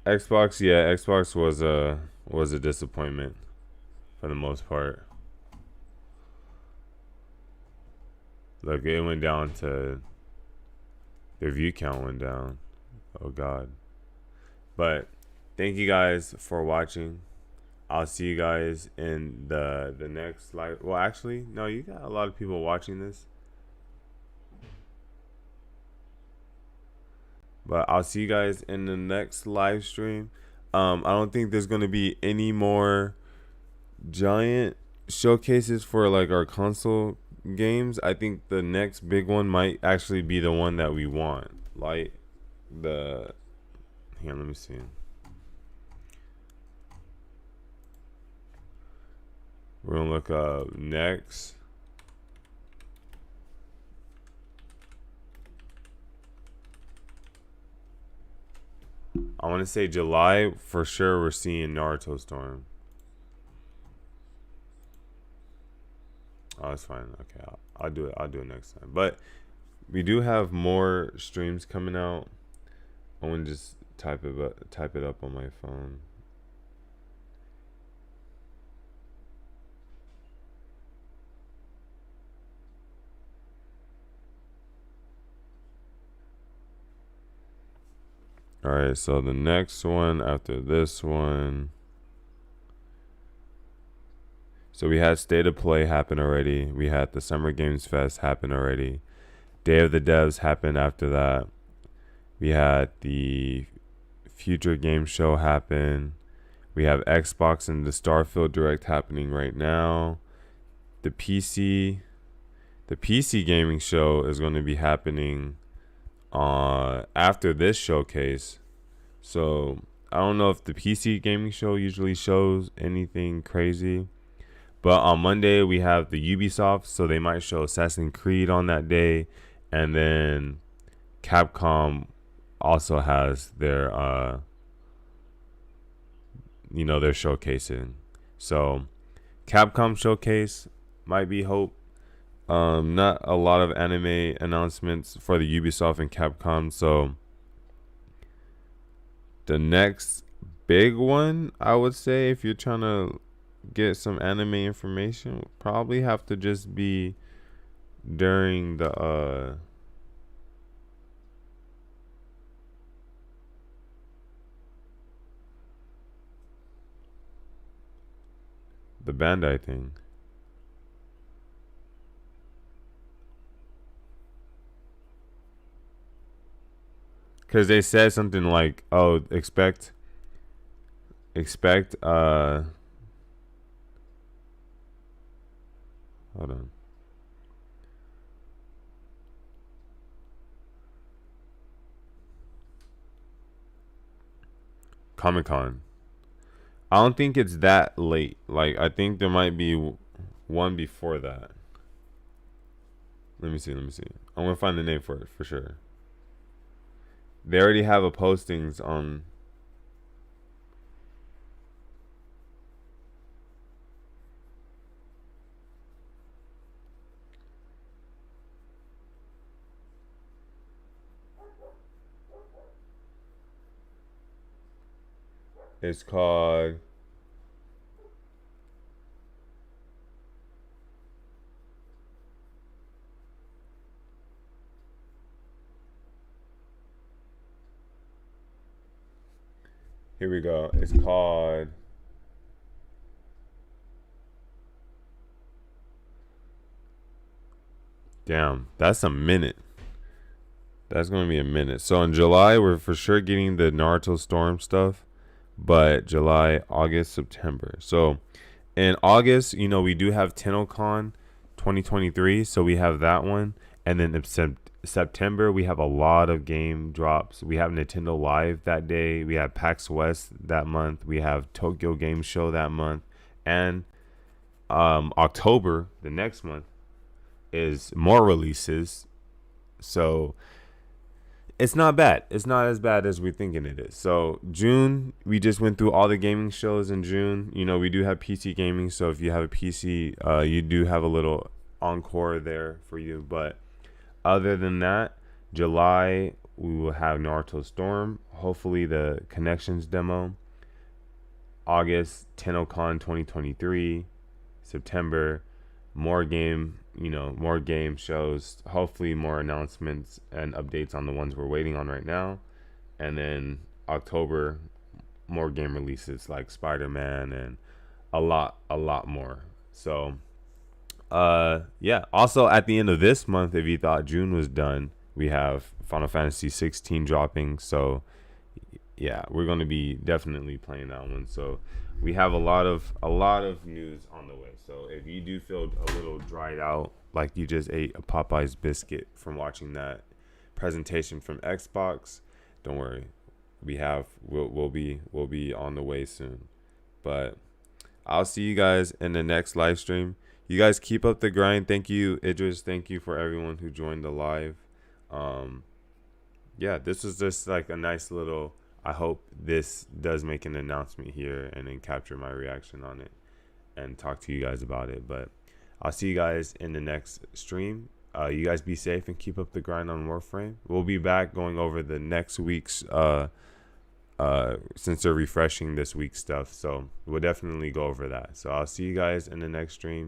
Xbox, yeah, Xbox was a disappointment for the most part. Look, it went down to their view count went down. Oh God. But thank you guys for watching. I'll see you guys in the next live. Well, actually, no, you got a lot of people watching this. But I'll see you guys in the next live stream. I don't think there's gonna be any more giant showcases for like our console games. I think the next big one might actually be the one that we want. Like the here, let me see. We're gonna look up next. I want to say July for sure. We're seeing Naruto Storm. Oh, that's fine. Okay, I'll do it. I'll do it next time. But we do have more streams coming out. I want to just type it up on my phone. All right, so the next one after this one. So we had State of Play happen already. We had the Summer Games Fest happen already. Day of the Devs happened after that. We had the Future Game Show happen. We have Xbox and the Starfield Direct happening right now. The PC gaming show is going to be happening after this showcase. So I don't know if the PC gaming show usually shows anything crazy, but on Monday we have the Ubisoft, so they might show Assassin's Creed on that day, and then Capcom also has their they're showcasing. So Capcom showcase might be hope. Not a lot of anime announcements for the Ubisoft and Capcom. So the next big one, I would say, if you're trying to get some anime information, would probably have to just be during the Bandai thing. Because they said something like, oh, expect hold on. Comic-Con. I don't think it's that late. Like, I think there might be one before that. Let me see. I'm going to find the name for it for sure. They already have a postings on. It's called here we go. It's called damn, that's a minute. That's going to be a minute. So in July, we're for sure getting the Naruto Storm stuff. But July, August, September. So in August, we do have TennoCon 2023. So we have that one. And then in September, we have a lot of game drops. We have Nintendo Live that day. We have PAX West that month. We have Tokyo Game Show that month. And October, the next month, is more releases. So it's not bad. It's not as bad as we're thinking it is. So June, we just went through all the gaming shows in June. You know, we do have PC gaming, so if you have a PC, you do have a little encore there for you. But other than that, July, we will have Naruto Storm, hopefully the Connections demo. August, TennoCon 2023. September, more game shows, hopefully more announcements and updates on the ones we're waiting on right now. And then October, more game releases like Spider-Man and a lot more. So yeah, also at the end of this month, if you thought June was done, we have Final Fantasy 16 dropping. So yeah, we're going to be definitely playing that one. So we have a lot of news on the way. So if you do feel a little dried out, like you just ate a Popeye's biscuit from watching that presentation from Xbox, don't worry. We'll be on the way soon. But I'll see you guys in the next live stream. You guys keep up the grind. Thank you, Idris. Thank you for everyone who joined the live. Yeah, this was just like a nice little, I hope this does make an announcement here and then capture my reaction on it and talk to you guys about it. But I'll see you guys in the next stream. You guys be safe and keep up the grind on Warframe. We'll be back going over the next week's since they're refreshing this week's stuff, so we'll definitely go over that. So I'll see you guys in the next stream.